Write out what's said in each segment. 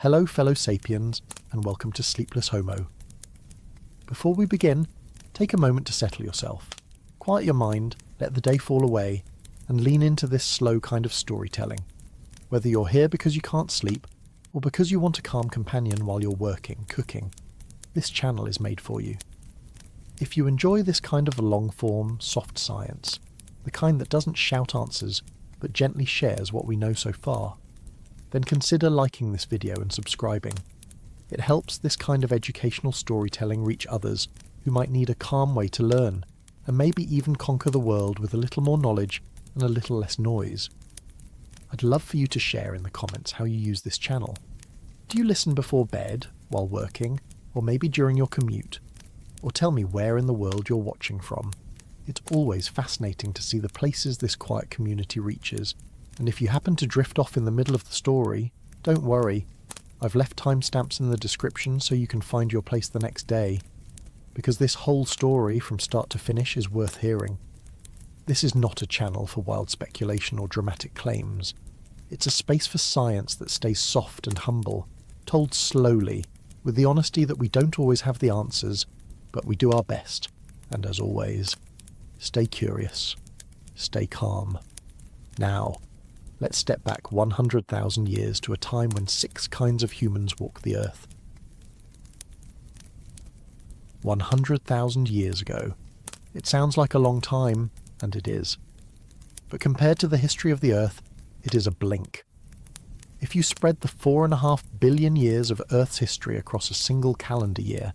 Hello fellow sapiens, and welcome to Sleepless Homo. Before we begin, take a moment to settle yourself. Quiet your mind, let the day fall away, and lean into this slow kind of storytelling. Whether you're here because you can't sleep, or because you want a calm companion while you're working, cooking, this channel is made for you. If you enjoy this kind of long-form, soft science, the kind that doesn't shout answers, but gently shares what we know so far, then consider liking this video and subscribing. It helps this kind of educational storytelling reach others who might need a calm way to learn, and maybe even conquer the world with a little more knowledge and a little less noise. I'd love for you to share in the comments how you use this channel. Do you listen before bed, while working, or maybe during your commute? Or tell me where in the world you're watching from. It's always fascinating to see the places this quiet community reaches, and if you happen to drift off in the middle of the story, don't worry. I've left timestamps in the description so you can find your place the next day, because this whole story from start to finish is worth hearing. This is not a channel for wild speculation or dramatic claims. It's a space for science that stays soft and humble, told slowly, with the honesty that we don't always have the answers, but we do our best. And as always, stay curious, stay calm. Now, let's step back 100,000 years to a time when 6 kinds of humans walked the earth. 100,000 years ago. It sounds like a long time, and it is. But compared to the history of the earth, it is a blink. If you spread the 4.5 billion years of Earth's history across a single calendar year,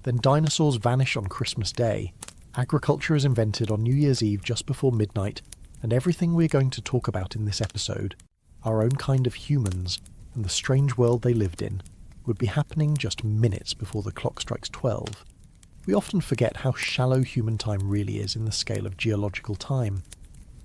then dinosaurs vanish on Christmas Day, agriculture is invented on New Year's Eve just before midnight, and everything we're going to talk about in this episode, our own kind of humans, and the strange world they lived in, would be happening just minutes before the clock strikes 12. We often forget how shallow human time really is in the scale of geological time.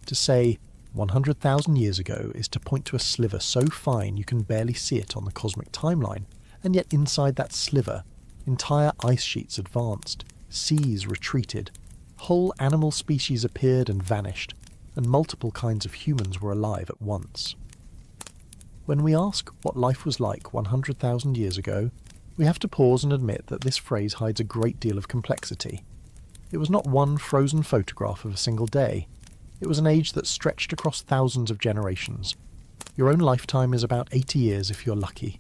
To say 100,000 years ago is to point to a sliver so fine you can barely see it on the cosmic timeline, and yet inside that sliver, entire ice sheets advanced, seas retreated, whole animal species appeared and vanished, and multiple kinds of humans were alive at once. When we ask what life was like 100,000 years ago, we have to pause and admit that this phrase hides a great deal of complexity. It was not one frozen photograph of a single day. It was an age that stretched across thousands of generations. Your own lifetime is about 80 years if you're lucky.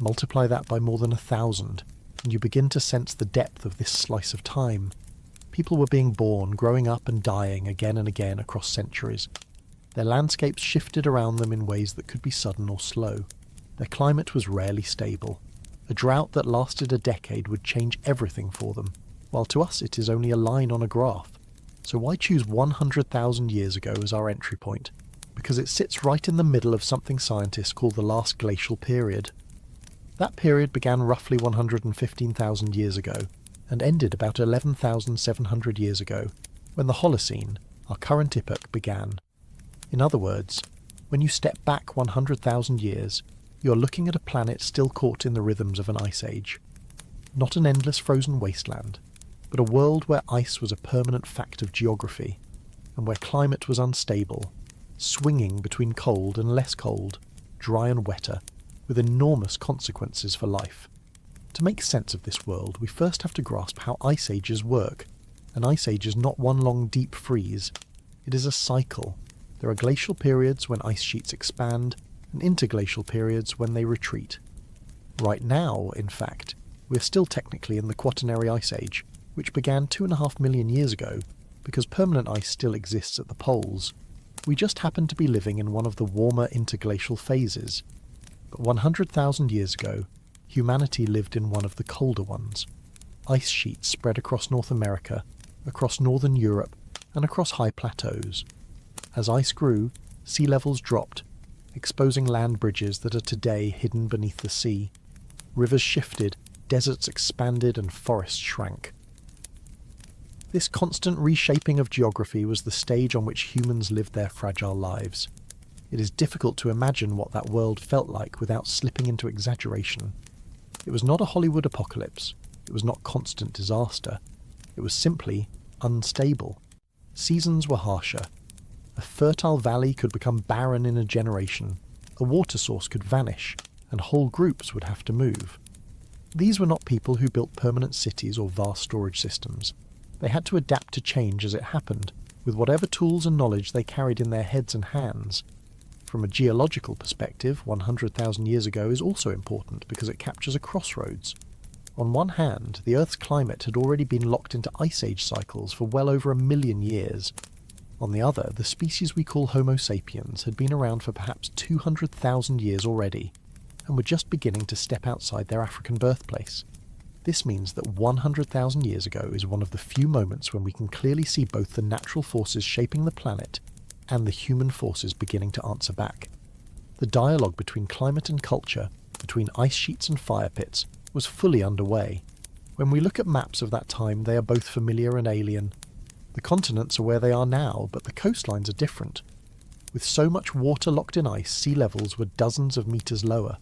Multiply that by more than 1,000, and you begin to sense the depth of this slice of time. People were being born, growing up and dying again and again across centuries. Their landscapes shifted around them in ways that could be sudden or slow. Their climate was rarely stable. A drought that lasted a decade would change everything for them, while to us it is only a line on a graph. So why choose 100,000 years ago as our entry point? Because it sits right in the middle of something scientists call the last glacial period. That period began roughly 115,000 years ago, and ended about 11,700 years ago, when the Holocene, our current epoch, began. In other words, when you step back 100,000 years, you're looking at a planet still caught in the rhythms of an ice age. Not an endless frozen wasteland, but a world where ice was a permanent fact of geography, and where climate was unstable, swinging between cold and less cold, dry and wetter, with enormous consequences for life. To make sense of this world, we first have to grasp how ice ages work. An ice age is not one long deep freeze. It is a cycle. There are glacial periods when ice sheets expand, and interglacial periods when they retreat. Right now, in fact, we're still technically in the Quaternary Ice Age, which began 2.5 million years ago, because permanent ice still exists at the poles. We just happen to be living in one of the warmer interglacial phases. But 100,000 years ago, humanity lived in one of the colder ones. Ice sheets spread across North America, across northern Europe, and across high plateaus. As ice grew, sea levels dropped, exposing land bridges that are today hidden beneath the sea. Rivers shifted, deserts expanded, and forests shrank. This constant reshaping of geography was the stage on which humans lived their fragile lives. It is difficult to imagine what that world felt like without slipping into exaggeration. It was not a Hollywood apocalypse. It was not constant disaster. It was simply unstable. Seasons were harsher. A fertile valley could become barren in a generation. A water source could vanish, and whole groups would have to move. These were not people who built permanent cities or vast storage systems. They had to adapt to change as it happened, with whatever tools and knowledge they carried in their heads and hands. From a geological perspective, 100,000 years ago is also important because it captures a crossroads. On one hand, the Earth's climate had already been locked into ice age cycles for well over 1 million years. On the other, the species we call Homo sapiens had been around for perhaps 200,000 years already, and were just beginning to step outside their African birthplace. This means that 100,000 years ago is one of the few moments when we can clearly see both the natural forces shaping the planet and the human forces beginning to answer back. The dialogue between climate and culture, between ice sheets and fire pits, was fully underway. When we look at maps of that time, they are both familiar and alien. The continents are where they are now, but the coastlines are different. With so much water locked in ice, sea levels were dozens of metres lower.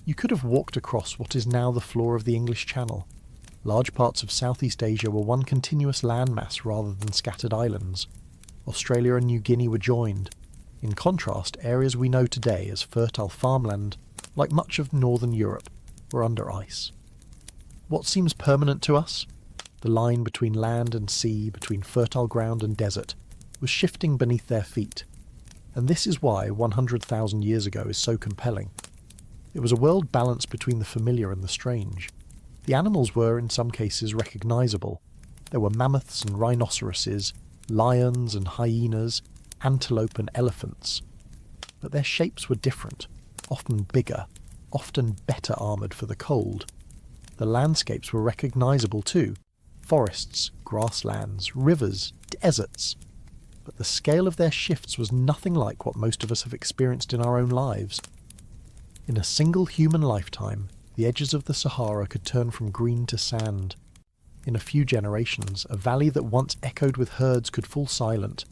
You could have walked across what is now the floor of the English Channel. Large parts of Southeast Asia were one continuous landmass rather than scattered islands. Australia and New Guinea were joined. In contrast, areas we know today as fertile farmland, like much of northern Europe, were under ice. What seems permanent to us, the line between land and sea, between fertile ground and desert, was shifting beneath their feet. And this is why 100,000 years ago is so compelling. It was a world balanced between the familiar and the strange. The animals were, in some cases, recognisable. There were mammoths and rhinoceroses, lions and hyenas, antelope and elephants. But their shapes were different, often bigger, often better armoured for the cold. The landscapes were recognisable too. Forests, grasslands, rivers, deserts. But the scale of their shifts was nothing like what most of us have experienced in our own lives. In a single human lifetime, the edges of the Sahara could turn from green to sand. In a few generations, a valley that once echoed with herds could fall silent.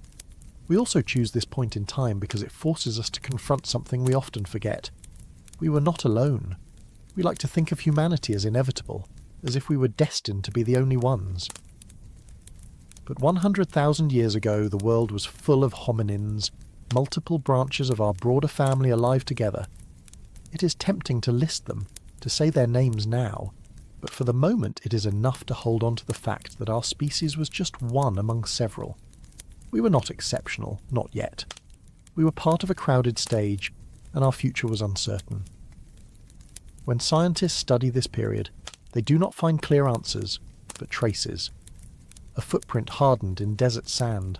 We also choose this point in time because it forces us to confront something we often forget. We were not alone. We like to think of humanity as inevitable, as if we were destined to be the only ones. But 100,000 years ago, the world was full of hominins, multiple branches of our broader family alive together. It is tempting to list them, to say their names now, but for the moment it is enough to hold on to the fact that our species was just one among several. We were not exceptional, not yet. We were part of a crowded stage, and our future was uncertain. When scientists study this period, they do not find clear answers, but traces. A footprint hardened in desert sand,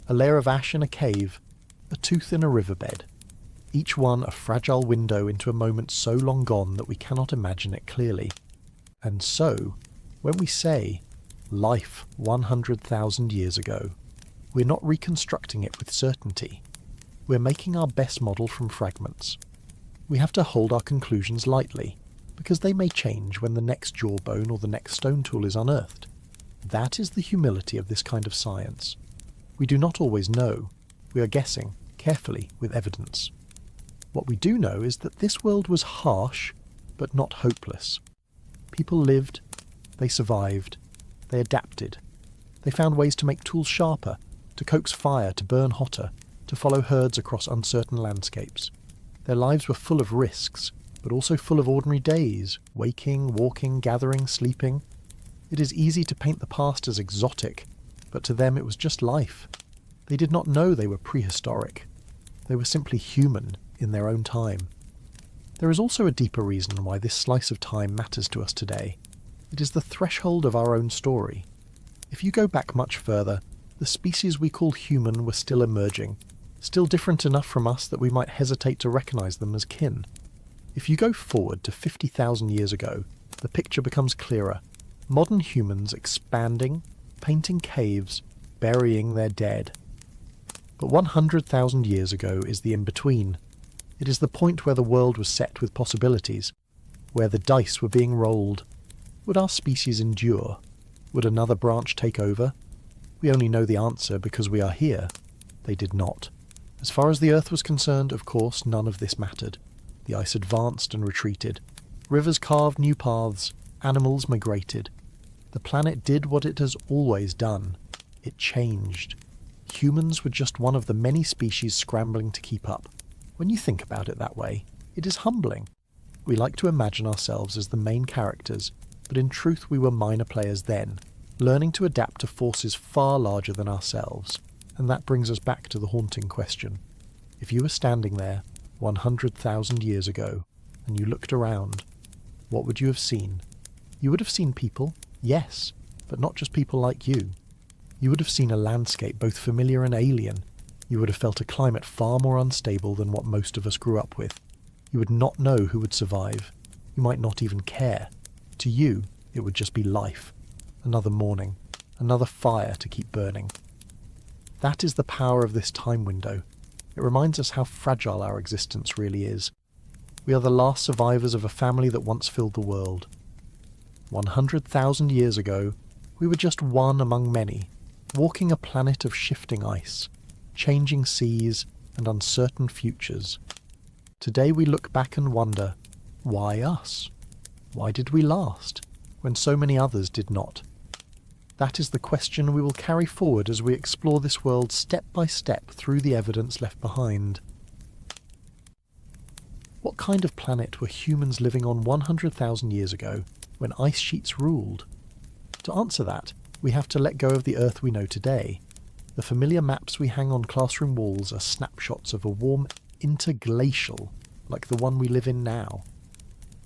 a layer of ash in a cave, a tooth in a riverbed. Each one a fragile window into a moment so long gone that we cannot imagine it clearly. And so, when we say, life 100,000 years ago, we're not reconstructing it with certainty. We're making our best model from fragments. We have to hold our conclusions lightly, because they may change when the next jawbone or the next stone tool is unearthed. That is the humility of this kind of science. We do not always know. We are guessing, carefully, with evidence. What we do know is that this world was harsh, but not hopeless. People lived, they survived, they adapted. They found ways to make tools sharper, to coax fire to burn hotter, to follow herds across uncertain landscapes. Their lives were full of risks, but also full of ordinary days, waking, walking, gathering, sleeping. It is easy to paint the past as exotic, but to them it was just life. They did not know they were prehistoric. They were simply human in their own time. There is also a deeper reason why this slice of time matters to us today. It is the threshold of our own story. If you go back much further, the species we call human were still emerging, still different enough from us that we might hesitate to recognise them as kin. If you go forward to 50,000 years ago, the picture becomes clearer. Modern humans expanding, painting caves, burying their dead. But 100,000 years ago is the in-between. It is the point where the world was set with possibilities, where the dice were being rolled. Would our species endure? Would another branch take over? We only know the answer because we are here. They did not. As far as the Earth was concerned, of course, none of this mattered. The ice advanced and retreated. Rivers carved new paths. Animals migrated. The planet did what it has always done. It changed. Humans were just one of the many species scrambling to keep up. When you think about it that way, it is humbling. We like to imagine ourselves as the main characters, but in truth we were minor players then, learning to adapt to forces far larger than ourselves. And that brings us back to the haunting question. If you were standing there 100,000 years ago, and you looked around, what would you have seen? You would have seen people, yes, but not just people like you. You would have seen a landscape both familiar and alien. You would have felt a climate far more unstable than what most of us grew up with. You would not know who would survive. You might not even care. To you, it would just be life. Another morning, another fire to keep burning. That is the power of this time window. It reminds us how fragile our existence really is. We are the last survivors of a family that once filled the world. 100,000 years ago, we were just one among many, walking a planet of shifting ice, changing seas, and uncertain futures. Today we look back and wonder, why us? Why did we last, when so many others did not? That is the question we will carry forward as we explore this world step by step through the evidence left behind. What kind of planet were humans living on 100,000 years ago, when ice sheets ruled? To answer that, we have to let go of the Earth we know today. The familiar maps we hang on classroom walls are snapshots of a warm interglacial, like the one we live in now.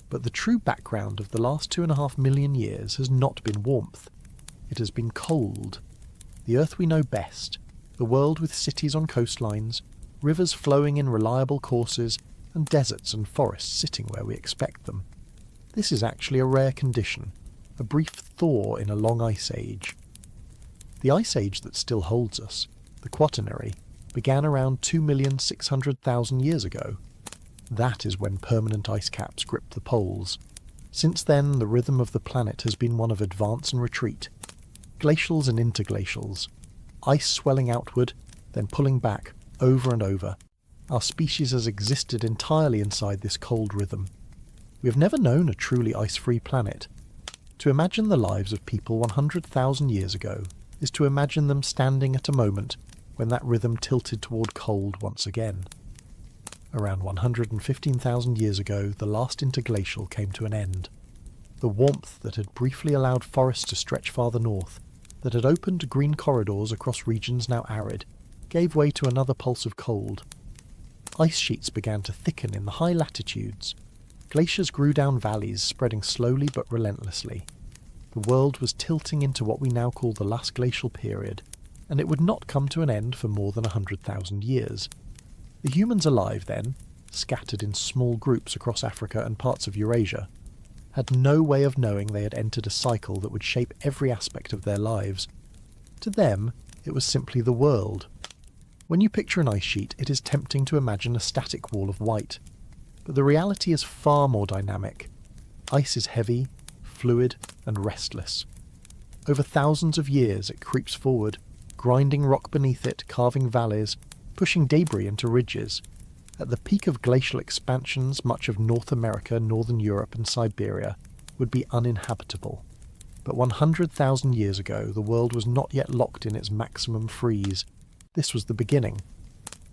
But the true background of the last 2.5 million years has not been warmth. It has been cold. The Earth we know best, the world with cities on coastlines, rivers flowing in reliable courses, and deserts and forests sitting where we expect them. This is actually a rare condition, a brief thaw in a long ice age. The ice age that still holds us, the Quaternary, began around 2,600,000 years ago. That is when permanent ice caps gripped the poles. Since then, the rhythm of the planet has been one of advance and retreat. Glacials and interglacials. Ice swelling outward, then pulling back, over and over. Our species has existed entirely inside this cold rhythm. We have never known a truly ice-free planet. To imagine the lives of people 100,000 years ago is to imagine them standing at a moment when that rhythm tilted toward cold once again. Around 115,000 years ago, the last interglacial came to an end. The warmth that had briefly allowed forests to stretch farther north, that had opened green corridors across regions now arid, gave way to another pulse of cold. Ice sheets began to thicken in the high latitudes. Glaciers grew down valleys, spreading slowly but relentlessly. The world was tilting into what we now call the last glacial period, and it would not come to an end for more than 100,000 years. The humans alive then, scattered in small groups across Africa and parts of Eurasia, had no way of knowing they had entered a cycle that would shape every aspect of their lives. To them, it was simply the world. When you picture an ice sheet, it is tempting to imagine a static wall of white. But the reality is far more dynamic. Ice is heavy, fluid, and restless. Over thousands of years it creeps forward, grinding rock beneath it, carving valleys, pushing debris into ridges. At the peak of glacial expansions, much of North America, Northern Europe, and Siberia would be uninhabitable. But 100,000 years ago, the world was not yet locked in its maximum freeze. This was the beginning.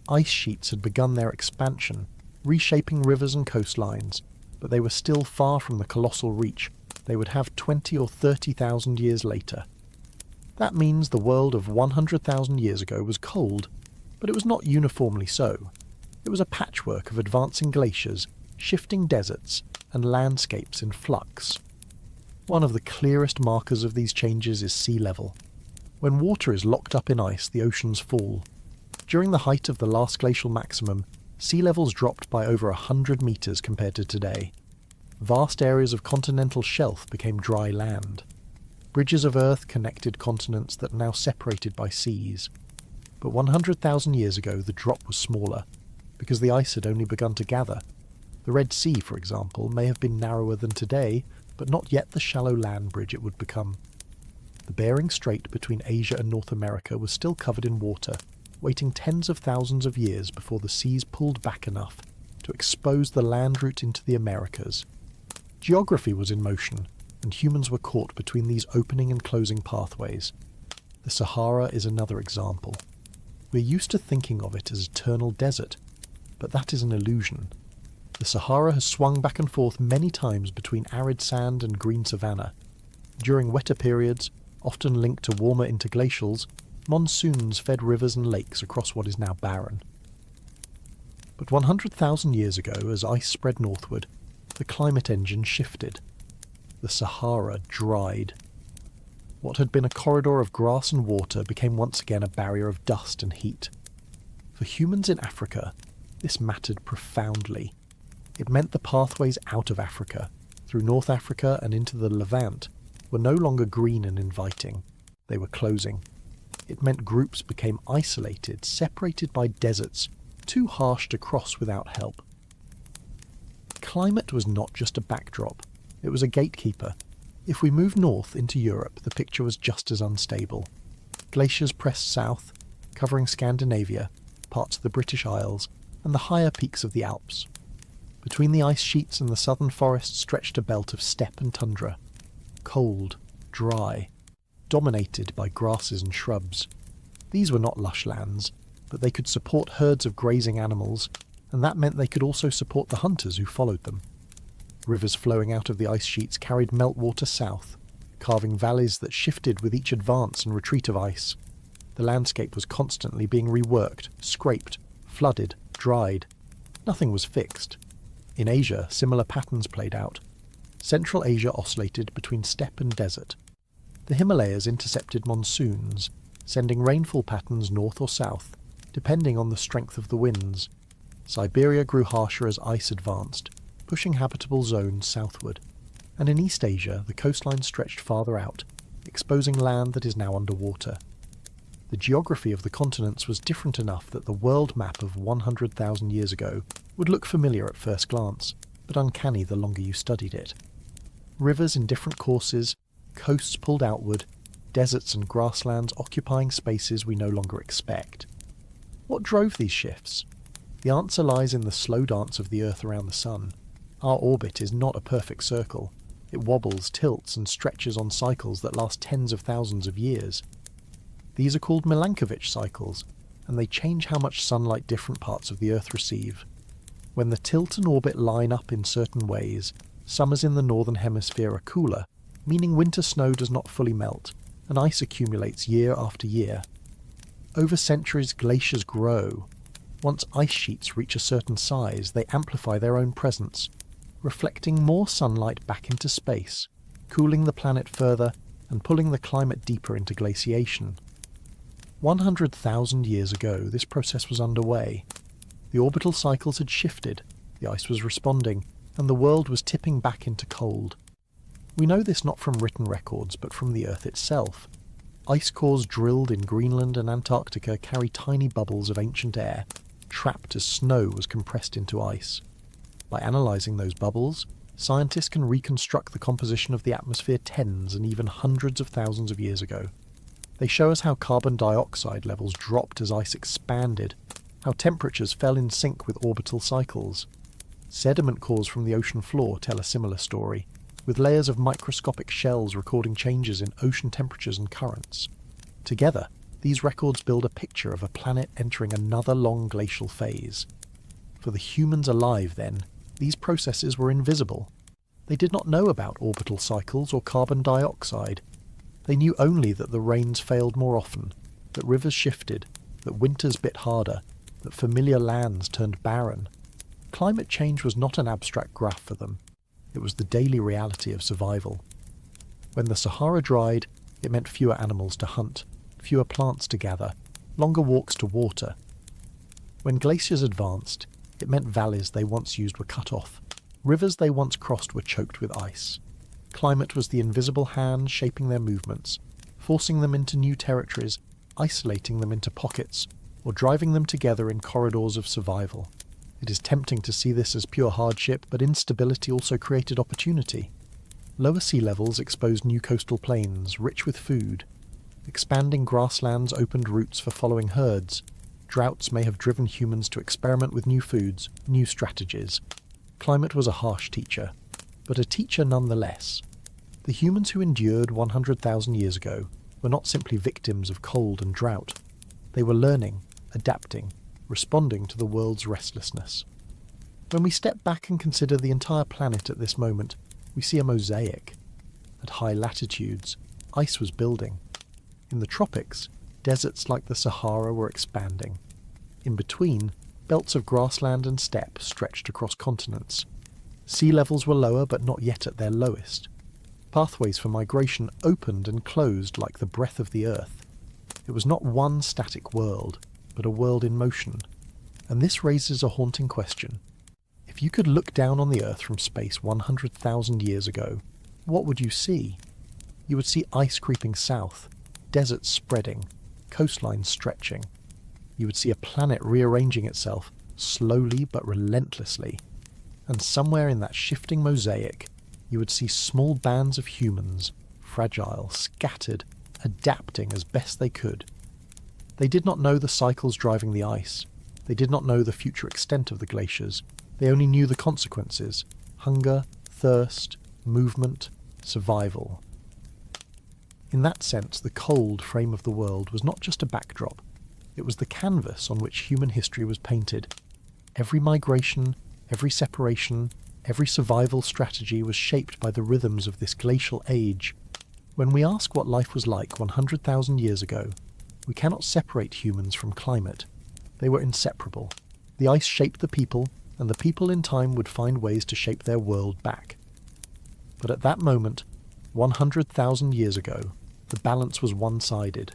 Ice sheets had begun their expansion, reshaping rivers and coastlines, but they were still far from the colossal reach they would have 20 or 30,000 years later. That means the world of 100,000 years ago was cold, but it was not uniformly so. It was a patchwork of advancing glaciers, shifting deserts, and landscapes in flux. One of the clearest markers of these changes is sea level. When water is locked up in ice, the oceans fall. During the height of the last glacial maximum, sea levels dropped by over 100 metres compared to today. Vast areas of continental shelf became dry land. Bridges of earth connected continents that are now separated by seas. But 100,000 years ago, the drop was smaller, because the ice had only begun to gather. The Red Sea, for example, may have been narrower than today, but not yet the shallow land bridge it would become. The Bering Strait between Asia and North America was still covered in water, waiting tens of thousands of years before the seas pulled back enough to expose the land route into the Americas. Geography was in motion, and humans were caught between these opening and closing pathways. The Sahara is another example. We're used to thinking of it as eternal desert, but that is an illusion. The Sahara has swung back and forth many times between arid sand and green savanna. During wetter periods, often linked to warmer interglacials, monsoons fed rivers and lakes across what is now barren. But 100,000 years ago, as ice spread northward, the climate engine shifted. The Sahara dried. What had been a corridor of grass and water became once again a barrier of dust and heat. For humans in Africa, this mattered profoundly. It meant the pathways out of Africa, through North Africa and into the Levant, were no longer green and inviting. They were closing. It meant groups became isolated, separated by deserts, too harsh to cross without help. Climate was not just a backdrop, it was a gatekeeper. If we moved north into Europe, the picture was just as unstable. Glaciers pressed south, covering Scandinavia, parts of the British Isles, and the higher peaks of the Alps. Between the ice sheets and the southern forests stretched a belt of steppe and tundra, cold, dry, dominated by grasses and shrubs. These were not lush lands, but they could support herds of grazing animals, and that meant they could also support the hunters who followed them. Rivers flowing out of the ice sheets carried meltwater south, carving valleys that shifted with each advance and retreat of ice. The landscape was constantly being reworked, scraped, flooded, dried. Nothing was fixed. In Asia, similar patterns played out. Central Asia oscillated between steppe and desert. The Himalayas intercepted monsoons, sending rainfall patterns north or south, depending on the strength of the winds. Siberia grew harsher as ice advanced, pushing habitable zones southward. And in East Asia, the coastline stretched farther out, exposing land that is now underwater. The geography of the continents was different enough that the world map of 100,000 years ago would look familiar at first glance, but uncanny the longer you studied it. Rivers in different courses, coasts pulled outward, deserts and grasslands occupying spaces we no longer expect. What drove these shifts? The answer lies in the slow dance of the Earth around the Sun. Our orbit is not a perfect circle. It wobbles, tilts, and stretches on cycles that last tens of thousands of years. These are called Milankovitch cycles, and they change how much sunlight different parts of the Earth receive. When the tilt and orbit line up in certain ways, summers in the northern hemisphere are cooler, meaning winter snow does not fully melt, and ice accumulates year after year. Over centuries, glaciers grow. Once ice sheets reach a certain size, they amplify their own presence, reflecting more sunlight back into space, cooling the planet further and pulling the climate deeper into glaciation. 100,000 years ago, this process was underway. The orbital cycles had shifted, the ice was responding, and the world was tipping back into cold. We know this not from written records, but from the Earth itself. Ice cores drilled in Greenland and Antarctica carry tiny bubbles of ancient air, trapped as snow was compressed into ice. By analysing those bubbles, scientists can reconstruct the composition of the atmosphere tens and even hundreds of thousands of years ago. They show us how carbon dioxide levels dropped as ice expanded, how temperatures fell in sync with orbital cycles. Sediment cores from the ocean floor tell a similar story, with layers of microscopic shells recording changes in ocean temperatures and currents. Together, these records build a picture of a planet entering another long glacial phase. For the humans alive then, these processes were invisible. They did not know about orbital cycles or carbon dioxide. They knew only that the rains failed more often, that rivers shifted, that winters bit harder, that familiar lands turned barren. Climate change was not an abstract graph for them. It was the daily reality of survival. When the Sahara dried, it meant fewer animals to hunt, fewer plants to gather, longer walks to water. When glaciers advanced, it meant valleys they once used were cut off, rivers they once crossed were choked with ice. Climate was the invisible hand shaping their movements, forcing them into new territories, isolating them into pockets, or driving them together in corridors of survival. It is tempting to see this as pure hardship, but instability also created opportunity. Lower sea levels exposed new coastal plains, rich with food. Expanding grasslands opened routes for following herds. Droughts may have driven humans to experiment with new foods, new strategies. Climate was a harsh teacher, but a teacher nonetheless. The humans who endured 100,000 years ago were not simply victims of cold and drought. They were learning, adapting, responding to the world's restlessness. When we step back and consider the entire planet at this moment, we see a mosaic. At high latitudes, ice was building. In the tropics, deserts like the Sahara were expanding. In between, belts of grassland and steppe stretched across continents. Sea levels were lower but not yet at their lowest. Pathways for migration opened and closed like the breath of the earth. It was not one static world, but a world in motion. And this raises a haunting question. If you could look down on the Earth from space 100,000 years ago, what would you see? You would see ice creeping south, deserts spreading, coastlines stretching. You would see a planet rearranging itself, slowly but relentlessly. And somewhere in that shifting mosaic, you would see small bands of humans, fragile, scattered, adapting as best they could. They did not know the cycles driving the ice. They did not know the future extent of the glaciers. They only knew the consequences: hunger, thirst, movement, survival. In that sense, the cold frame of the world was not just a backdrop. It was the canvas on which human history was painted. Every migration, every separation, every survival strategy was shaped by the rhythms of this glacial age. When we ask what life was like 100,000 years ago, we cannot separate humans from climate. They were inseparable. The ice shaped the people, and the people in time would find ways to shape their world back. But at that moment, 100,000 years ago, the balance was one-sided.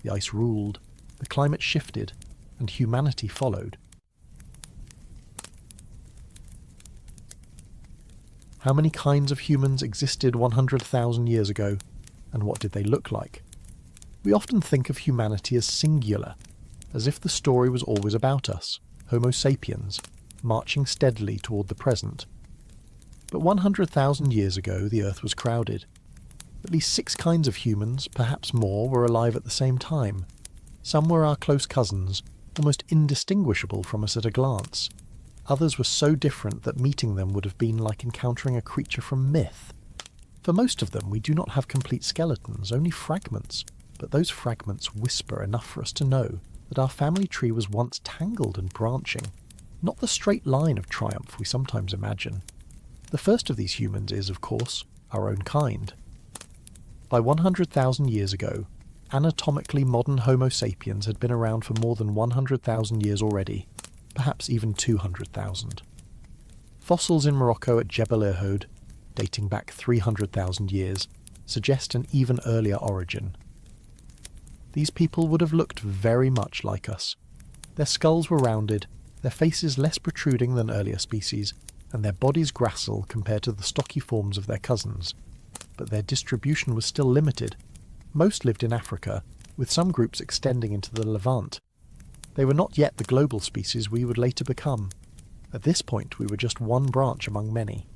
The ice ruled, the climate shifted, and humanity followed. How many kinds of humans existed 100,000 years ago, and what did they look like? We often think of humanity as singular, as if the story was always about us, Homo sapiens, marching steadily toward the present. But 100,000 years ago, the Earth was crowded. At least 6 kinds of humans, perhaps more, were alive at the same time. Some were our close cousins, almost indistinguishable from us at a glance. Others were so different that meeting them would have been like encountering a creature from myth. For most of them, we do not have complete skeletons, only fragments, but those fragments whisper enough for us to know that our family tree was once tangled and branching, not the straight line of triumph we sometimes imagine. The first of these humans is, of course, our own kind. By 100,000 years ago, anatomically modern Homo sapiens had been around for more than 100,000 years already, perhaps even 200,000. Fossils in Morocco at Jebel Irhoud, dating back 300,000 years, suggest an even earlier origin. These people would have looked very much like us. Their skulls were rounded, their faces less protruding than earlier species, and their bodies gracile compared to the stocky forms of their cousins. But their distribution was still limited. Most lived in Africa, with some groups extending into the Levant. They were not yet the global species we would later become. At this point, we were just one branch among many.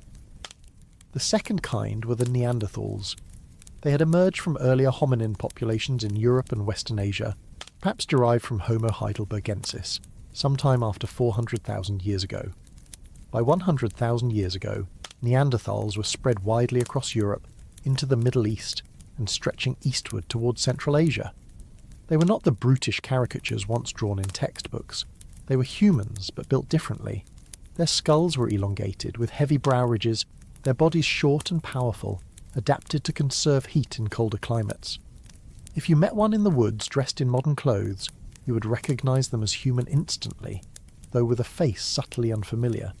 The second kind were the Neanderthals. They had emerged from earlier hominin populations in Europe and Western Asia, perhaps derived from Homo heidelbergensis, sometime after 400,000 years ago. By 100,000 years ago, Neanderthals were spread widely across Europe, into the Middle East, and stretching eastward towards Central Asia. They were not the brutish caricatures once drawn in textbooks. They were humans, but built differently. Their skulls were elongated, with heavy brow ridges, their bodies short and powerful, adapted to conserve heat in colder climates. If you met one in the woods dressed in modern clothes, you would recognize them as human instantly, though with a face subtly unfamiliar.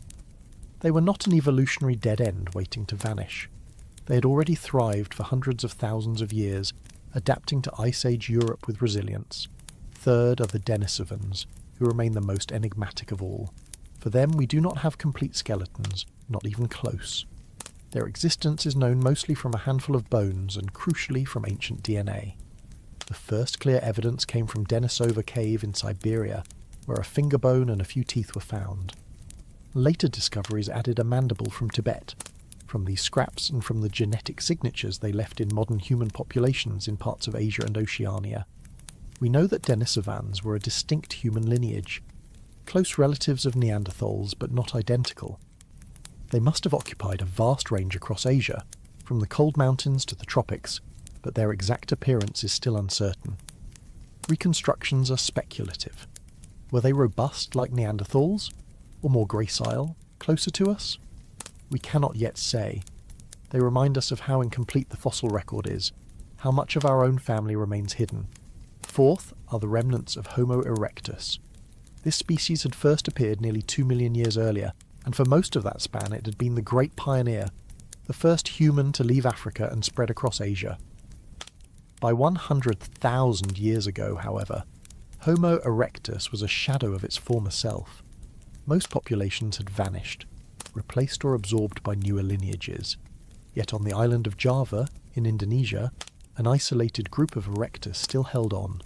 They were not an evolutionary dead end waiting to vanish. They had already thrived for hundreds of thousands of years, adapting to Ice Age Europe with resilience. Third are the Denisovans, who remain the most enigmatic of all. For them, we do not have complete skeletons, not even close. Their existence is known mostly from a handful of bones and crucially from ancient DNA. The first clear evidence came from Denisova Cave in Siberia, where a finger bone and a few teeth were found. Later discoveries added a mandible from Tibet. From these scraps and from the genetic signatures they left in modern human populations in parts of Asia and Oceania, we know that Denisovans were a distinct human lineage, close relatives of Neanderthals but not identical. They must have occupied a vast range across Asia, from the cold mountains to the tropics, but their exact appearance is still uncertain. Reconstructions are speculative. Were they robust like Neanderthals, or more gracile, Closer to us? We cannot yet say. They remind us of how incomplete the fossil record is, how much of our own family remains hidden. Fourth are the remnants of Homo erectus. This species had first appeared nearly 2 million years earlier, and for most of that span it had been the great pioneer, the first human to leave Africa and spread across Asia. By 100,000 years ago, however, Homo erectus was a shadow of its former self. Most populations had vanished, replaced or absorbed by newer lineages. Yet on the island of Java, in Indonesia, an isolated group of erectus still held on.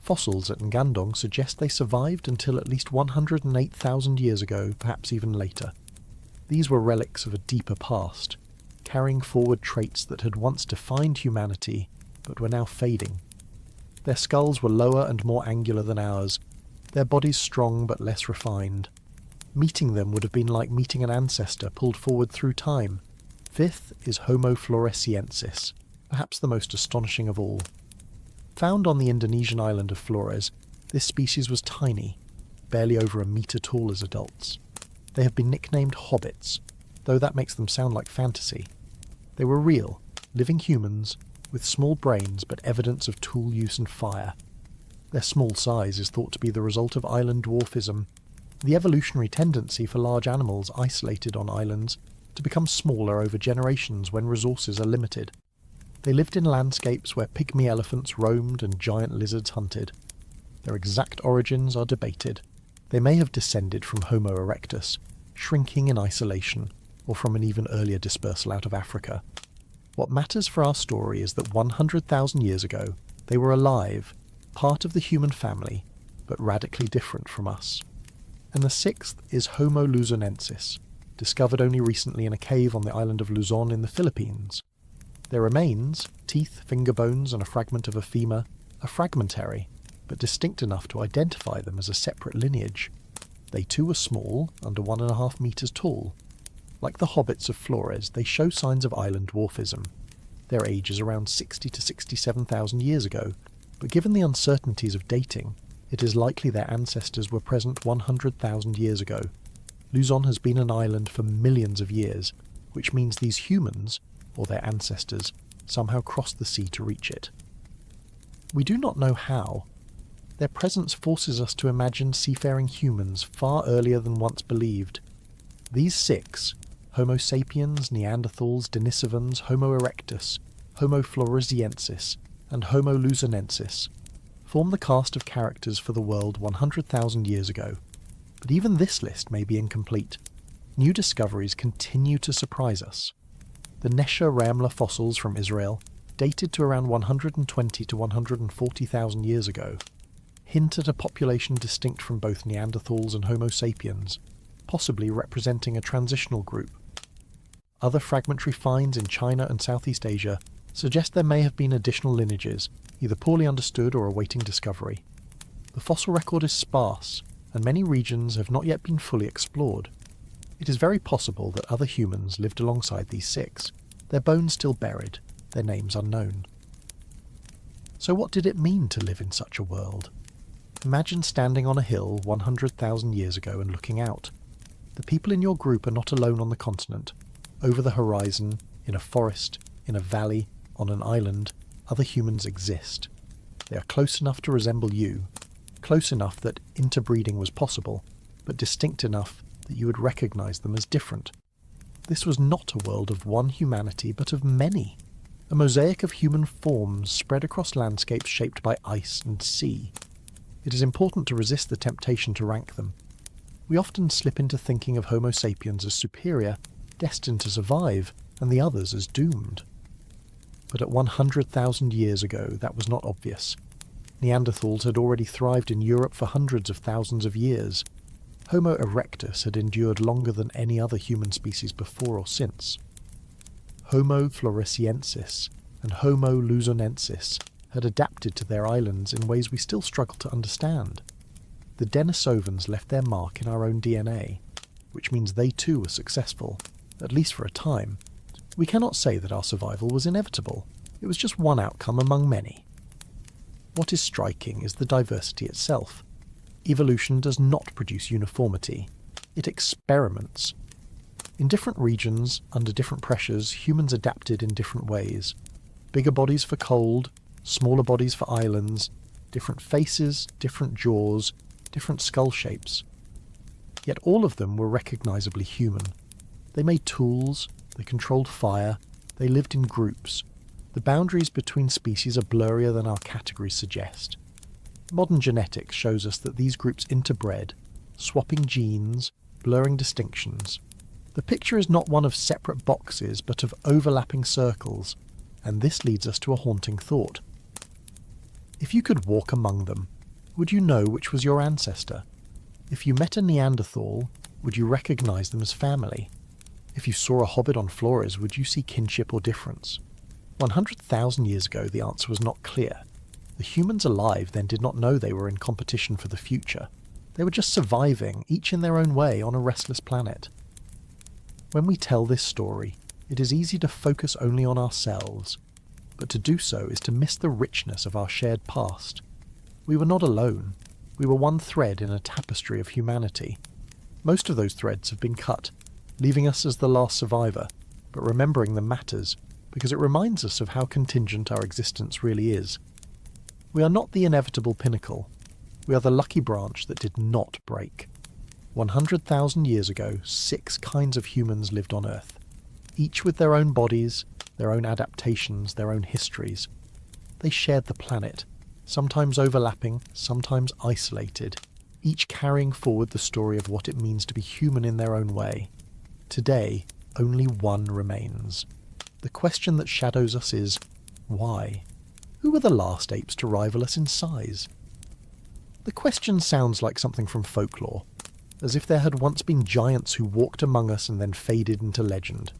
Fossils at Ngandong suggest they survived until at least 108,000 years ago, perhaps even later. These were relics of a deeper past, carrying forward traits that had once defined humanity, but were now fading. Their skulls were lower and more angular than ours, their bodies strong but less refined. Meeting them would have been like meeting an ancestor pulled forward through time. Fifth is Homo floresiensis, perhaps the most astonishing of all. Found on the Indonesian island of Flores, this species was tiny, barely over a metre tall as adults. They have been nicknamed hobbits, though that makes them sound like fantasy. They were real, living humans, with small brains but evidence of tool use and fire. Their small size is thought to be the result of island dwarfism, the evolutionary tendency for large animals isolated on islands to become smaller over generations when resources are limited. They lived in landscapes where pygmy elephants roamed and giant lizards hunted. Their exact origins are debated. They may have descended from Homo erectus, shrinking in isolation, or from an even earlier dispersal out of Africa. What matters for our story is that 100,000 years ago, they were alive, part of the human family, but radically different from us. And the sixth is Homo luzonensis, discovered only recently in a cave on the island of Luzon in the Philippines. Their remains, teeth, finger bones, and a fragment of a femur, are fragmentary, but distinct enough to identify them as a separate lineage. They too were small, under 1.5 meters tall. Like the hobbits of Flores, they show signs of island dwarfism. Their age is around 60 to 67,000 years ago, but given the uncertainties of dating, it is likely their ancestors were present 100,000 years ago. Luzon has been an island for millions of years, which means these humans, or their ancestors, somehow crossed the sea to reach it. We do not know how. Their presence forces us to imagine seafaring humans far earlier than once believed. These six, Homo sapiens, Neanderthals, Denisovans, Homo erectus, Homo floresiensis, and Homo luzonensis, form the cast of characters for the world 100,000 years ago. But even this list may be incomplete. New discoveries continue to surprise us. The Nesher Ramla fossils from Israel, dated to around 120 to 140,000 years ago, hint at a population distinct from both Neanderthals and Homo sapiens, possibly representing a transitional group. Other fragmentary finds in China and Southeast Asia suggest there may have been additional lineages, either poorly understood or awaiting discovery. The fossil record is sparse, and many regions have not yet been fully explored. It is very possible that other humans lived alongside these six, their bones still buried, their names unknown. So what did it mean to live in such a world? Imagine standing on a hill 100,000 years ago and looking out. The people in your group are not alone on the continent. Over the horizon, in a forest, in a valley, on an island, other humans exist. They are close enough to resemble you, close enough that interbreeding was possible, but distinct enough that you would recognize them as different. This was not a world of one humanity, but of many. A mosaic of human forms spread across landscapes shaped by ice and sea. It is important to resist the temptation to rank them. We often slip into thinking of Homo sapiens as superior, destined to survive, and the others as doomed. But at 100,000 years ago, that was not obvious. Neanderthals had already thrived in Europe for hundreds of thousands of years. Homo erectus had endured longer than any other human species before or since. Homo floresiensis and Homo luzonensis had adapted to their islands in ways we still struggle to understand. The Denisovans left their mark in our own DNA, which means they too were successful, at least for a time. We cannot say that our survival was inevitable. It was just one outcome among many. What is striking is the diversity itself. Evolution does not produce uniformity. It experiments. In different regions, under different pressures, humans adapted in different ways. Bigger bodies for cold, smaller bodies for islands, different faces, different jaws, different skull shapes. Yet all of them were recognisably human. They made tools, they controlled fire, they lived in groups. The boundaries between species are blurrier than our categories suggest. Modern genetics shows us that these groups interbred, swapping genes, blurring distinctions. The picture is not one of separate boxes, but of overlapping circles, and this leads us to a haunting thought. If you could walk among them, would you know which was your ancestor? If you met a Neanderthal, would you recognise them as family? If you saw a hobbit on Flores, would you see kinship or difference? 100,000 years ago, the answer was not clear. The humans alive then did not know they were in competition for the future. They were just surviving, each in their own way, on a restless planet. When we tell this story, it is easy to focus only on ourselves, but to do so is to miss the richness of our shared past. We were not alone. We were one thread in a tapestry of humanity. Most of those threads have been cut, leaving us as the last survivor, but remembering them matters, because it reminds us of how contingent our existence really is. We are not the inevitable pinnacle. We are the lucky branch that did not break. 100,000 years ago, 6 kinds of humans lived on Earth, each with their own bodies, their own adaptations, their own histories. They shared the planet, sometimes overlapping, sometimes isolated, each carrying forward the story of what it means to be human in their own way. Today, only one remains. The question that shadows us is, why? Who were the last apes to rival us in size? The question sounds like something from folklore, as if there had once been giants who walked among us and then faded into legend.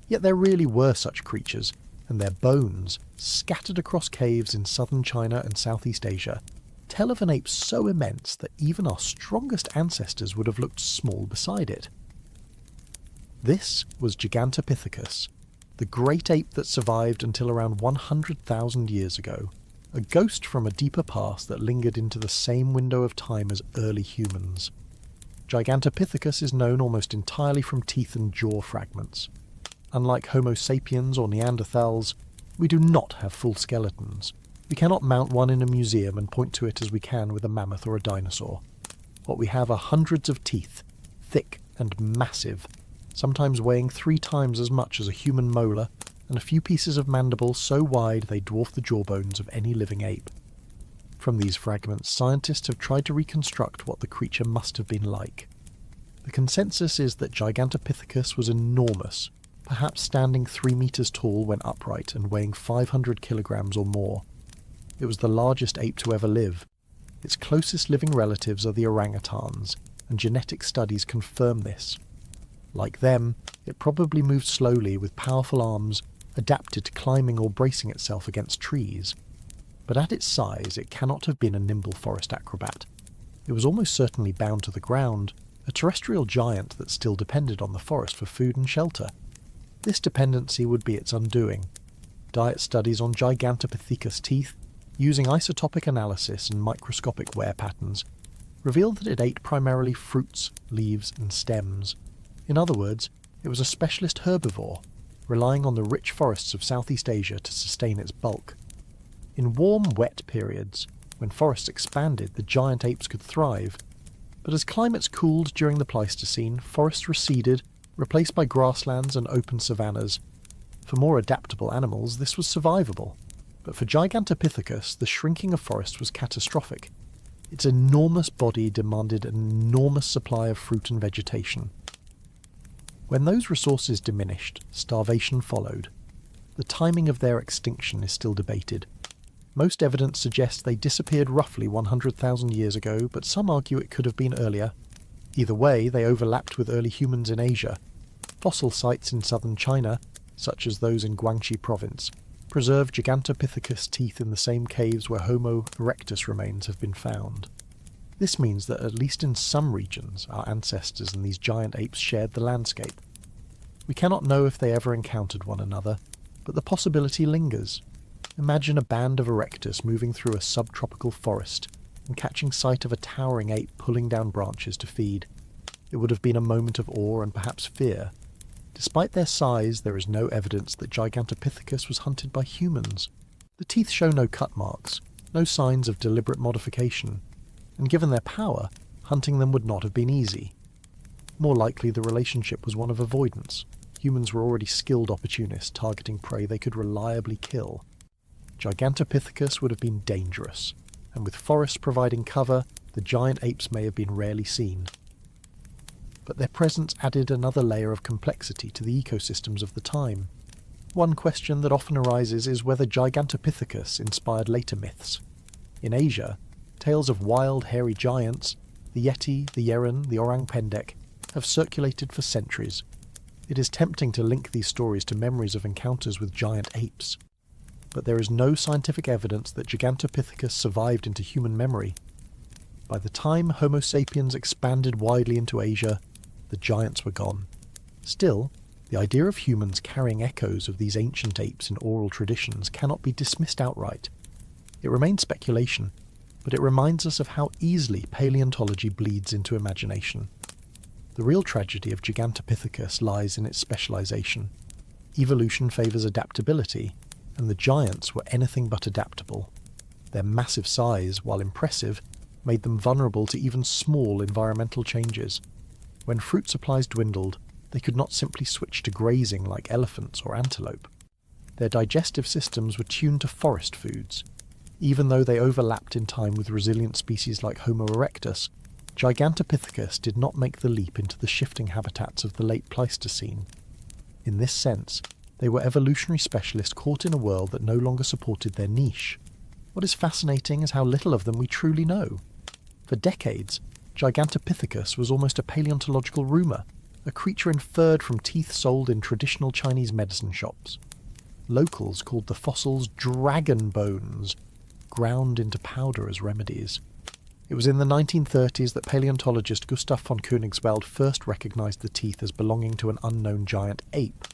Yet there really were such creatures, and their bones, scattered across caves in southern China and Southeast Asia, tell of an ape so immense that even our strongest ancestors would have looked small beside it. This was Gigantopithecus, the great ape that survived until around 100,000 years ago, a ghost from a deeper past that lingered into the same window of time as early humans. Gigantopithecus is known almost entirely from teeth and jaw fragments. Unlike Homo sapiens or Neanderthals, we do not have full skeletons. We cannot mount one in a museum and point to it as we can with a mammoth or a dinosaur. What we have are hundreds of teeth, thick and massive, sometimes weighing 3 times as much as a human molar, and a few pieces of mandible so wide they dwarf the jawbones of any living ape. From these fragments, scientists have tried to reconstruct what the creature must have been like. The consensus is that Gigantopithecus was enormous, perhaps standing 3 meters tall when upright and weighing 500 kilograms or more. It was the largest ape to ever live. Its closest living relatives are the orangutans, and genetic studies confirm this. Like them, it probably moved slowly with powerful arms, adapted to climbing or bracing itself against trees. But at its size, it cannot have been a nimble forest acrobat. It was almost certainly bound to the ground, a terrestrial giant that still depended on the forest for food and shelter. This dependency would be its undoing. Diet studies on Gigantopithecus teeth, using isotopic analysis and microscopic wear patterns, revealed that it ate primarily fruits, leaves, and stems. In other words, it was a specialist herbivore, relying on the rich forests of Southeast Asia to sustain its bulk. In warm, wet periods, when forests expanded, the giant apes could thrive. But as climates cooled during the Pleistocene, forests receded, replaced by grasslands and open savannas. For more adaptable animals, this was survivable. But for Gigantopithecus, the shrinking of forests was catastrophic. Its enormous body demanded an enormous supply of fruit and vegetation. When those resources diminished, starvation followed. The timing of their extinction is still debated. Most evidence suggests they disappeared roughly 100,000 years ago, but some argue it could have been earlier. Either way, they overlapped with early humans in Asia. Fossil sites in southern China, such as those in Guangxi province, preserve Gigantopithecus teeth in the same caves where Homo erectus remains have been found. This means that at least in some regions, our ancestors and these giant apes shared the landscape. We cannot know if they ever encountered one another, but the possibility lingers. Imagine a band of erectus moving through a subtropical forest and catching sight of a towering ape pulling down branches to feed. it would have been a moment of awe and perhaps fear. Despite their size, there is no evidence that Gigantopithecus was hunted by humans. The teeth show no cut marks, no signs of deliberate modification, and given their power, hunting them would not have been easy. More likely the relationship was one of avoidance. Humans were already skilled opportunists targeting prey they could reliably kill. Gigantopithecus would have been dangerous, and with forests providing cover, the giant apes may have been rarely seen. But their presence added another layer of complexity to the ecosystems of the time. One question that often arises is whether Gigantopithecus inspired later myths. In Asia, tales of wild, hairy giants, the Yeti, the Yeren, the Orang Pendek, have circulated for centuries. It is tempting to link these stories to memories of encounters with giant apes. But there is no scientific evidence that Gigantopithecus survived into human memory. By the time Homo sapiens expanded widely into Asia, the giants were gone. Still, the idea of humans carrying echoes of these ancient apes in oral traditions cannot be dismissed outright. It remains speculation, but it reminds us of how easily paleontology bleeds into imagination. The real tragedy of Gigantopithecus lies in its specialization. Evolution favors adaptability, and the giants were anything but adaptable. Their massive size, while impressive, made them vulnerable to even small environmental changes. When fruit supplies dwindled, they could not simply switch to grazing like elephants or antelope. Their digestive systems were tuned to forest foods. Even though they overlapped in time with resilient species like Homo erectus, Gigantopithecus did not make the leap into the shifting habitats of the late Pleistocene. In this sense, they were evolutionary specialists caught in a world that no longer supported their niche. What is fascinating is how little of them we truly know. For decades, Gigantopithecus was almost a paleontological rumour, a creature inferred from teeth sold in traditional Chinese medicine shops. Locals called the fossils dragon bones, ground into powder as remedies. It was in the 1930s that paleontologist Gustav von Königswald first recognised the teeth as belonging to an unknown giant ape.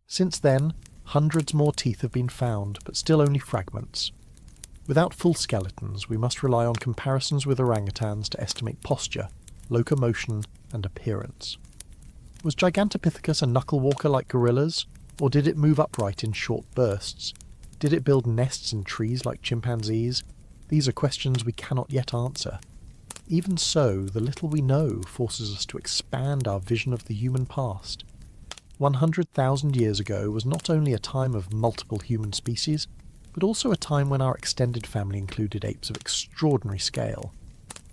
Since then, hundreds more teeth have been found, but still only fragments. Without full skeletons, we must rely on comparisons with orangutans to estimate posture, locomotion, and appearance. Was Gigantopithecus a knuckle walker like gorillas, or did it move upright in short bursts? Did it build nests in trees like chimpanzees? These are questions we cannot yet answer. Even so, the little we know forces us to expand our vision of the human past. 100,000 years ago was not only a time of multiple human species, but also a time when our extended family included apes of extraordinary scale.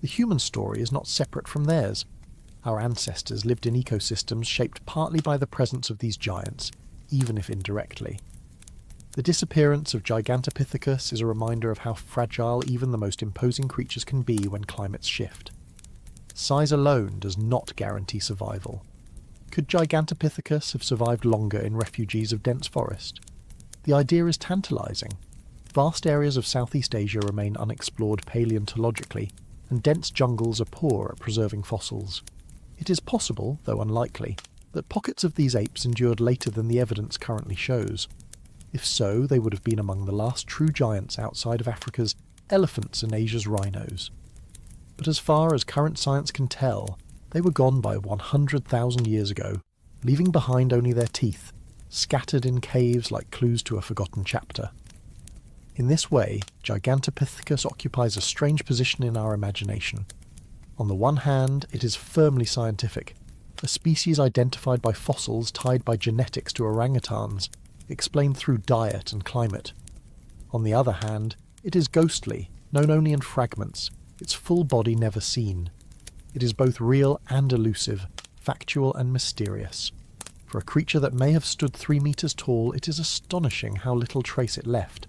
The human story is not separate from theirs. Our ancestors lived in ecosystems shaped partly by the presence of these giants, even if indirectly. The disappearance of Gigantopithecus is a reminder of how fragile even the most imposing creatures can be when climates shift. Size alone does not guarantee survival. Could Gigantopithecus have survived longer in refuges of dense forest? The idea is tantalizing. Vast areas of Southeast Asia remain unexplored paleontologically, and dense jungles are poor at preserving fossils. It is possible, though unlikely, that pockets of these apes endured later than the evidence currently shows. If so, they would have been among the last true giants outside of Africa's elephants and Asia's rhinos. But as far as current science can tell, they were gone by 100,000 years ago, leaving behind only their teeth, scattered in caves like clues to a forgotten chapter. In this way, Gigantopithecus occupies a strange position in our imagination. On the one hand, it is firmly scientific, a species identified by fossils tied by genetics to orangutans, explained through diet and climate. On the other hand, it is ghostly, known only in fragments, its full body never seen. It is both real and elusive, factual and mysterious. For a creature that may have stood 3 meters tall, it is astonishing how little trace it left.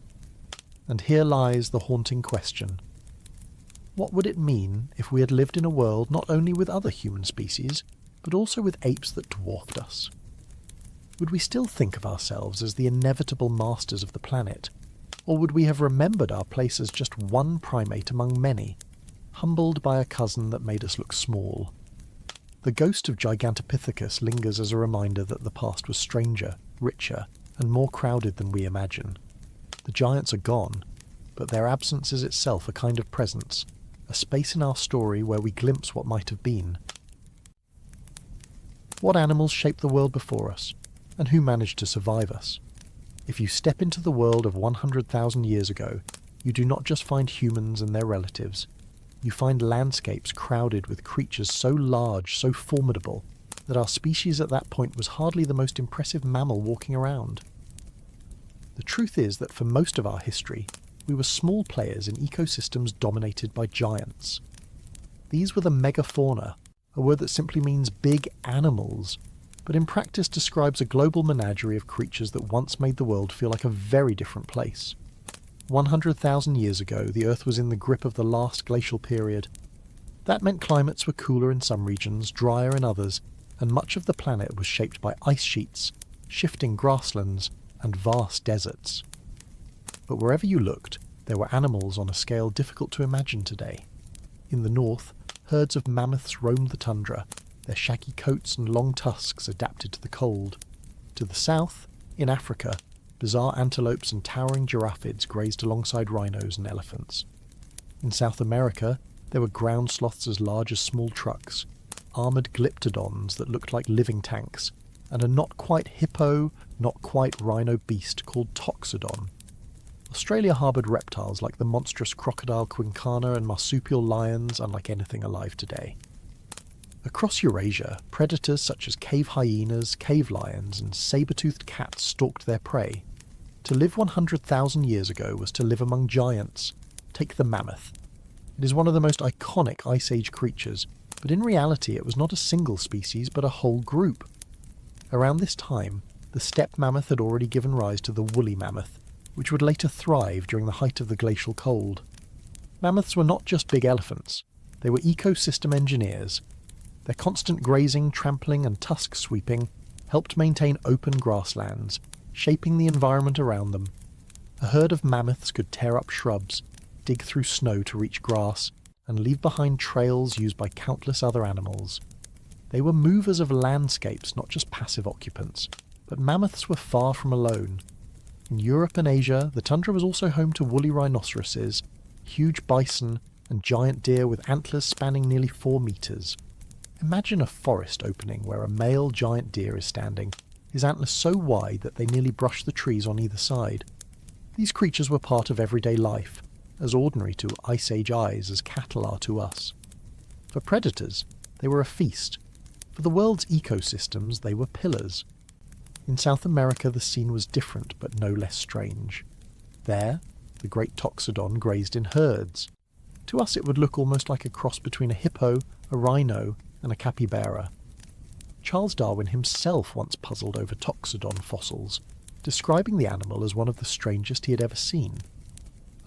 And here lies the haunting question. What would it mean if we had lived in a world not only with other human species, but also with apes that dwarfed us? Would we still think of ourselves as the inevitable masters of the planet? Or would we have remembered our place as just one primate among many, humbled by a cousin that made us look small? The ghost of Gigantopithecus lingers as a reminder that the past was stranger, richer, and more crowded than we imagine. The giants are gone, but their absence is itself a kind of presence, a space in our story where we glimpse what might have been. What animals shaped the world before us, and who managed to survive us? If you step into the world of 100,000 years ago, you do not just find humans and their relatives. You find landscapes crowded with creatures so large, so formidable, that our species at that point was hardly the most impressive mammal walking around. The truth is that for most of our history, we were small players in ecosystems dominated by giants. These were the megafauna, a word that simply means big animals, but in practice describes a global menagerie of creatures that once made the world feel like a very different place. 100,000 years ago, the Earth was in the grip of the last glacial period. That meant climates were cooler in some regions, drier in others, and much of the planet was shaped by ice sheets, shifting grasslands, and vast deserts. But wherever you looked, there were animals on a scale difficult to imagine today. In the north, herds of mammoths roamed the tundra, their shaggy coats and long tusks adapted to the cold. To the south, in Africa, bizarre antelopes and towering giraffes grazed alongside rhinos and elephants. In South America, there were ground sloths as large as small trucks, armoured glyptodons that looked like living tanks, and a not quite hippo, not quite rhino beast called toxodon. Australia harboured reptiles like the monstrous crocodile quincana and marsupial lions unlike anything alive today. Across Eurasia, predators such as cave hyenas, cave lions, and saber-toothed cats stalked their prey. To live 100,000 years ago was to live among giants. Take the mammoth. It is one of the most iconic Ice Age creatures, but in reality it was not a single species but a whole group. Around this time, the steppe mammoth had already given rise to the woolly mammoth, which would later thrive during the height of the glacial cold. Mammoths were not just big elephants, they were ecosystem engineers. Their constant grazing, trampling and tusk sweeping helped maintain open grasslands, shaping the environment around them. A herd of mammoths could tear up shrubs, dig through snow to reach grass, and leave behind trails used by countless other animals. They were movers of landscapes, not just passive occupants, but mammoths were far from alone. In Europe and Asia, the tundra was also home to woolly rhinoceroses, huge bison, and giant deer with antlers spanning nearly 4 meters. Imagine a forest opening where a male giant deer is standing, his antlers so wide that they nearly brush the trees on either side. These creatures were part of everyday life, as ordinary to Ice Age eyes as cattle are to us. For predators, they were a feast. For the world's ecosystems, they were pillars. In South America, the scene was different but no less strange. There, the great toxodon grazed in herds. To us it would look almost like a cross between a hippo, a rhino, and a capybara. Charles Darwin himself once puzzled over toxodon fossils, describing the animal as one of the strangest he had ever seen.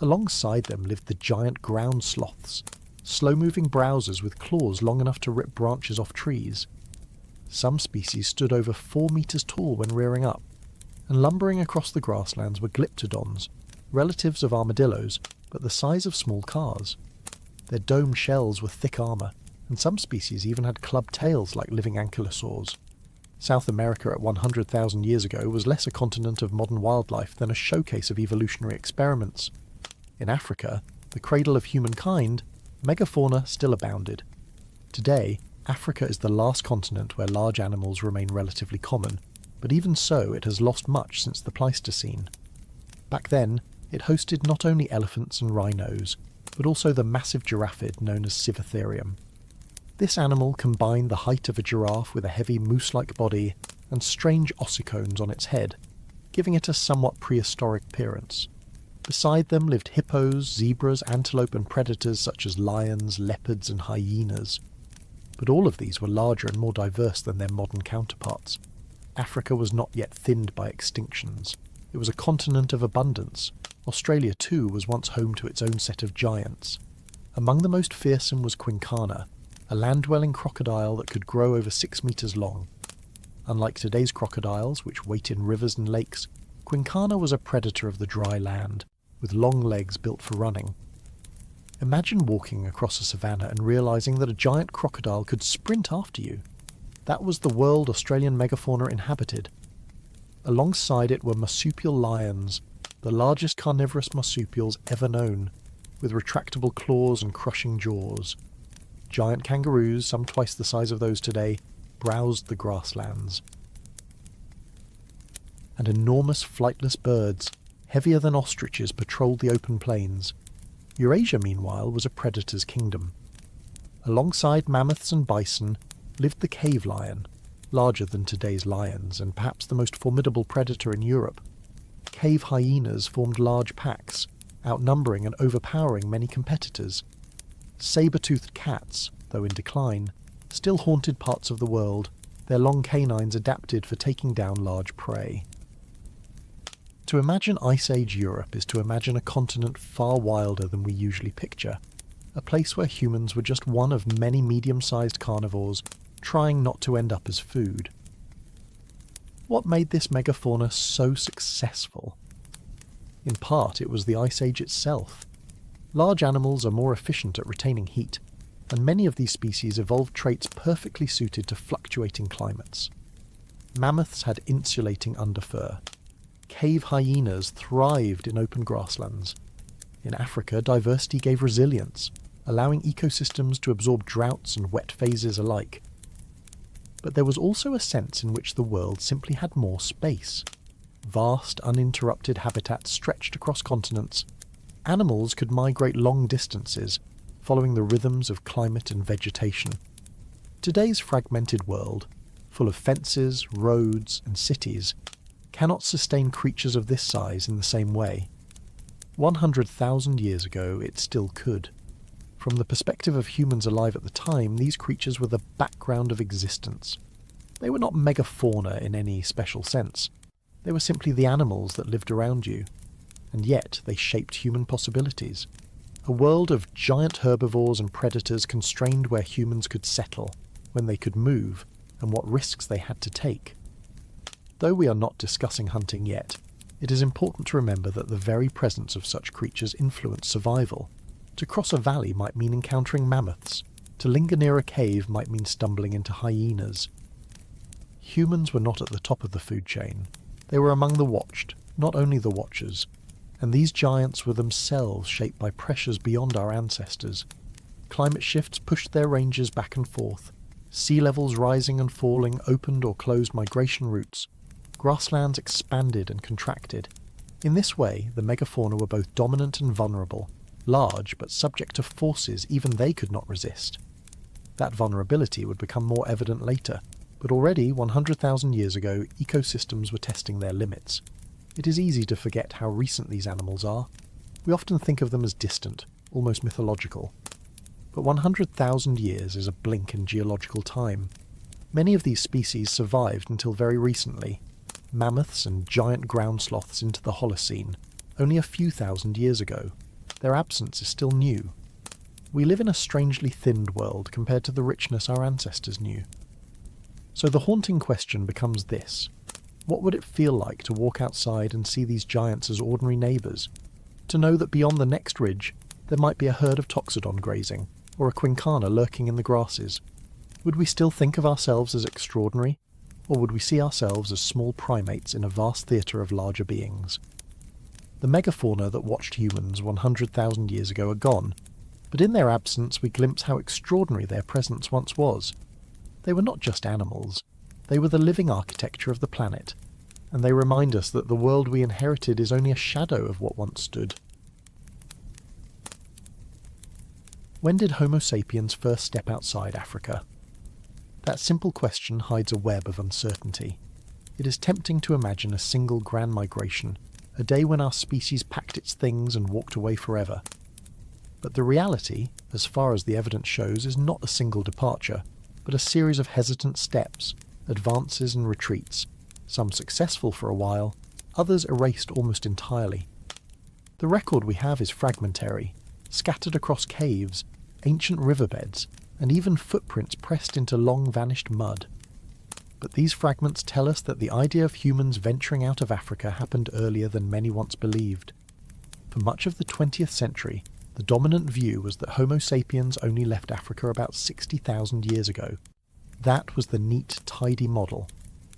Alongside them lived the giant ground sloths, slow-moving browsers with claws long enough to rip branches off trees. Some species stood over 4 meters tall when rearing up, and lumbering across the grasslands were glyptodons, relatives of armadillos, but the size of small cars. Their dome shells were thick armour, and some species even had clubbed tails like living ankylosaurs. South America at 100,000 years ago was less a continent of modern wildlife than a showcase of evolutionary experiments. In Africa, the cradle of humankind, megafauna still abounded. Today, Africa is the last continent where large animals remain relatively common, but even so it has lost much since the Pleistocene. Back then, it hosted not only elephants and rhinos, but also the massive giraffid known as Civatherium. This animal combined the height of a giraffe with a heavy moose-like body and strange ossicones on its head, giving it a somewhat prehistoric appearance. Beside them lived hippos, zebras, antelope and predators such as lions, leopards and hyenas. But all of these were larger and more diverse than their modern counterparts. Africa was not yet thinned by extinctions. It was a continent of abundance. Australia too was once home to its own set of giants. Among the most fearsome was quincana, a land-dwelling crocodile that could grow over 6 meters long. Unlike today's crocodiles, which wait in rivers and lakes, quincana was a predator of the dry land, with long legs built for running. Imagine walking across a savannah and realising that a giant crocodile could sprint after you. That was the world Australian megafauna inhabited. Alongside it were marsupial lions, the largest carnivorous marsupials ever known, with retractable claws and crushing jaws. Giant kangaroos, some twice the size of those today, browsed the grasslands. And enormous flightless birds, heavier than ostriches, patrolled the open plains. Eurasia, meanwhile, was a predator's kingdom. Alongside mammoths and bison lived the cave lion, larger than today's lions and perhaps the most formidable predator in Europe. Cave hyenas formed large packs, outnumbering and overpowering many competitors. Saber-toothed cats, though in decline, still haunted parts of the world, their long canines adapted for taking down large prey. To imagine Ice Age Europe is to imagine a continent far wilder than we usually picture, a place where humans were just one of many medium-sized carnivores trying not to end up as food. What made this megafauna so successful? In part, it was the Ice Age itself. Large animals are more efficient at retaining heat, and many of these species evolved traits perfectly suited to fluctuating climates. Mammoths had insulating underfur. Cave hyenas thrived in open grasslands. In Africa, diversity gave resilience, allowing ecosystems to absorb droughts and wet phases alike. But there was also a sense in which the world simply had more space. Vast, uninterrupted habitats stretched across continents. Animals could migrate long distances, following the rhythms of climate and vegetation. Today's fragmented world, full of fences, roads, and cities, cannot sustain creatures of this size in the same way. 100,000 years ago, it still could. From the perspective of humans alive at the time, these creatures were the background of existence. They were not megafauna in any special sense. They were simply the animals that lived around you. And yet they shaped human possibilities. A world of giant herbivores and predators constrained where humans could settle, when they could move, and what risks they had to take. Though we are not discussing hunting yet, it is important to remember that the very presence of such creatures influenced survival. To cross a valley might mean encountering mammoths. To linger near a cave might mean stumbling into hyenas. Humans were not at the top of the food chain. They were among the watched, not only the watchers. And these giants were themselves shaped by pressures beyond our ancestors. Climate shifts pushed their ranges back and forth. Sea levels rising and falling opened or closed migration routes. Grasslands expanded and contracted. In this way, the megafauna were both dominant and vulnerable, large but subject to forces even they could not resist. That vulnerability would become more evident later, but already 100,000 years ago, ecosystems were testing their limits. It is easy to forget how recent these animals are. We often think of them as distant, almost mythological. But 100,000 years is a blink in geological time. Many of these species survived until very recently. Mammoths and giant ground sloths into the Holocene, only a few thousand years ago. Their absence is still new. We live in a strangely thinned world compared to the richness our ancestors knew. So the haunting question becomes this. What would it feel like to walk outside and see these giants as ordinary neighbours? To know that beyond the next ridge, there might be a herd of toxodon grazing, or a quincana lurking in the grasses? Would we still think of ourselves as extraordinary? Or would we see ourselves as small primates in a vast theatre of larger beings? The megafauna that watched humans 100,000 years ago are gone, but in their absence we glimpse how extraordinary their presence once was. They were not just animals, they were the living architecture of the planet, and they remind us that the world we inherited is only a shadow of what once stood. When did Homo sapiens first step outside Africa? That simple question hides a web of uncertainty. It is tempting to imagine a single grand migration, a day when our species packed its things and walked away forever. But the reality, as far as the evidence shows, is not a single departure, but a series of hesitant steps, advances and retreats, some successful for a while, others erased almost entirely. The record we have is fragmentary, scattered across caves, ancient riverbeds, and even footprints pressed into long-vanished mud. But these fragments tell us that the idea of humans venturing out of Africa happened earlier than many once believed. For much of the 20th century, the dominant view was that Homo sapiens only left Africa about 60,000 years ago. That was the neat, tidy model.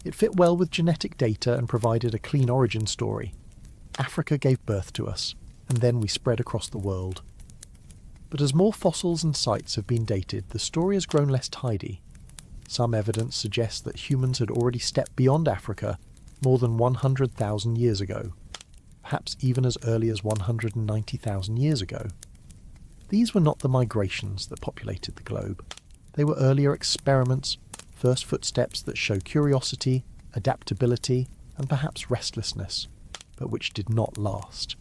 It fit well with genetic data and provided a clean origin story. Africa gave birth to us, and then we spread across the world. But as more fossils and sites have been dated, the story has grown less tidy. Some evidence suggests that humans had already stepped beyond Africa more than 100,000 years ago, perhaps even as early as 190,000 years ago. These were not the migrations that populated the globe. They were earlier experiments, first footsteps that show curiosity, adaptability, and perhaps restlessness, but which did not last.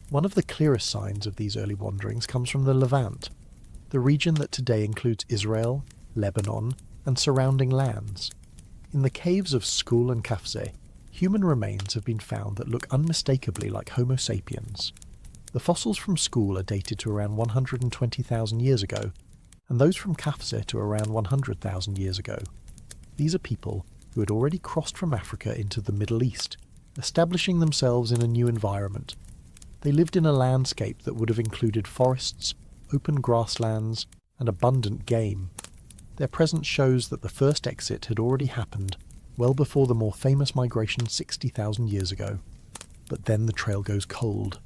One of the clearest signs of these early wanderings comes from the Levant, the region that today includes Israel, Lebanon, and surrounding lands. In the caves of Skul and Kafse, human remains have been found that look unmistakably like Homo sapiens. The fossils from Skul are dated to around 120,000 years ago, and those from Kafse to around 100,000 years ago. These are people who had already crossed from Africa into the Middle East, establishing themselves in a new environment. They lived in a landscape that would have included forests, open grasslands, and abundant game. Their presence shows that the first exit had already happened well before the more famous migration 60,000 years ago. But then the trail goes cold.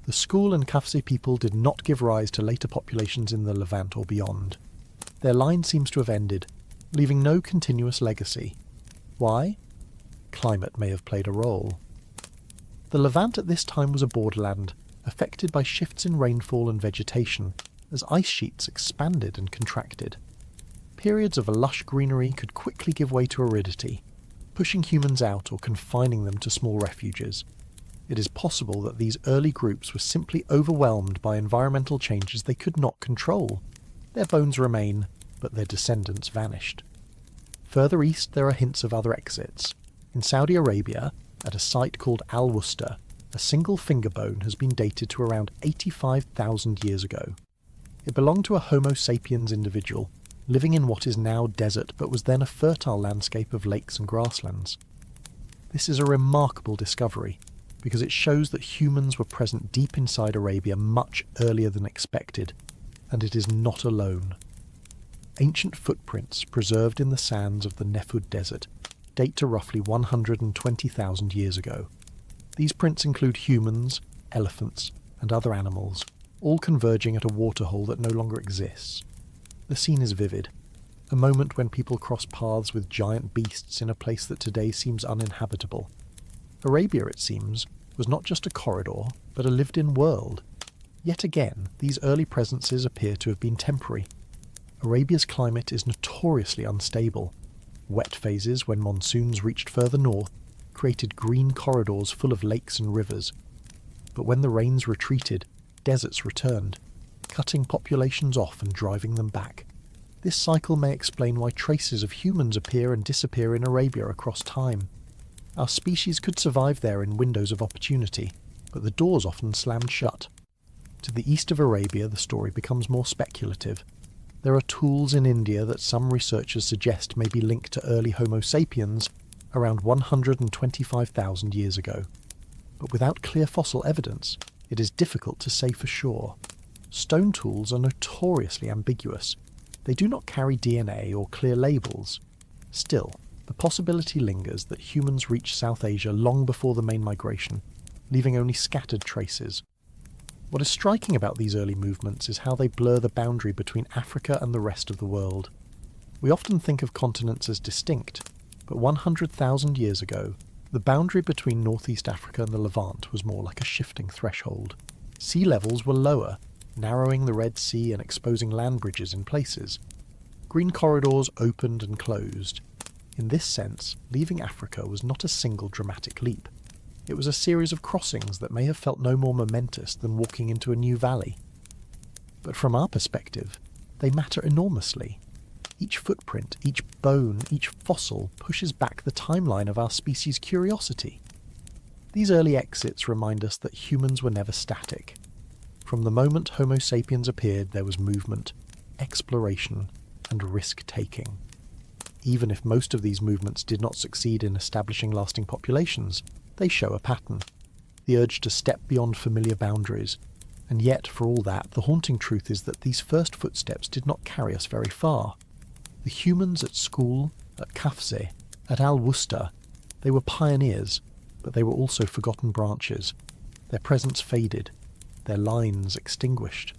The Skul and Kafse people did not give rise to later populations in the Levant or beyond. Their line seems to have ended, leaving no continuous legacy. Why? Climate may have played a role. The Levant at this time was a borderland, affected by shifts in rainfall and vegetation, as ice sheets expanded and contracted. Periods of lush greenery could quickly give way to aridity, pushing humans out or confining them to small refuges. It is possible that these early groups were simply overwhelmed by environmental changes they could not control. Their bones remain, but their descendants vanished. Further east there are hints of other exits. In Saudi Arabia, at a site called Al-Wusta, a single finger bone has been dated to around 85,000 years ago. It belonged to a Homo sapiens individual, living in what is now desert but was then a fertile landscape of lakes and grasslands. This is a remarkable discovery, because it shows that humans were present deep inside Arabia much earlier than expected, and it is not alone. Ancient footprints preserved in the sands of the Nefud Desert date to roughly 120,000 years ago. These prints include humans, elephants, and other animals, all converging at a waterhole that no longer exists. The scene is vivid, a moment when people cross paths with giant beasts in a place that today seems uninhabitable. Arabia, it seems, was not just a corridor, but a lived-in world. Yet again, these early presences appear to have been temporary. Arabia's climate is notoriously unstable. Wet phases, when monsoons reached further north, created green corridors full of lakes and rivers. But when the rains retreated, deserts returned, cutting populations off and driving them back. This cycle may explain why traces of humans appear and disappear in Arabia across time. Our species could survive there in windows of opportunity, but the doors often slammed shut. To the east of Arabia, the story becomes more speculative. There are tools in India that some researchers suggest may be linked to early Homo sapiens around 125,000 years ago. But without clear fossil evidence, it is difficult to say for sure. Stone tools are notoriously ambiguous. They do not carry DNA or clear labels. Still, the possibility lingers that humans reached South Asia long before the main migration, leaving only scattered traces. What is striking about these early movements is how they blur the boundary between Africa and the rest of the world. We often think of continents as distinct, but 100,000 years ago, the boundary between northeast Africa and the Levant was more like a shifting threshold. Sea levels were lower, narrowing the Red Sea and exposing land bridges in places. Green corridors opened and closed. In this sense, leaving Africa was not a single dramatic leap. It was a series of crossings that may have felt no more momentous than walking into a new valley. But from our perspective, they matter enormously. Each footprint, each bone, each fossil pushes back the timeline of our species' curiosity. These early exits remind us that humans were never static. From the moment Homo sapiens appeared, there was movement, exploration, and risk-taking. Even if most of these movements did not succeed in establishing lasting populations, they show a pattern, the urge to step beyond familiar boundaries. And yet, for all that, the haunting truth is that these first footsteps did not carry us very far. The humans at Skul, at Kafse, at Al-Wusta, they were pioneers, but they were also forgotten branches. Their presence faded, their lines extinguished.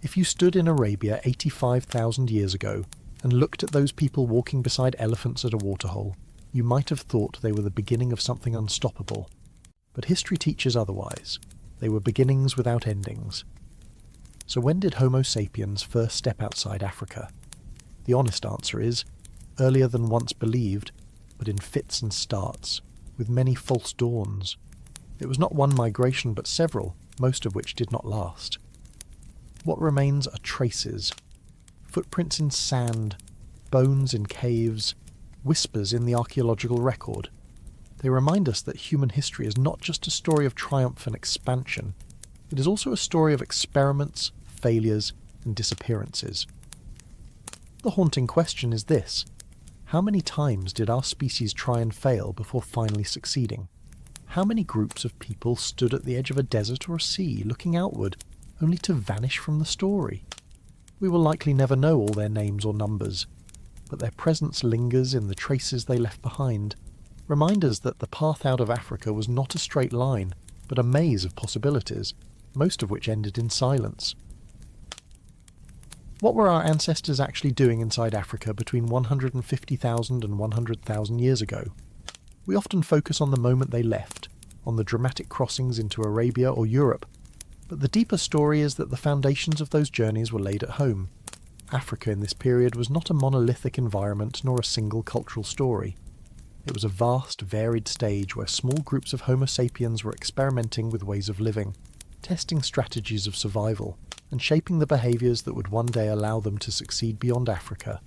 If you stood in Arabia 85,000 years ago and looked at those people walking beside elephants at a waterhole, you might have thought they were the beginning of something unstoppable. But history teaches otherwise. They were beginnings without endings. So when did Homo sapiens first step outside Africa? The honest answer is, earlier than once believed, but in fits and starts, with many false dawns. It was not one migration but several, most of which did not last. What remains are traces, footprints in sand, bones in caves, whispers in the archaeological record. They remind us that human history is not just a story of triumph and expansion, it is also a story of experiments, failures, and disappearances. The haunting question is this: how many times did our species try and fail before finally succeeding? How many groups of people stood at the edge of a desert or a sea, looking outward, only to vanish from the story? We will likely never know all their names or numbers, but their presence lingers in the traces they left behind. Reminders that the path out of Africa was not a straight line, but a maze of possibilities, most of which ended in silence. What were our ancestors actually doing inside Africa between 150,000 and 100,000 years ago? We often focus on the moment they left, on the dramatic crossings into Arabia or Europe, but the deeper story is that the foundations of those journeys were laid at home. Africa in this period was not a monolithic environment nor a single cultural story. It was a vast, varied stage where small groups of Homo sapiens were experimenting with ways of living, testing strategies of survival, and shaping the behaviours that would one day allow them to succeed beyond Africa.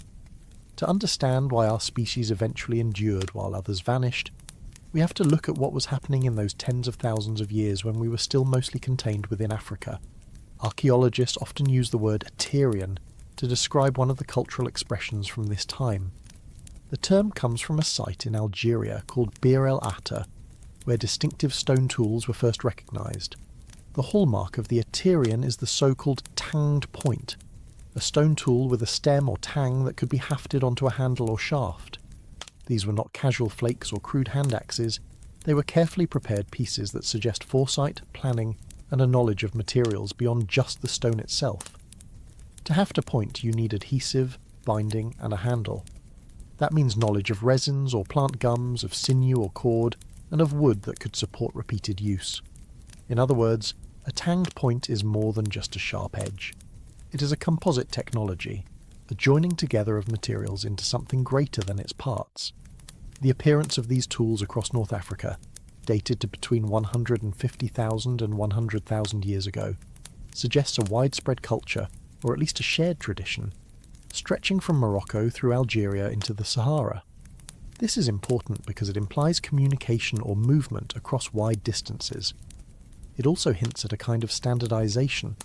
To understand why our species eventually endured while others vanished, we have to look at what was happening in those tens of thousands of years when we were still mostly contained within Africa. Archaeologists often use the word Aterian to describe one of the cultural expressions from this time. The term comes from a site in Algeria called Bir el Atta, where distinctive stone tools were first recognised. The hallmark of the Aterian is the so-called tanged point, a stone tool with a stem or tang that could be hafted onto a handle or shaft. These were not casual flakes or crude hand axes, they were carefully prepared pieces that suggest foresight, planning, and a knowledge of materials beyond just the stone itself. To haft a point you need adhesive, binding, and a handle. That means knowledge of resins or plant gums, of sinew or cord, and of wood that could support repeated use. In other words, a tanged point is more than just a sharp edge. It is a composite technology, a joining together of materials into something greater than its parts. The appearance of these tools across North Africa, dated to between 150,000 and 100,000 years ago, suggests a widespread culture, or at least a shared tradition, stretching from Morocco through Algeria into the Sahara. This is important because it implies communication or movement across wide distances. It also hints at a kind of standardization,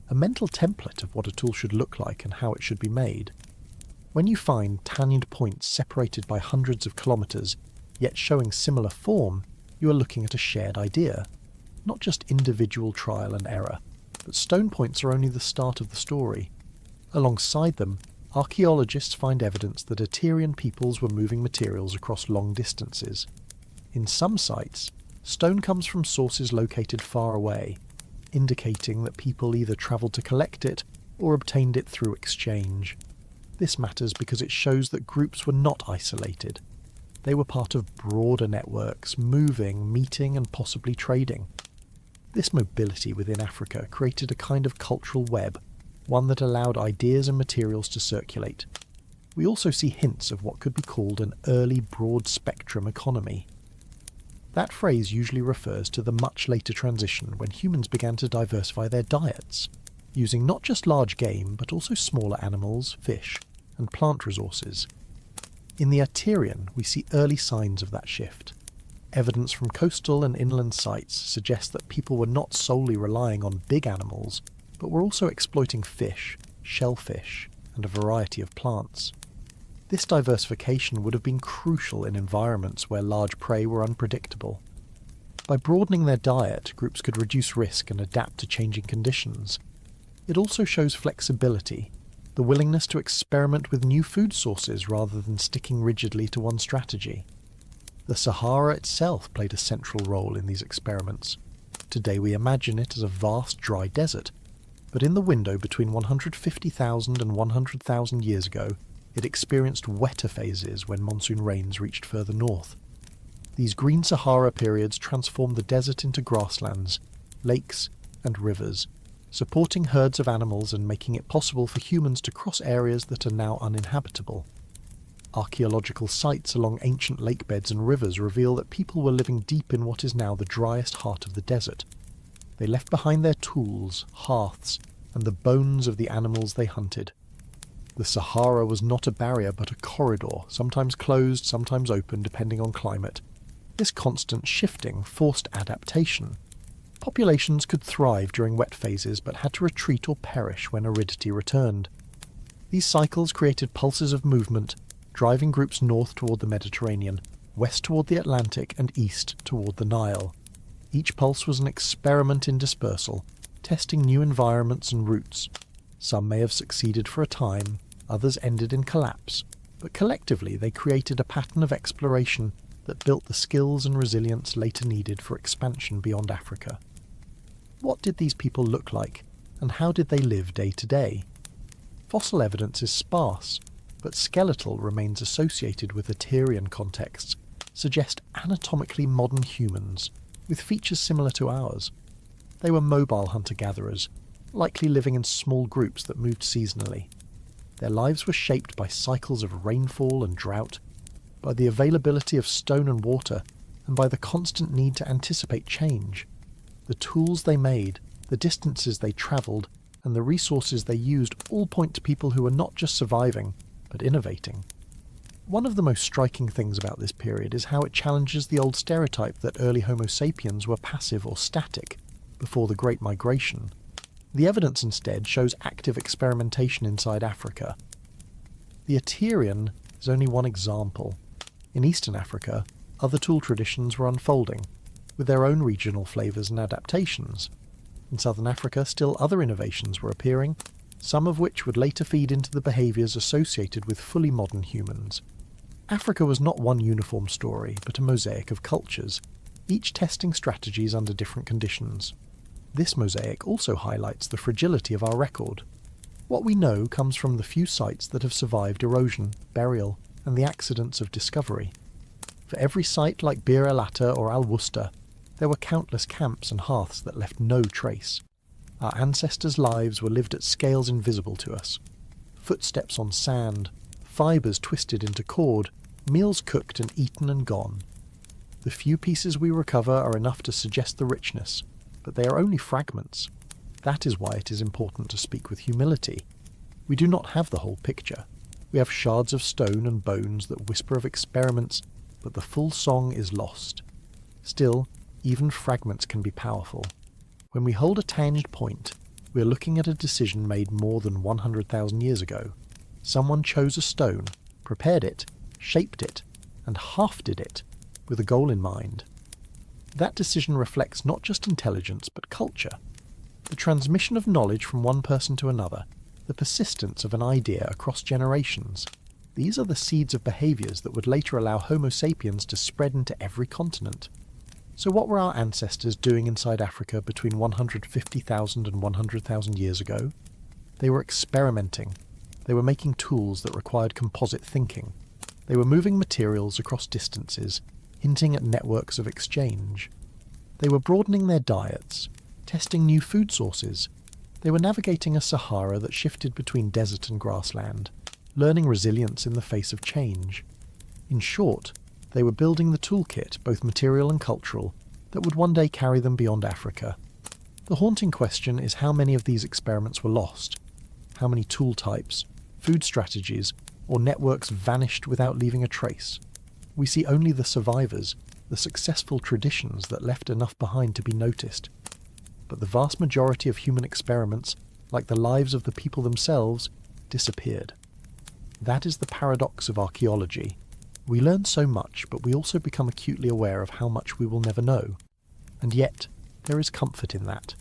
a mental template of what a tool should look like and how it should be made. When you find tanged points separated by hundreds of kilometres, yet showing similar form, you are looking at a shared idea, not just individual trial and error, but stone points are only the start of the story. Alongside them, archaeologists find evidence that Aterian peoples were moving materials across long distances. In some sites, stone comes from sources located far away, indicating that people either travelled to collect it or obtained it through exchange. This matters because it shows that groups were not isolated. They were part of broader networks, moving, meeting, and possibly trading. This mobility within Africa created a kind of cultural web, one that allowed ideas and materials to circulate. We also see hints of what could be called an early broad-spectrum economy. That phrase usually refers to the much later transition when humans began to diversify their diets, using not just large game but also smaller animals, fish, and plant resources. In the Aterian, we see early signs of that shift. Evidence from coastal and inland sites suggests that people were not solely relying on big animals, but were also exploiting fish, shellfish, and a variety of plants. This diversification would have been crucial in environments where large prey were unpredictable. By broadening their diet, groups could reduce risk and adapt to changing conditions. It also shows flexibility, the willingness to experiment with new food sources rather than sticking rigidly to one strategy. The Sahara itself played a central role in these experiments. Today we imagine it as a vast dry desert, but in the window between 150,000 and 100,000 years ago, It experienced wetter phases when monsoon rains reached further north. These green Sahara periods transformed the desert into grasslands, lakes, and rivers, supporting herds of animals and making it possible for humans to cross areas that are now uninhabitable. Archaeological sites along ancient lake beds and rivers reveal that people were living deep in what is now the driest heart of the desert. They left behind their tools, hearths, and the bones of the animals they hunted. The Sahara was not a barrier but a corridor, sometimes closed, sometimes open, depending on climate. This constant shifting forced adaptation. Populations could thrive during wet phases but had to retreat or perish when aridity returned. These cycles created pulses of movement, driving groups north toward the Mediterranean, west toward the Atlantic, and east toward the Nile. Each pulse was an experiment in dispersal, testing new environments and routes. Some may have succeeded for a time, others ended in collapse, but collectively they created a pattern of exploration that built the skills and resilience later needed for expansion beyond Africa. What did these people look like, and how did they live day to day? Fossil evidence is sparse, but skeletal remains associated with Aterian contexts, suggest anatomically modern humans, with features similar to ours. They were mobile hunter-gatherers, likely living in small groups that moved seasonally. Their lives were shaped by cycles of rainfall and drought, by the availability of stone and water, and by the constant need to anticipate change. The tools they made, the distances they travelled, and the resources they used all point to people who were not just surviving, but innovating. One of the most striking things about this period is how it challenges the old stereotype that early Homo sapiens were passive or static before the Great Migration. The evidence instead shows active experimentation inside Africa. The Aterian is only one example. In Eastern Africa, other tool traditions were unfolding, with their own regional flavours and adaptations. In Southern Africa, still other innovations were appearing, some of which would later feed into the behaviours associated with fully modern humans. Africa was not one uniform story, but a mosaic of cultures, each testing strategies under different conditions. This mosaic also highlights the fragility of our record. What we know comes from the few sites that have survived erosion, burial, and the accidents of discovery. For every site like Bir el Atta or Al Wusta, there were countless camps and hearths that left no trace. Our ancestors' lives were lived at scales invisible to us. Footsteps on sand, fibres twisted into cord, meals cooked and eaten and gone. The few pieces we recover are enough to suggest the richness, but they are only fragments. That is why it is important to speak with humility. We do not have the whole picture. We have shards of stone and bones that whisper of experiments, but the full song is lost. Still, even fragments can be powerful. When we hold a tanged point, we are looking at a decision made more than 100,000 years ago. Someone chose a stone, prepared it, shaped it, and half-did it, with a goal in mind. That decision reflects not just intelligence, but culture. The transmission of knowledge from one person to another, the persistence of an idea across generations. These are the seeds of behaviours that would later allow Homo sapiens to spread into every continent. So what were our ancestors doing inside Africa between 150,000 and 100,000 years ago? They were experimenting. They were making tools that required composite thinking. They were moving materials across distances, hinting at networks of exchange. They were broadening their diets, testing new food sources. They were navigating a Sahara that shifted between desert and grassland, learning resilience in the face of change. In short, they were building the toolkit, both material and cultural, that would one day carry them beyond Africa. The haunting question is how many of these experiments were lost, how many tool types, food strategies, or networks vanished without leaving a trace. We see only the survivors, the successful traditions that left enough behind to be noticed. But the vast majority of human experiments, like the lives of the people themselves, disappeared. That is the paradox of archaeology. We learn so much, but we also become acutely aware of how much we will never know. And yet, there is comfort in that.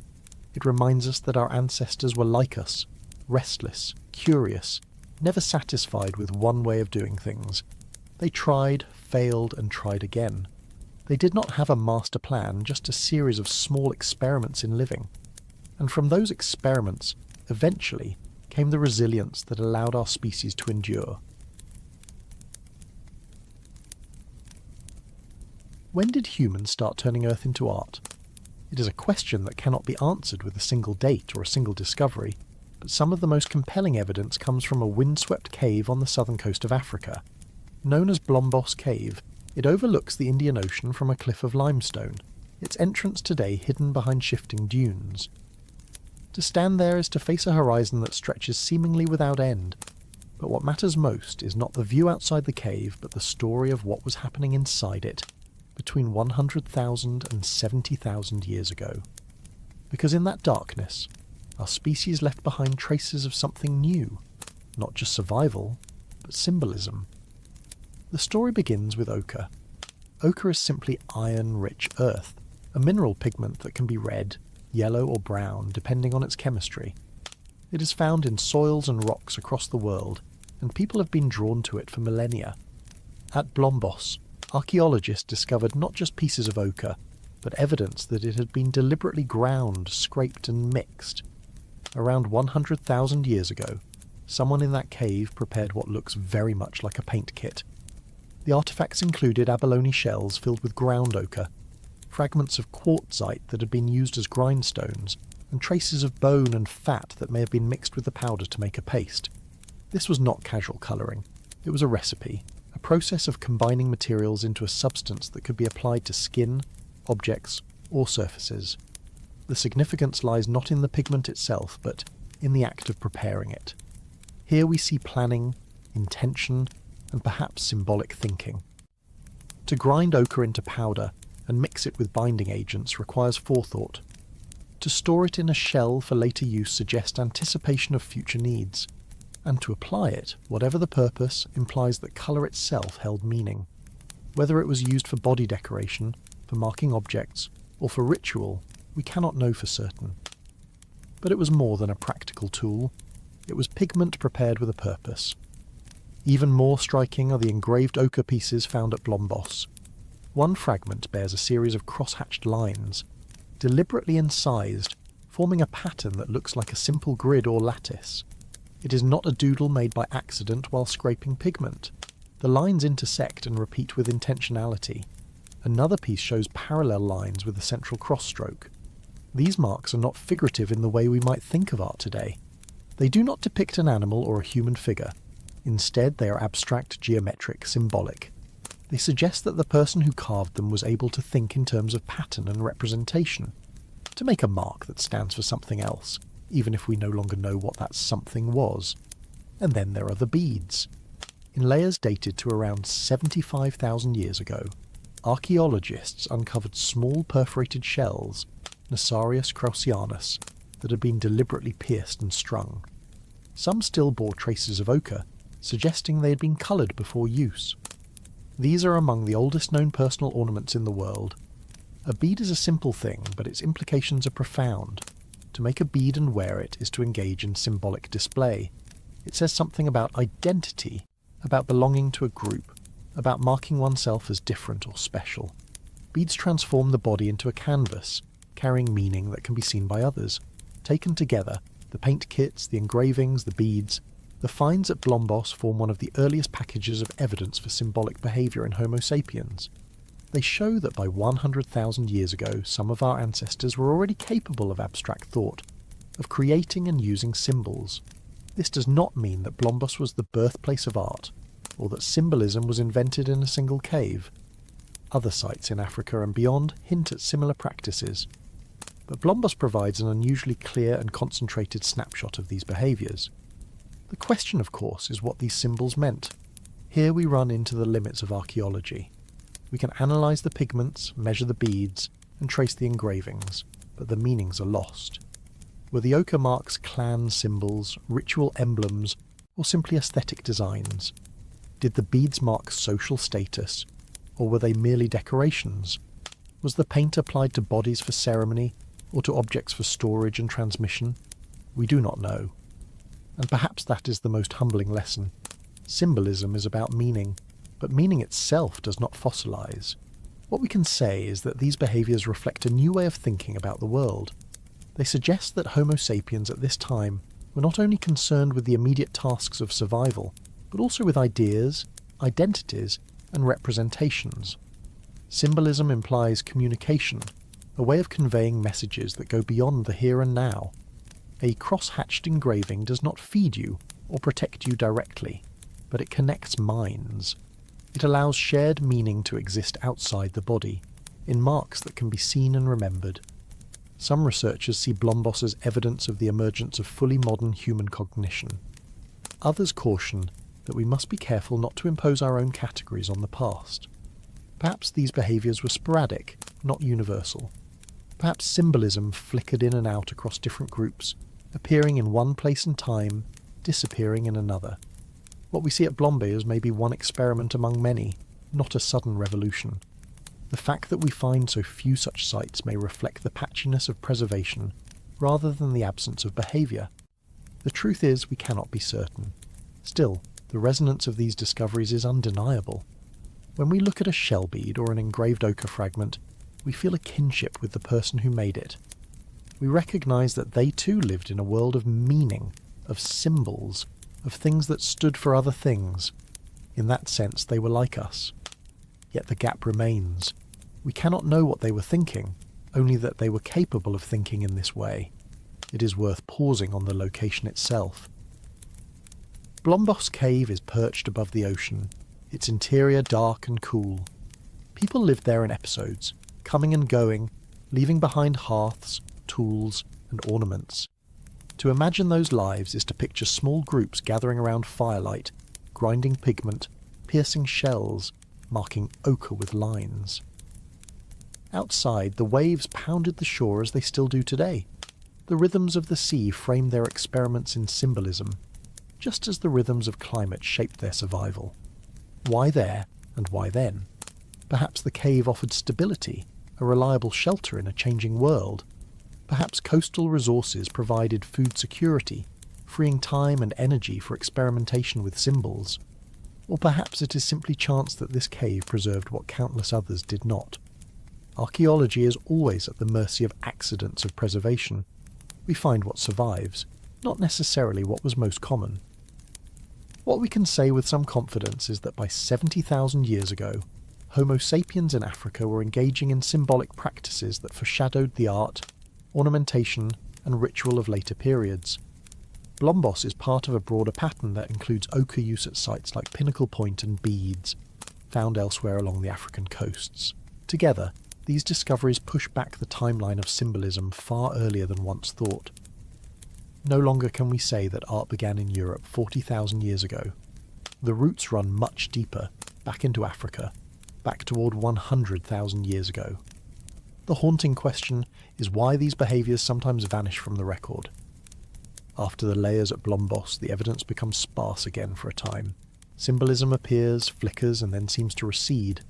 It reminds us that our ancestors were like us, restless, curious, never satisfied with one way of doing things. They tried, failed, and tried again. They did not have a master plan, just a series of small experiments in living. And from those experiments, eventually, came the resilience that allowed our species to endure. When did humans start turning Earth into art? It is a question that cannot be answered with a single date or a single discovery, but some of the most compelling evidence comes from a windswept cave on the southern coast of Africa. Known as Blombos Cave, it overlooks the Indian Ocean from a cliff of limestone, its entrance today hidden behind shifting dunes. To stand there is to face a horizon that stretches seemingly without end, but what matters most is not the view outside the cave, but the story of what was happening inside it between 100,000 and 70,000 years ago. Because in that darkness, our species left behind traces of something new, not just survival, but symbolism. The story begins with ochre. Ochre is simply iron-rich earth, a mineral pigment that can be red, yellow or brown depending on its chemistry. It is found in soils and rocks across the world, and people have been drawn to it for millennia. At Blombos, archaeologists discovered not just pieces of ochre, but evidence that it had been deliberately ground, scraped and mixed. Around 100,000 years ago, someone in that cave prepared what looks very much like a paint kit. The artefacts included abalone shells filled with ground ochre, fragments of quartzite that had been used as grindstones, and traces of bone and fat that may have been mixed with the powder to make a paste. This was not casual colouring. It was a recipe, a process of combining materials into a substance that could be applied to skin, objects, or surfaces. The significance lies not in the pigment itself, but in the act of preparing it. Here we see planning, intention, and perhaps symbolic thinking. To grind ochre into powder and mix it with binding agents requires forethought. To store it in a shell for later use suggests anticipation of future needs. And to apply it, whatever the purpose, implies that colour itself held meaning. Whether it was used for body decoration, for marking objects, or for ritual, we cannot know for certain. But it was more than a practical tool. It was pigment prepared with a purpose. Even more striking are the engraved ochre pieces found at Blombos. One fragment bears a series of cross-hatched lines, deliberately incised, forming a pattern that looks like a simple grid or lattice. It is not a doodle made by accident while scraping pigment. The lines intersect and repeat with intentionality. Another piece shows parallel lines with a central cross-stroke. These marks are not figurative in the way we might think of art today. They do not depict an animal or a human figure. Instead, they are abstract, geometric, symbolic. They suggest that the person who carved them was able to think in terms of pattern and representation, to make a mark that stands for something else, even if we no longer know what that something was. And then there are the beads. In layers dated to around 75,000 years ago, archaeologists uncovered small perforated shells, Nasarius kraussianus, that had been deliberately pierced and strung. Some still bore traces of ochre, suggesting they had been coloured before use. These are among the oldest known personal ornaments in the world. A bead is a simple thing, but its implications are profound. To make a bead and wear it is to engage in symbolic display. It says something about identity, about belonging to a group, about marking oneself as different or special. Beads transform the body into a canvas, carrying meaning that can be seen by others. Taken together, the paint kits, the engravings, the beads, the finds at Blombos form one of the earliest packages of evidence for symbolic behaviour in Homo sapiens. They show that by 100,000 years ago, some of our ancestors were already capable of abstract thought, of creating and using symbols. This does not mean that Blombos was the birthplace of art, or that symbolism was invented in a single cave. Other sites in Africa and beyond hint at similar practices. But Blombos provides an unusually clear and concentrated snapshot of these behaviours. The question, of course, is what these symbols meant. Here we run into the limits of archaeology. We can analyse the pigments, measure the beads, and trace the engravings, but the meanings are lost. Were the ochre marks clan symbols, ritual emblems, or simply aesthetic designs? Did the beads mark social status, or were they merely decorations? Was the paint applied to bodies for ceremony, or to objects for storage and transmission? We do not know. And perhaps that is the most humbling lesson. Symbolism is about meaning, but meaning itself does not fossilise. What we can say is that these behaviours reflect a new way of thinking about the world. They suggest that Homo sapiens at this time were not only concerned with the immediate tasks of survival, but also with ideas, identities, and representations. Symbolism implies communication, a way of conveying messages that go beyond the here and now. A cross-hatched engraving does not feed you or protect you directly, but it connects minds. It allows shared meaning to exist outside the body, in marks that can be seen and remembered. Some researchers see Blombos as evidence of the emergence of fully modern human cognition. Others caution that we must be careful not to impose our own categories on the past. Perhaps these behaviours were sporadic, not universal. Perhaps symbolism flickered in and out across different groups, appearing in one place and time, disappearing in another. What we see at Blomby is maybe one experiment among many, not a sudden revolution. The fact that we find so few such sites may reflect the patchiness of preservation rather than the absence of behaviour. The truth is we cannot be certain. Still, the resonance of these discoveries is undeniable. When we look at a shell bead or an engraved ochre fragment, we feel a kinship with the person who made it. We recognise that they too lived in a world of meaning, of symbols, of things that stood for other things. In that sense, they were like us. Yet the gap remains. We cannot know what they were thinking, only that they were capable of thinking in this way. It is worth pausing on the location itself. Blombos Cave is perched above the ocean, its interior dark and cool. People lived there in episodes, coming and going, leaving behind hearths, tools, and ornaments. To imagine those lives is to picture small groups gathering around firelight, grinding pigment, piercing shells, marking ochre with lines. Outside, the waves pounded the shore as they still do today. The rhythms of the sea framed their experiments in symbolism, just as the rhythms of climate shaped their survival. Why there, and why then? Perhaps the cave offered stability, a reliable shelter in a changing world. Perhaps coastal resources provided food security, freeing time and energy for experimentation with symbols. Or perhaps it is simply chance that this cave preserved what countless others did not. Archaeology is always at the mercy of accidents of preservation. We find what survives, not necessarily what was most common. What we can say with some confidence is that by 70,000 years ago, Homo sapiens in Africa were engaging in symbolic practices that foreshadowed the art, ornamentation, and ritual of later periods. Blombos is part of a broader pattern that includes ochre use at sites like Pinnacle Point and beads, found elsewhere along the African coasts. Together, these discoveries push back the timeline of symbolism far earlier than once thought. No longer can we say that art began in Europe 40,000 years ago. The roots run much deeper, back into Africa, back toward 100,000 years ago. The haunting question is why these behaviours sometimes vanish from the record. After the layers at Blombos, the evidence becomes sparse again for a time. Symbolism appears, flickers, and then seems to recede.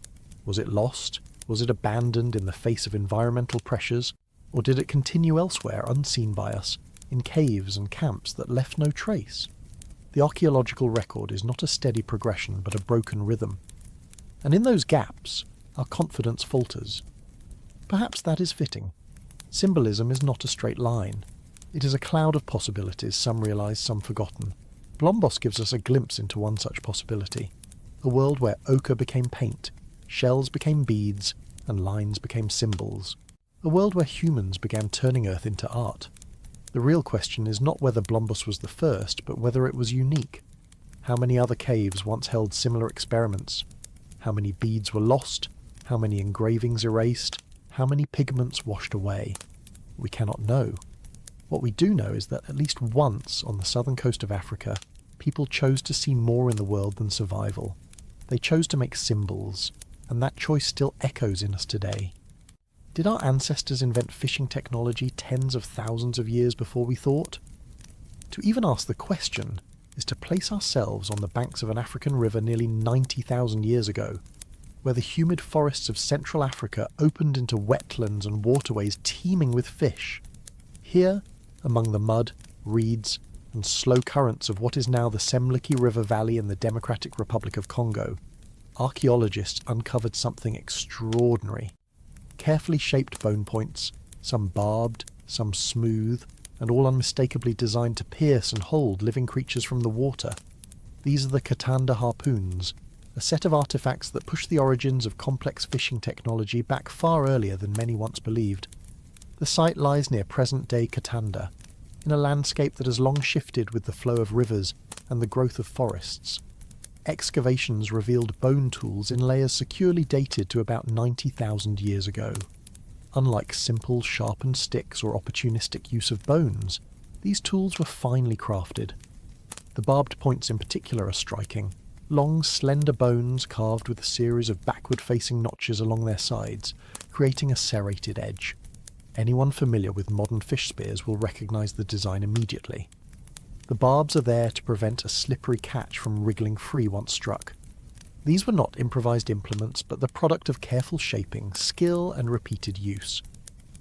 Was it lost? Was it abandoned in the face of environmental pressures? Or did it continue elsewhere, unseen by us, in caves and camps that left no trace? The archaeological record is not a steady progression, but a broken rhythm. And in those gaps, our confidence falters. Perhaps that is fitting. Symbolism is not a straight line. It is a cloud of possibilities, some realised, some forgotten. Blombos gives us a glimpse into one such possibility. A world where ochre became paint, shells became beads, and lines became symbols. A world where humans began turning Earth into art. The real question is not whether Blombos was the first, but whether it was unique. How many other caves once held similar experiments? How many beads were lost? How many engravings erased? How many pigments washed away? We cannot know. What we do know is that at least once on the southern coast of Africa, people chose to see more in the world than survival. They chose to make symbols, and that choice still echoes in us today. Did our ancestors invent fishing technology tens of thousands of years before we thought? To even ask the question is to place ourselves on the banks of an African river nearly 90,000 years ago, where the humid forests of Central Africa opened into wetlands and waterways teeming with fish. Here, among the mud, reeds, and slow currents of what is now the Semliki River Valley in the Democratic Republic of Congo, archaeologists uncovered something extraordinary. Carefully shaped bone points, some barbed, some smooth, and all unmistakably designed to pierce and hold living creatures from the water. These are the Katanda harpoons, a set of artefacts that push the origins of complex fishing technology back far earlier than many once believed. The site lies near present-day Katanda, in a landscape that has long shifted with the flow of rivers and the growth of forests. Excavations revealed bone tools in layers securely dated to about 90,000 years ago. Unlike simple, sharpened sticks or opportunistic use of bones, these tools were finely crafted. The barbed points in particular are striking. Long, slender bones carved with a series of backward-facing notches along their sides, creating a serrated edge. Anyone familiar with modern fish spears will recognise the design immediately. The barbs are there to prevent a slippery catch from wriggling free once struck. These were not improvised implements, but the product of careful shaping, skill, and repeated use.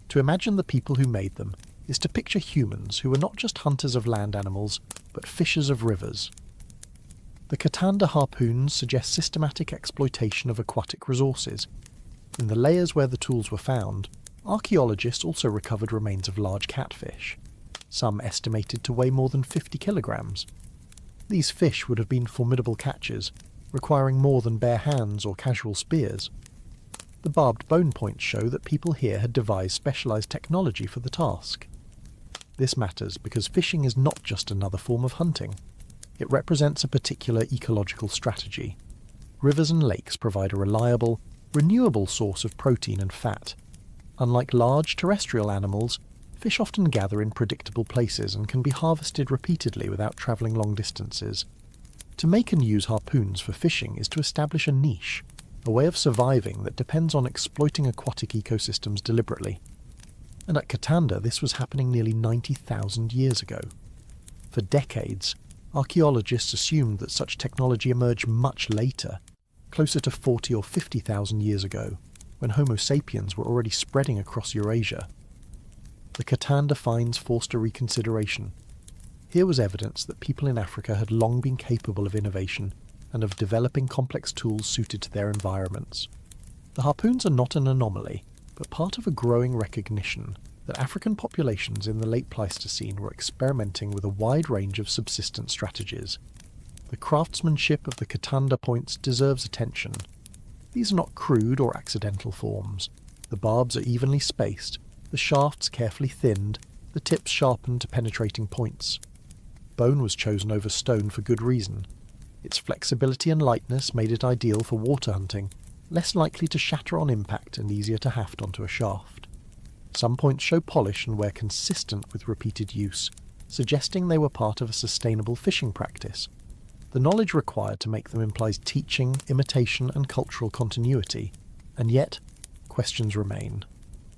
To imagine the people who made them is to picture humans who were not just hunters of land animals, but fishers of rivers. The Katanda harpoons suggest systematic exploitation of aquatic resources. In the layers where the tools were found, archaeologists also recovered remains of large catfish, some estimated to weigh more than 50 kilograms. These fish would have been formidable catches, requiring more than bare hands or casual spears. The barbed bone points show that people here had devised specialised technology for the task. This matters because fishing is not just another form of hunting. It represents a particular ecological strategy. Rivers and lakes provide a reliable, renewable source of protein and fat. Unlike large terrestrial animals, fish often gather in predictable places and can be harvested repeatedly without travelling long distances. To make and use harpoons for fishing is to establish a niche, a way of surviving that depends on exploiting aquatic ecosystems deliberately. And at Katanda, this was happening nearly 90,000 years ago. For decades, archaeologists assumed that such technology emerged much later, closer to 40 or 50,000 years ago, when Homo sapiens were already spreading across Eurasia. The Katanda finds forced a reconsideration. Here was evidence that people in Africa had long been capable of innovation and of developing complex tools suited to their environments. The harpoons are not an anomaly, but part of a growing recognition that African populations in the late Pleistocene were experimenting with a wide range of subsistence strategies. The craftsmanship of the Katanda points deserves attention. These are not crude or accidental forms. The barbs are evenly spaced, the shafts carefully thinned, the tips sharpened to penetrating points. Bone was chosen over stone for good reason. Its flexibility and lightness made it ideal for water hunting, less likely to shatter on impact and easier to haft onto a shaft. Some points show polish and were consistent with repeated use, suggesting they were part of a sustainable fishing practice. The knowledge required to make them implies teaching, imitation, and cultural continuity, and yet, questions remain.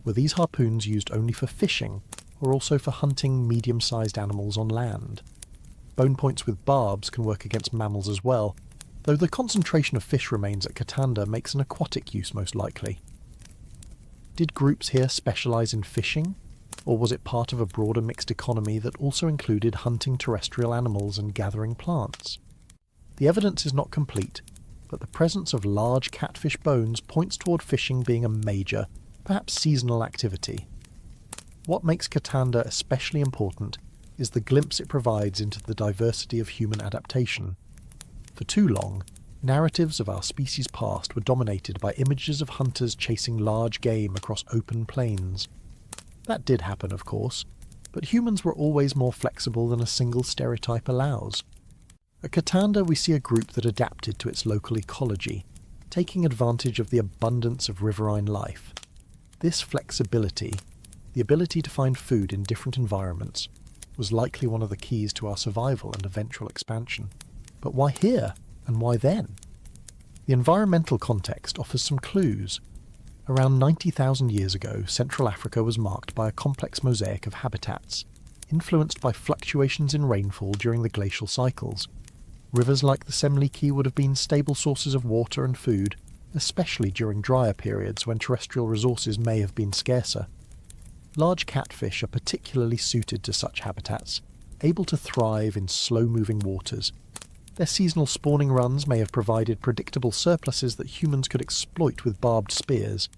Were these harpoons used only for fishing, or also for hunting medium-sized animals on land? Bone points with barbs can work against mammals as well, though the concentration of fish remains at Katanda makes an aquatic use most likely. Did groups here specialise in fishing, or was it part of a broader mixed economy that also included hunting terrestrial animals and gathering plants? The evidence is not complete, but the presence of large catfish bones points toward fishing being a major, perhaps seasonal activity. What makes Katanda especially important is the glimpse it provides into the diversity of human adaptation. For too long, narratives of our species' past were dominated by images of hunters chasing large game across open plains. That did happen, of course, but humans were always more flexible than a single stereotype allows. At Katanda, we see a group that adapted to its local ecology, taking advantage of the abundance of riverine life. This flexibility, the ability to find food in different environments, was likely one of the keys to our survival and eventual expansion. But why here, and why then? The environmental context offers some clues. Around 90,000 years ago, Central Africa was marked by a complex mosaic of habitats, influenced by fluctuations in rainfall during the glacial cycles. Rivers like the Semliki would have been stable sources of water and food, especially during drier periods when terrestrial resources may have been scarcer. Large catfish are particularly suited to such habitats, able to thrive in slow-moving waters. Their seasonal spawning runs may have provided predictable surpluses that humans could exploit with barbed spears.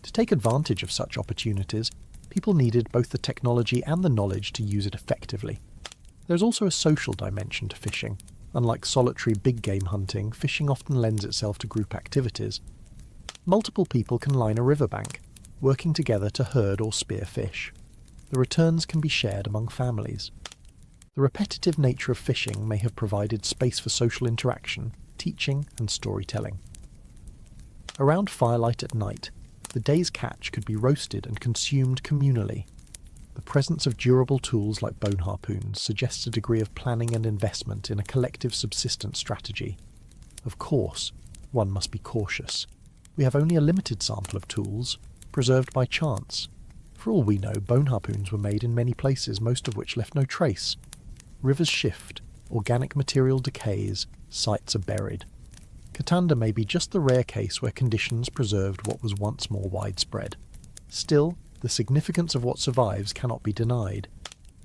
To take advantage of such opportunities, people needed both the technology and the knowledge to use it effectively. There's also a social dimension to fishing. Unlike solitary big game hunting, fishing often lends itself to group activities. Multiple people can line a riverbank, working together to herd or spear fish. The returns can be shared among families. The repetitive nature of fishing may have provided space for social interaction, teaching, and storytelling. Around firelight at night, the day's catch could be roasted and consumed communally. The presence of durable tools like bone harpoons suggests a degree of planning and investment in a collective subsistence strategy. Of course, one must be cautious. We have only a limited sample of tools, preserved by chance. For all we know, bone harpoons were made in many places, most of which left no trace. Rivers shift, organic material decays, sites are buried. Katanda may be just the rare case where conditions preserved what was once more widespread. Still, the significance of what survives cannot be denied.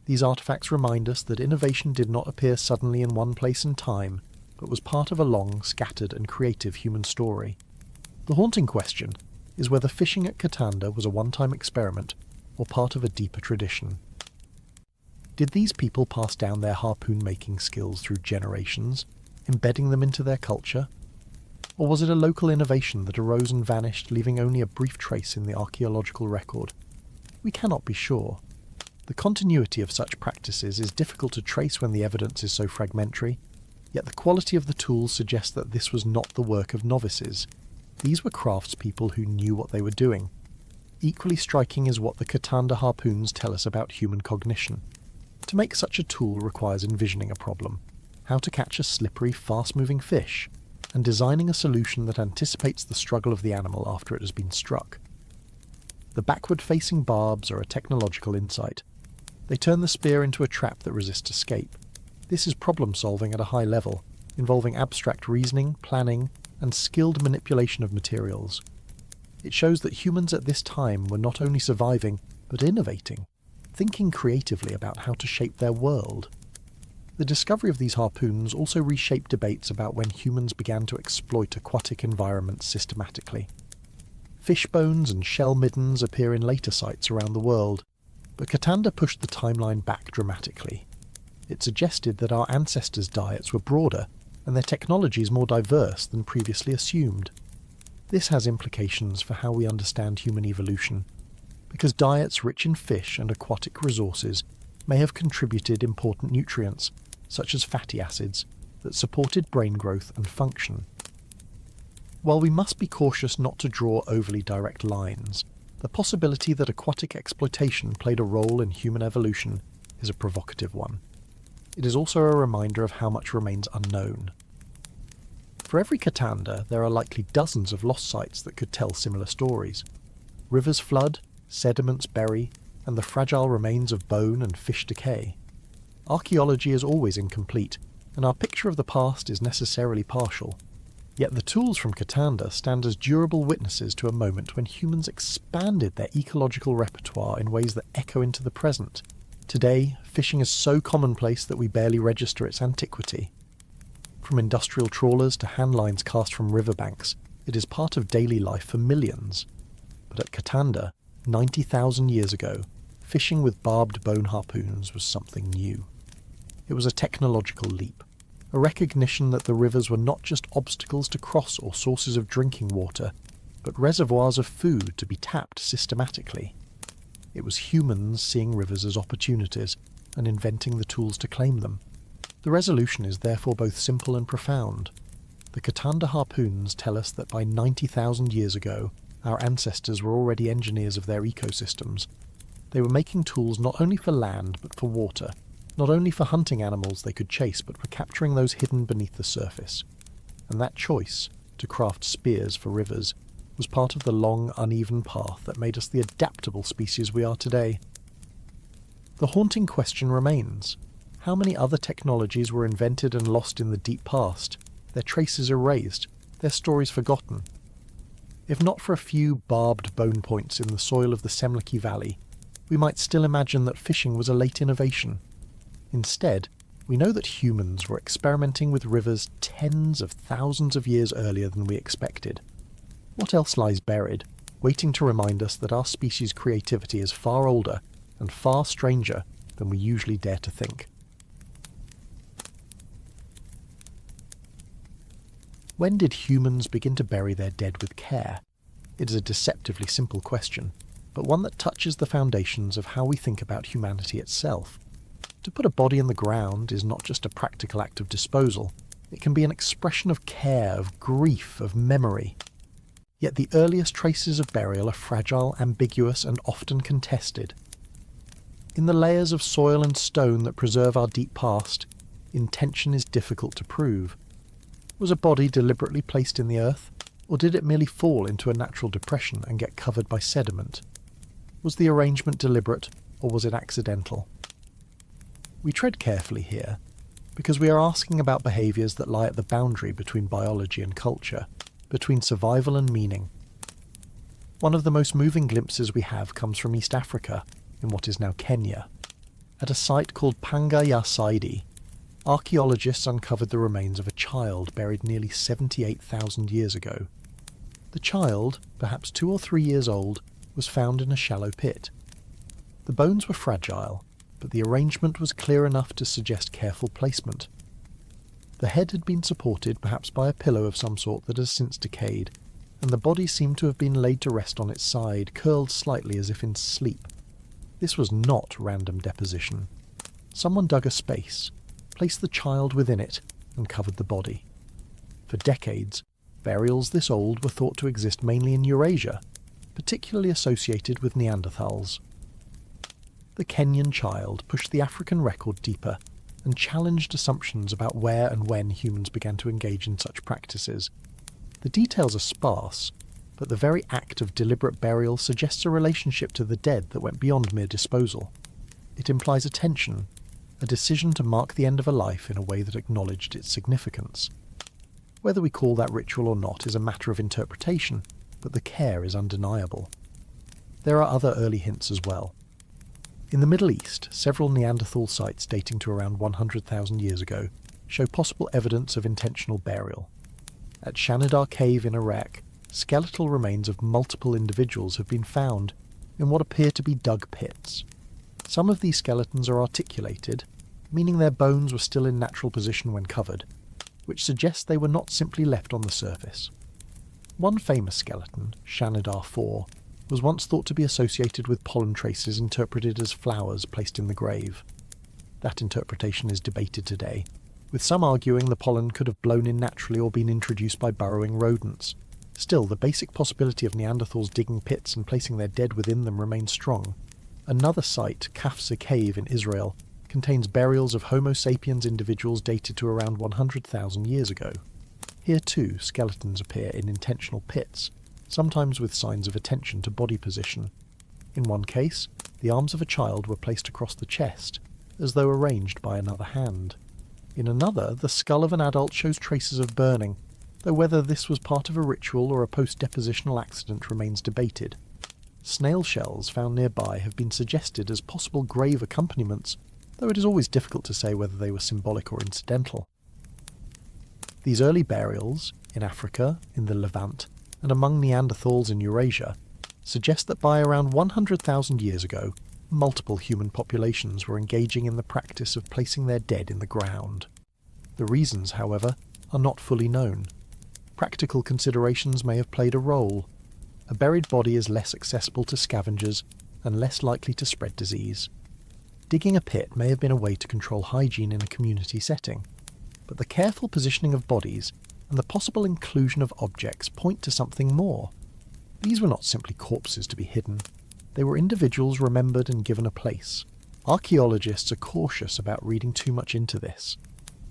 These artifacts remind us that innovation did not appear suddenly in one place and time, but was part of a long, scattered and creative human story. The haunting question is whether fishing at Katanda was a one-time experiment or part of a deeper tradition. Did these people pass down their harpoon-making skills through generations, embedding them into their culture? Or was it a local innovation that arose and vanished, leaving only a brief trace in the archaeological record? We cannot be sure. The continuity of such practices is difficult to trace when the evidence is so fragmentary, yet the quality of the tools suggests that this was not the work of novices. These were craftspeople who knew what they were doing. Equally striking is what the Katanda harpoons tell us about human cognition. To make such a tool requires envisioning a problem, how to catch a slippery, fast-moving fish, and designing a solution that anticipates the struggle of the animal after it has been struck. The backward-facing barbs are a technological insight. They turn the spear into a trap that resists escape. This is problem-solving at a high level, involving abstract reasoning, planning, and skilled manipulation of materials. It shows that humans at this time were not only surviving, but innovating, thinking creatively about how to shape their world. The discovery of these harpoons also reshaped debates about when humans began to exploit aquatic environments systematically. Fish bones and shell middens appear in later sites around the world, but Katanda pushed the timeline back dramatically. It suggested that our ancestors' diets were broader and their technologies more diverse than previously assumed. This has implications for how we understand human evolution, because diets rich in fish and aquatic resources may have contributed important nutrients, such as fatty acids, that supported brain growth and function. While we must be cautious not to draw overly direct lines, the possibility that aquatic exploitation played a role in human evolution is a provocative one. It is also a reminder of how much remains unknown. For every Katanda, there are likely dozens of lost sites that could tell similar stories. Rivers flood, sediments bury, and the fragile remains of bone and fish decay. Archaeology is always incomplete, and our picture of the past is necessarily partial. Yet the tools from Katanda stand as durable witnesses to a moment when humans expanded their ecological repertoire in ways that echo into the present. Today, fishing is so commonplace that we barely register its antiquity. From industrial trawlers to handlines cast from riverbanks, it is part of daily life for millions. But at Katanda, 90,000 years ago, fishing with barbed bone harpoons was something new. It was a technological leap, a recognition that the rivers were not just obstacles to cross or sources of drinking water, but reservoirs of food to be tapped systematically. It was humans seeing rivers as opportunities and inventing the tools to claim them. The resolution is therefore both simple and profound. The Katanda harpoons tell us that by 90,000 years ago, our ancestors were already engineers of their ecosystems. They were making tools not only for land but for water, not only for hunting animals they could chase but for capturing those hidden beneath the surface. And that choice, to craft spears for rivers, was part of the long, uneven path that made us the adaptable species we are today. The haunting question remains: how many other technologies were invented and lost in the deep past, their traces erased, their stories forgotten? If not for a few barbed bone points in the soil of the Semliki Valley, we might still imagine that fishing was a late innovation. Instead, we know that humans were experimenting with rivers tens of thousands of years earlier than we expected. What else lies buried, waiting to remind us that our species' creativity is far older and far stranger than we usually dare to think? When did humans begin to bury their dead with care? It is a deceptively simple question, but one that touches the foundations of how we think about humanity itself. To put a body in the ground is not just a practical act of disposal, it can be an expression of care, of grief, of memory. Yet the earliest traces of burial are fragile, ambiguous, and often contested. In the layers of soil and stone that preserve our deep past, intention is difficult to prove. Was a body deliberately placed in the earth, or did it merely fall into a natural depression and get covered by sediment? Was the arrangement deliberate, or was it accidental? We tread carefully here, because we are asking about behaviours that lie at the boundary between biology and culture, between survival and meaning. One of the most moving glimpses we have comes from East Africa, in what is now Kenya. At a site called Panga Saidi, archaeologists uncovered the remains of a child buried nearly 78,000 years ago. The child, perhaps 2 or 3 years old, was found in a shallow pit. The bones were fragile, but the arrangement was clear enough to suggest careful placement. The head had been supported perhaps by a pillow of some sort that has since decayed, and the body seemed to have been laid to rest on its side, curled slightly as if in sleep. This was not random deposition. Someone dug a space, placed the child within it, and covered the body. For decades, burials this old were thought to exist mainly in Eurasia, particularly associated with Neanderthals. The Kenyan child pushed the African record deeper and challenged assumptions about where and when humans began to engage in such practices. The details are sparse, but the very act of deliberate burial suggests a relationship to the dead that went beyond mere disposal. It implies attention, a decision to mark the end of a life in a way that acknowledged its significance. Whether we call that ritual or not is a matter of interpretation, but the care is undeniable. There are other early hints as well. In the Middle East, several Neanderthal sites dating to around 100,000 years ago show possible evidence of intentional burial. At Shanidar Cave in Iraq, skeletal remains of multiple individuals have been found in what appear to be dug pits. Some of these skeletons are articulated, meaning their bones were still in natural position when covered, which suggests they were not simply left on the surface. One famous skeleton, Shanidar 4, was once thought to be associated with pollen traces interpreted as flowers placed in the grave. That interpretation is debated today, with some arguing the pollen could have blown in naturally or been introduced by burrowing rodents. Still, the basic possibility of Neanderthals digging pits and placing their dead within them remains strong. Another site, Kafsa Cave in Israel, contains burials of Homo sapiens individuals dated to around 100,000 years ago. Here too, skeletons appear in intentional pits, sometimes with signs of attention to body position. In one case, the arms of a child were placed across the chest, as though arranged by another hand. In another, the skull of an adult shows traces of burning, though whether this was part of a ritual or a post-depositional accident remains debated. Snail shells found nearby have been suggested as possible grave accompaniments, though it is always difficult to say whether they were symbolic or incidental. These early burials, in Africa, in the Levant, and among Neanderthals in Eurasia, suggest that by around 100,000 years ago, multiple human populations were engaging in the practice of placing their dead in the ground. The reasons, however, are not fully known. Practical considerations may have played a role. A buried body is less accessible to scavengers and less likely to spread disease. Digging a pit may have been a way to control hygiene in a community setting, but the careful positioning of bodies and the possible inclusion of objects point to something more. These were not simply corpses to be hidden. They were individuals remembered and given a place. Archaeologists are cautious about reading too much into this.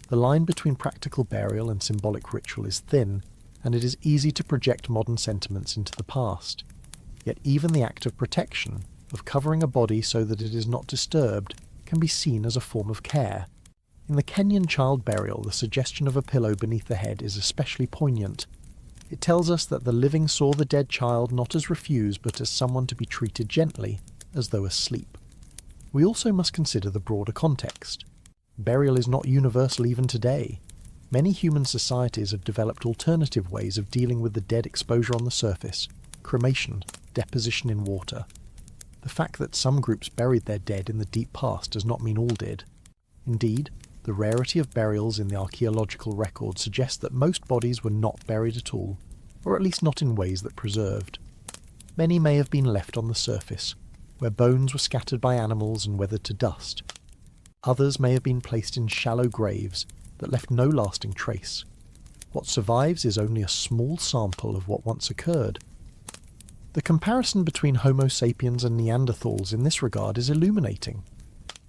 The line between practical burial and symbolic ritual is thin, and it is easy to project modern sentiments into the past. Yet even the act of protection, of covering a body so that it is not disturbed, can be seen as a form of care. In the Kenyan child burial, the suggestion of a pillow beneath the head is especially poignant. It tells us that the living saw the dead child not as refused but as someone to be treated gently, as though asleep. We also must consider the broader context. Burial is not universal even today. Many human societies have developed alternative ways of dealing with the dead exposure on the surface: cremation, deposition in water. The fact that some groups buried their dead in the deep past does not mean all did. Indeed, The rarity of burials in the archaeological record suggests that most bodies were not buried at all, or at least not in ways that preserved. Many may have been left on the surface, where bones were scattered by animals and weathered to dust. Others may have been placed in shallow graves that left no lasting trace. What survives is only a small sample of what once occurred. The comparison between Homo sapiens and Neanderthals in this regard is illuminating.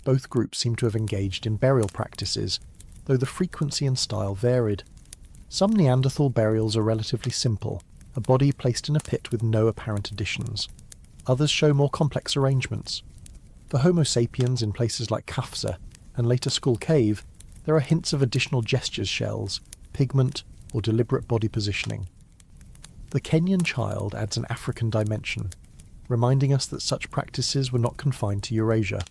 Both groups seem to have engaged in burial practices, though the frequency and style varied. Some Neanderthal burials are relatively simple, a body placed in a pit with no apparent additions. Others show more complex arrangements. For Homo sapiens in places like Kafse and later Skull Cave, there are hints of additional gestures shells, pigment, or deliberate body positioning. The Kenyan child adds an African dimension, reminding us that such practices were not confined to Eurasia.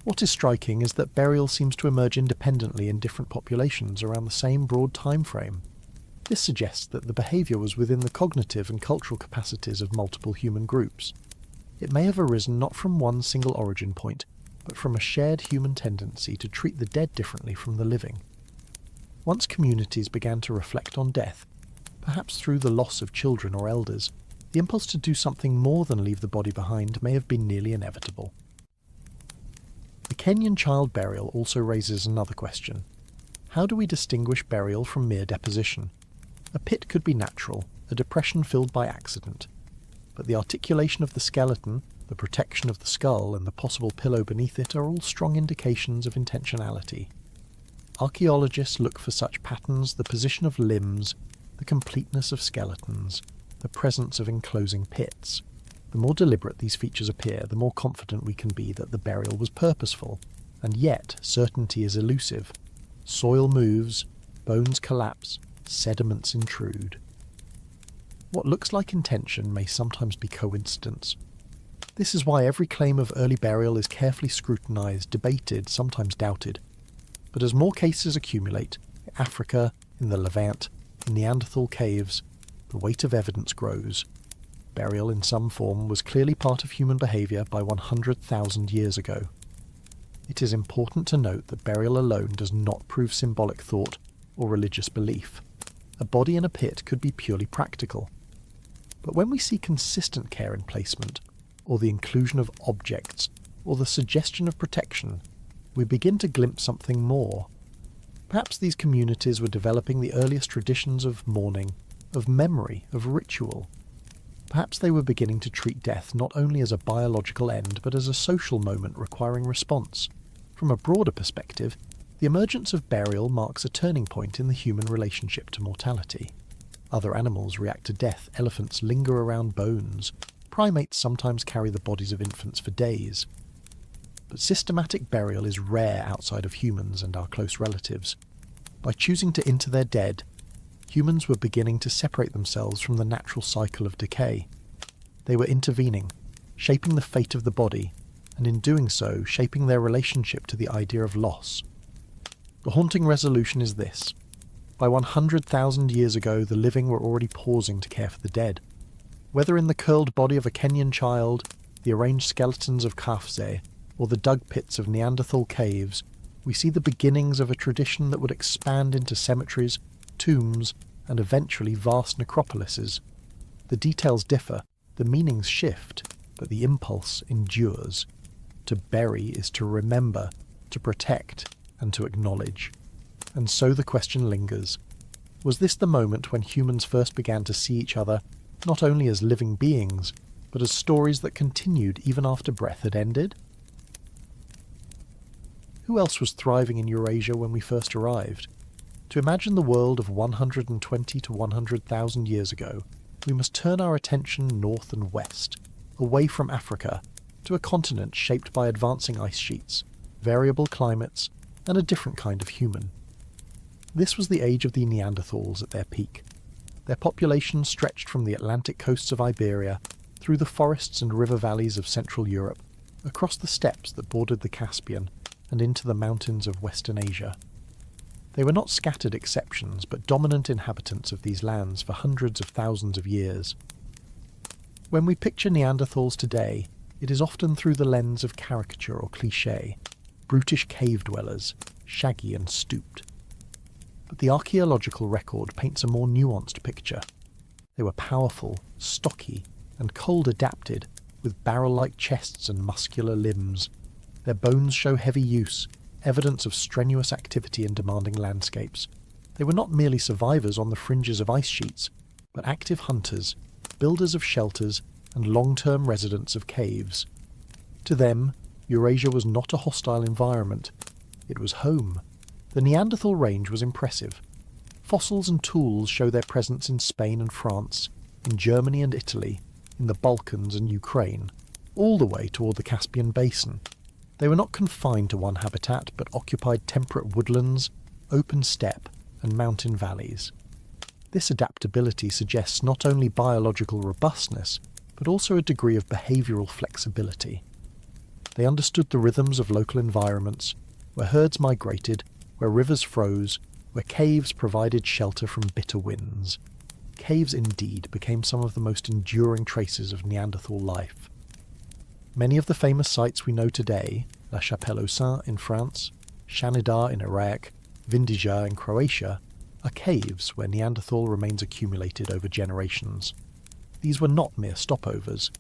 What is striking is that burial seems to emerge independently in different populations around the same broad time frame. This suggests that the behaviour was within the cognitive and cultural capacities of multiple human groups. It may have arisen not from one single origin point, but from a shared human tendency to treat the dead differently from the living. Once communities began to reflect on death, perhaps through the loss of children or elders, the impulse to do something more than leave the body behind may have been nearly inevitable. The Kenyan child burial also raises another question. How do we distinguish burial from mere deposition? A pit could be natural, a depression filled by accident. But the articulation of the skeleton, the protection of the skull, and the possible pillow beneath it are all strong indications of intentionality. Archaeologists look for such patterns: the position of limbs, the completeness of skeletons, the presence of enclosing pits. The more deliberate these features appear, the more confident we can be that the burial was purposeful. And yet, certainty is elusive. Soil moves, bones collapse, sediments intrude. What looks like intention may sometimes be coincidence. This is why every claim of early burial is carefully scrutinized, debated, sometimes doubted. But as more cases accumulate, in Africa, in the Levant, in Neanderthal caves, the weight of evidence grows. Burial in some form was clearly part of human behaviour by 100,000 years ago. It is important to note that burial alone does not prove symbolic thought or religious belief. A body in a pit could be purely practical. But when we see consistent care in placement, or the inclusion of objects, or the suggestion of protection, we begin to glimpse something more. Perhaps these communities were developing the earliest traditions of mourning, of memory, of ritual. Perhaps they were beginning to treat death not only as a biological end, but as a social moment requiring response. From a broader perspective, the emergence of burial marks a turning point in the human relationship to mortality. Other animals react to death. Elephants linger around bones. Primates sometimes carry the bodies of infants for days. But systematic burial is rare outside of humans and our close relatives. By choosing to inter their dead, humans were beginning to separate themselves from the natural cycle of decay. They were intervening, shaping the fate of the body, and in doing so, shaping their relationship to the idea of loss. The haunting resolution is this. By 100,000 years ago, the living were already pausing to care for the dead. Whether in the curled body of a Kenyan child, the arranged skeletons of Kafse, or the dug pits of Neanderthal caves, we see the beginnings of a tradition that would expand into cemeteries, tombs, and eventually vast necropolises. The details differ, the meanings shift, but the impulse endures. To bury is to remember, to protect, and to acknowledge. And so the question lingers. Was this the moment when humans first began to see each other not only as living beings, but as stories that continued even after breath had ended? Who else was thriving in Eurasia when we first arrived? To imagine the world of 120 to 100,000 years ago, we must turn our attention north and west, away from Africa, to a continent shaped by advancing ice sheets, variable climates, and a different kind of human. This was the age of the Neanderthals at their peak. Their population stretched from the Atlantic coasts of Iberia, through the forests and river valleys of Central Europe, across the steppes that bordered the Caspian, and into the mountains of Western Asia. They were not scattered exceptions, but dominant inhabitants of these lands for hundreds of thousands of years. When we picture Neanderthals today, it is often through the lens of caricature or cliché. Brutish cave dwellers, shaggy and stooped. But the archaeological record paints a more nuanced picture. They were powerful, stocky, and cold-adapted, with barrel-like chests and muscular limbs. Their bones show heavy use, evidence of strenuous activity in demanding landscapes. They were not merely survivors on the fringes of ice sheets, but active hunters, builders of shelters, and long-term residents of caves. To them, Eurasia was not a hostile environment. It was home. The Neanderthal range was impressive. Fossils and tools show their presence in Spain and France, in Germany and Italy, in the Balkans and Ukraine, all the way toward the Caspian Basin. They were not confined to one habitat, but occupied temperate woodlands, open steppe, and mountain valleys. This adaptability suggests not only biological robustness, but also a degree of behavioural flexibility. They understood the rhythms of local environments, where herds migrated, where rivers froze, where caves provided shelter from bitter winds. Caves indeed became some of the most enduring traces of Neanderthal life. Many of the famous sites we know today, La Chapelle-aux-Saints in France, Shanidar in Iraq, Vindija in Croatia, are caves where Neanderthal remains accumulated over generations. These were not mere stopovers.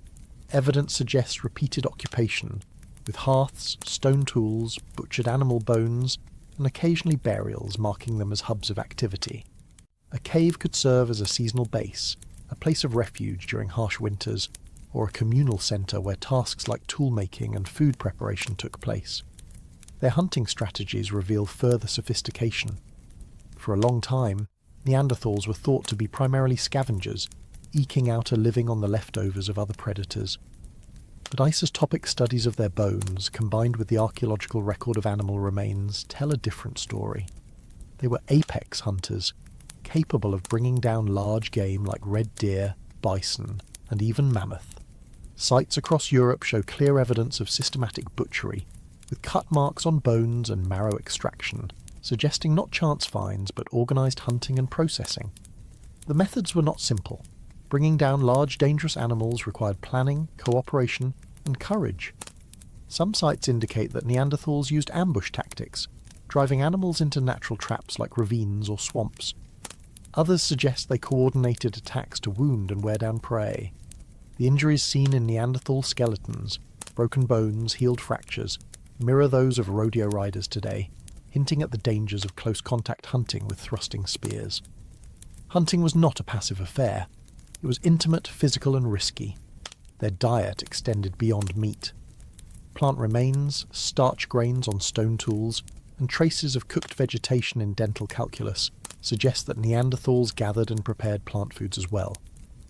Evidence suggests repeated occupation, with hearths, stone tools, butchered animal bones, and occasionally burials marking them as hubs of activity. A cave could serve as a seasonal base, a place of refuge during harsh winters, or a communal centre where tasks like tool-making and food preparation took place. Their hunting strategies reveal further sophistication. For a long time, Neanderthals were thought to be primarily scavengers, eking out a living on the leftovers of other predators. But isotopic studies of their bones, combined with the archaeological record of animal remains, tell a different story. They were apex hunters, capable of bringing down large game like red deer, bison, and even mammoth. Sites across Europe show clear evidence of systematic butchery, with cut marks on bones and marrow extraction, suggesting not chance finds but organised hunting and processing. The methods were not simple. Bringing down large dangerous animals required planning, cooperation, and courage. Some sites indicate that Neanderthals used ambush tactics, driving animals into natural traps like ravines or swamps. Others suggest they coordinated attacks to wound and wear down prey. The injuries seen in Neanderthal skeletons, broken bones, healed fractures, mirror those of rodeo riders today, hinting at the dangers of close-contact hunting with thrusting spears. Hunting was not a passive affair. It was intimate, physical, and risky. Their diet extended beyond meat. Plant remains, starch grains on stone tools, and traces of cooked vegetation in dental calculus suggest that Neanderthals gathered and prepared plant foods as well.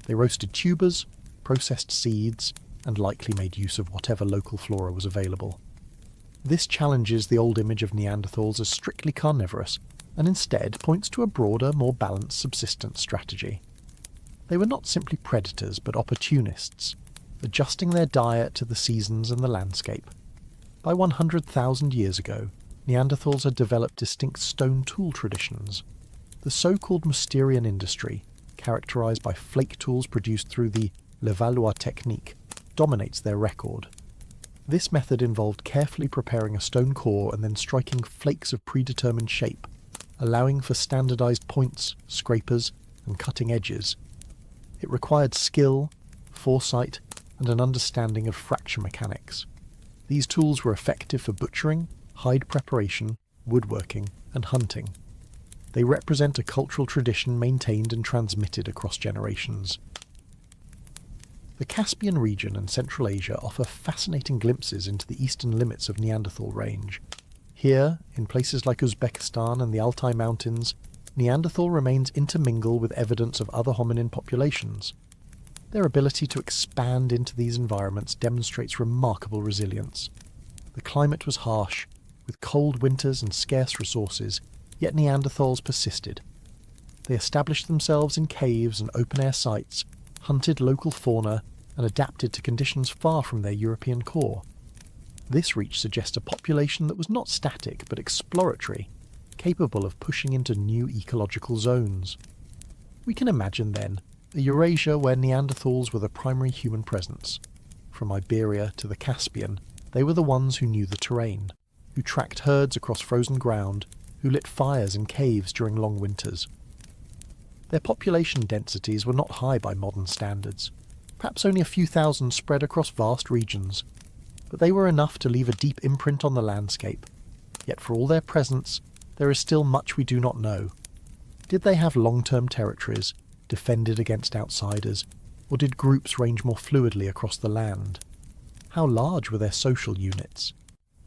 They roasted tubers, processed seeds, and likely made use of whatever local flora was available. This challenges the old image of Neanderthals as strictly carnivorous, and instead points to a broader, more balanced subsistence strategy. They were not simply predators, but opportunists, adjusting their diet to the seasons and the landscape. By 100,000 years ago, Neanderthals had developed distinct stone tool traditions. The so-called Mousterian industry, characterized by flake tools produced through the Levallois technique, dominates their record. This method involved carefully preparing a stone core and then striking flakes of predetermined shape, allowing for standardized points, scrapers, and cutting edges. It required skill, foresight, and an understanding of fracture mechanics. These tools were effective for butchering, hide preparation, woodworking, and hunting. They represent a cultural tradition maintained and transmitted across generations. The Caspian region and Central Asia offer fascinating glimpses into the eastern limits of Neanderthal range. Here, in places like Uzbekistan and the Altai Mountains, Neanderthal remains intermingle with evidence of other hominin populations. Their ability to expand into these environments demonstrates remarkable resilience. The climate was harsh, with cold winters and scarce resources, yet Neanderthals persisted. They established themselves in caves and open-air sites, hunted local fauna, and adapted to conditions far from their European core. This reach suggests a population that was not static but exploratory, capable of pushing into new ecological zones. We can imagine, then, a Eurasia where Neanderthals were the primary human presence. From Iberia to the Caspian, they were the ones who knew the terrain, who tracked herds across frozen ground, who lit fires in caves during long winters. Their population densities were not high by modern standards, perhaps only a few thousand spread across vast regions, but they were enough to leave a deep imprint on the landscape. Yet for all their presence, there is still much we do not know. Did they have long-term territories, defended against outsiders, or did groups range more fluidly across the land? How large were their social units?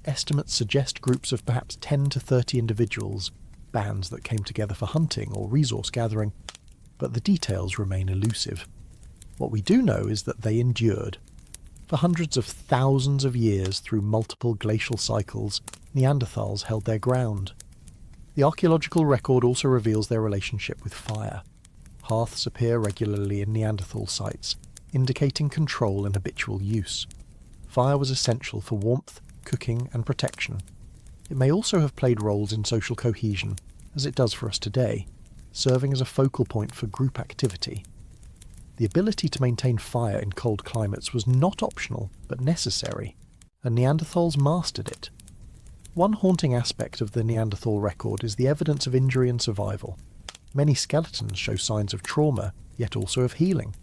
Estimates suggest groups of perhaps 10 to 30 individuals, bands that came together for hunting or resource gathering, but the details remain elusive. What we do know is that they endured. For hundreds of thousands of years through multiple glacial cycles, Neanderthals held their ground. The archaeological record also reveals their relationship with fire. Hearths appear regularly in Neanderthal sites, indicating control and habitual use. Fire was essential for warmth, cooking and protection. It may also have played roles in social cohesion, as it does for us today, serving as a focal point for group activity. The ability to maintain fire in cold climates was not optional, but necessary, and Neanderthals mastered it. One haunting aspect of the Neanderthal record is the evidence of injury and survival. Many skeletons show signs of trauma, yet also of healing.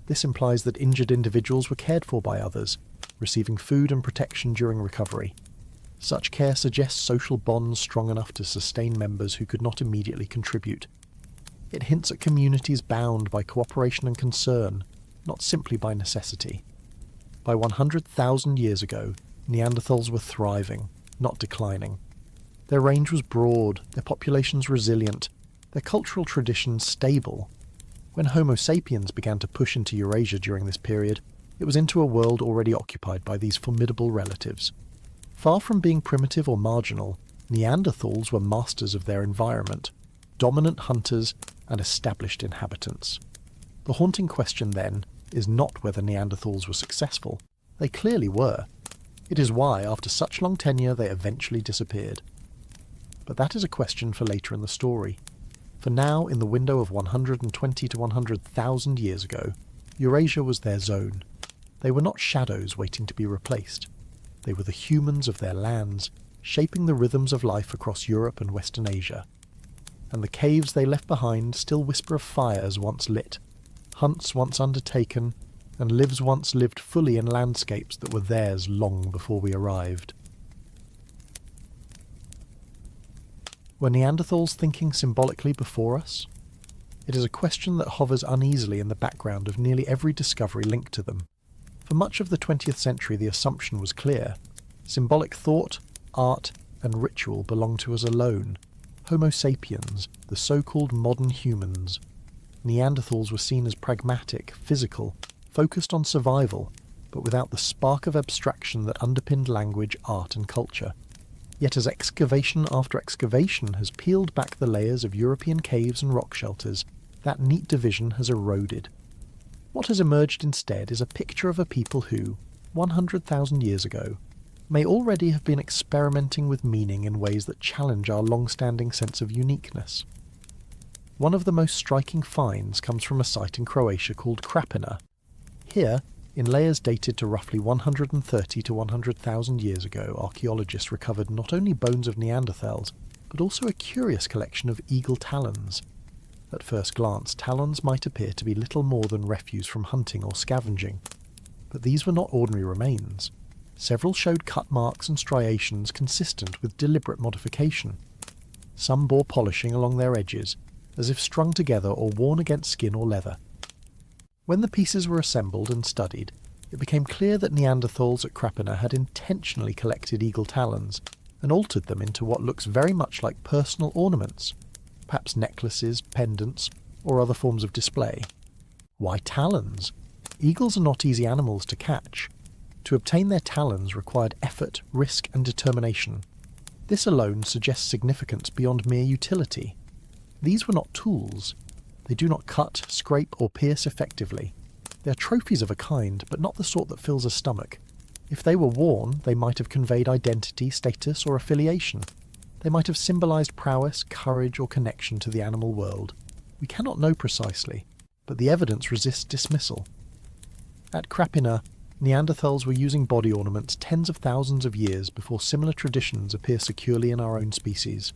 This implies that injured individuals were cared for by others, receiving food and protection during recovery. Such care suggests social bonds strong enough to sustain members who could not immediately contribute. It hints at communities bound by cooperation and concern, not simply by necessity. By 100,000 years ago, Neanderthals were thriving, not declining. Their range was broad, their populations resilient, their cultural traditions stable. When Homo sapiens began to push into Eurasia during this period, it was into a world already occupied by these formidable relatives. Far from being primitive or marginal, Neanderthals were masters of their environment, dominant hunters and established inhabitants. The haunting question then is not whether Neanderthals were successful. They clearly were. It is why, after such long tenure, they eventually disappeared. But that is a question for later in the story. For now, in the window of 120 to 100,000 years ago, Eurasia was their zone. They were not shadows waiting to be replaced. They were the humans of their lands, shaping the rhythms of life across Europe and Western Asia. And the caves they left behind still whisper of fires once lit, hunts once undertaken, and lives once lived fully in landscapes that were theirs long before we arrived. Were Neanderthals thinking symbolically before us? It is a question that hovers uneasily in the background of nearly every discovery linked to them. For much of the 20th century the assumption was clear. Symbolic thought, art, and ritual belonged to us alone. Homo sapiens, the so-called modern humans. Neanderthals were seen as pragmatic, physical, focused on survival, but without the spark of abstraction that underpinned language, art, and culture. Yet as excavation after excavation has peeled back the layers of European caves and rock shelters, that neat division has eroded. What has emerged instead is a picture of a people who, 100,000 years ago, may already have been experimenting with meaning in ways that challenge our long-standing sense of uniqueness. One of the most striking finds comes from a site in Croatia called Krapina. Here, in layers dated to roughly 130 to 100,000 years ago, archaeologists recovered not only bones of Neanderthals, but also a curious collection of eagle talons. At first glance, talons might appear to be little more than refuse from hunting or scavenging, but these were not ordinary remains. Several showed cut marks and striations consistent with deliberate modification. Some bore polishing along their edges, as if strung together or worn against skin or leather. When the pieces were assembled and studied, it became clear that Neanderthals at Krapina had intentionally collected eagle talons and altered them into what looks very much like personal ornaments, perhaps necklaces, pendants, or other forms of display. Why talons? Eagles are not easy animals to catch. To obtain their talons required effort, risk, and determination. This alone suggests significance beyond mere utility. These were not tools. They do not cut, scrape, or pierce effectively. They are trophies of a kind, but not the sort that fills a stomach. If they were worn, they might have conveyed identity, status, or affiliation. They might have symbolized prowess, courage, or connection to the animal world. We cannot know precisely, but the evidence resists dismissal. At Krapina, Neanderthals were using body ornaments tens of thousands of years before similar traditions appear securely in our own species.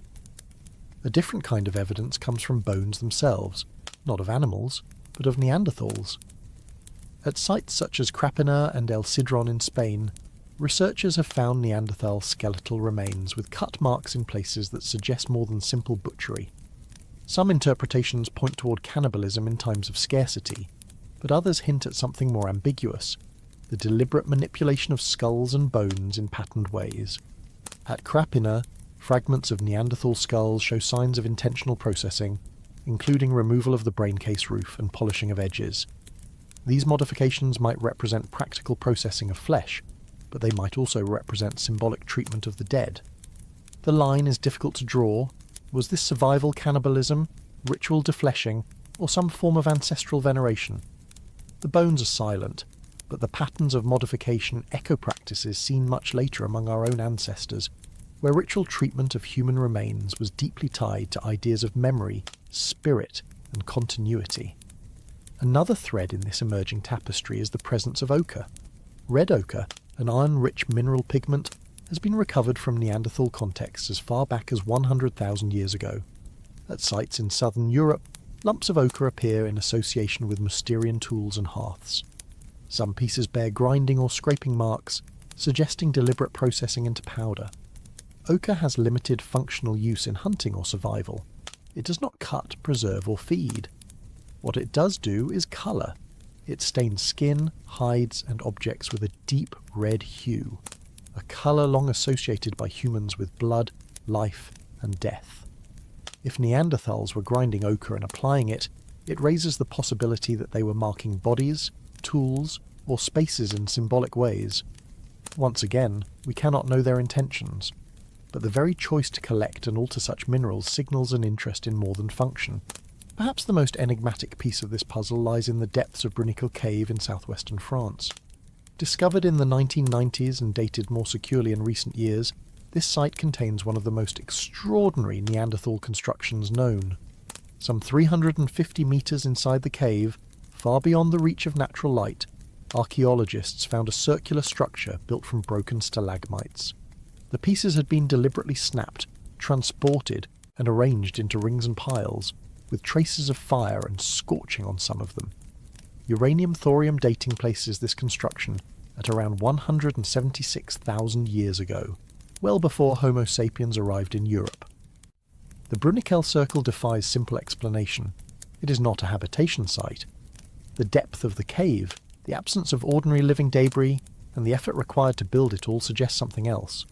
A different kind of evidence comes from bones themselves, not of animals, but of Neanderthals. At sites such as Crapina and El Sidron in Spain, researchers have found Neanderthal skeletal remains with cut marks in places that suggest more than simple butchery. Some interpretations point toward cannibalism in times of scarcity, but others hint at something more ambiguous: the deliberate manipulation of skulls and bones in patterned ways. At Crapina, fragments of Neanderthal skulls show signs of intentional processing, including removal of the brain case roof and polishing of edges. These modifications might represent practical processing of flesh, but they might also represent symbolic treatment of the dead. The line is difficult to draw. Was this survival cannibalism, ritual defleshing, or some form of ancestral veneration? The bones are silent, but the patterns of modification echo practices seen much later among our own ancestors, where ritual treatment of human remains was deeply tied to ideas of memory, spirit, and continuity. Another thread in this emerging tapestry is the presence of ochre. Red ochre, an iron-rich mineral pigment, has been recovered from Neanderthal contexts as far back as 100,000 years ago. At sites in southern Europe, lumps of ochre appear in association with Mousterian tools and hearths. Some pieces bear grinding or scraping marks, suggesting deliberate processing into powder. Ochre has limited functional use in hunting or survival. It does not cut, preserve, or feed. What it does do is colour. It stains skin, hides, and objects with a deep red hue, a colour long associated by humans with blood, life, and death. If Neanderthals were grinding ochre and applying it, it raises the possibility that they were marking bodies, tools, or spaces in symbolic ways. Once again, we cannot know their intentions, but the very choice to collect and alter such minerals signals an interest in more than function. Perhaps the most enigmatic piece of this puzzle lies in the depths of Bruniquel Cave in southwestern France. Discovered in the 1990s and dated more securely in recent years, this site contains one of the most extraordinary Neanderthal constructions known. Some 350 metres inside the cave, far beyond the reach of natural light, archaeologists found a circular structure built from broken stalagmites. The pieces had been deliberately snapped, transported, and arranged into rings and piles, with traces of fire and scorching on some of them. Uranium-thorium dating places this construction at around 176,000 years ago, well before Homo sapiens arrived in Europe. The Bruniquel Circle defies simple explanation. It is not a habitation site. The depth of the cave, the absence of ordinary living debris, and the effort required to build it all suggest something else.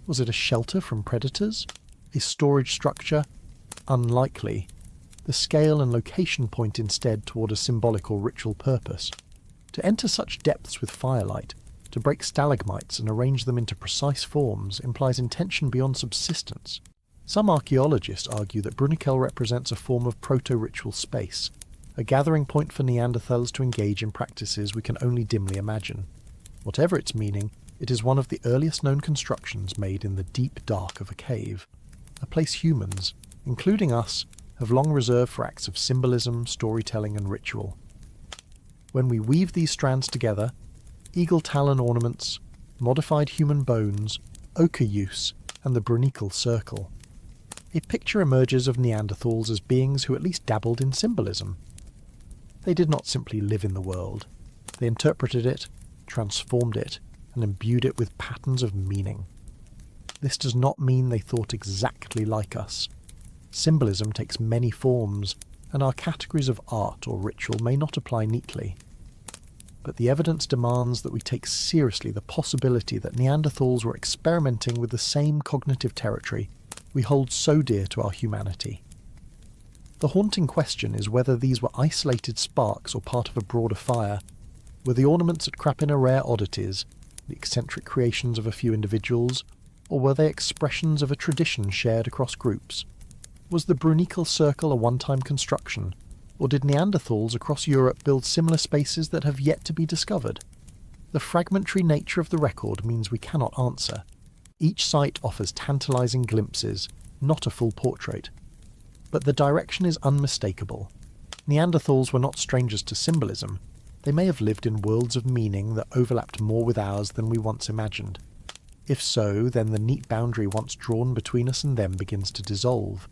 Was it a shelter from predators? A storage structure? Unlikely. The scale and location point instead toward a symbolic or ritual purpose. To enter such depths with firelight, to break stalagmites and arrange them into precise forms, implies intention beyond subsistence. Some archaeologists argue that Bruniquel represents a form of proto-ritual space, a gathering point for Neanderthals to engage in practices we can only dimly imagine. Whatever its meaning, it is one of the earliest known constructions made in the deep dark of a cave, a place humans, including us, have long reserved for acts of symbolism, storytelling, and ritual. When we weave these strands together, eagle talon ornaments, modified human bones, ochre use, and the Bruniquel Circle, a picture emerges of Neanderthals as beings who at least dabbled in symbolism. They did not simply live in the world. They interpreted it, transformed it, and imbued it with patterns of meaning. This does not mean they thought exactly like us. Symbolism takes many forms, and our categories of art or ritual may not apply neatly. But the evidence demands that we take seriously the possibility that Neanderthals were experimenting with the same cognitive territory we hold so dear to our humanity. The haunting question is whether these were isolated sparks or part of a broader fire. Were the ornaments at Crapina rare oddities, the eccentric creations of a few individuals, or were they expressions of a tradition shared across groups? Was the Bruniquel Circle a one-time construction, or did Neanderthals across Europe build similar spaces that have yet to be discovered? The fragmentary nature of the record means we cannot answer. Each site offers tantalizing glimpses, not a full portrait. But the direction is unmistakable. Neanderthals were not strangers to symbolism. They may have lived in worlds of meaning that overlapped more with ours than we once imagined. If so, then the neat boundary once drawn between us and them begins to dissolve.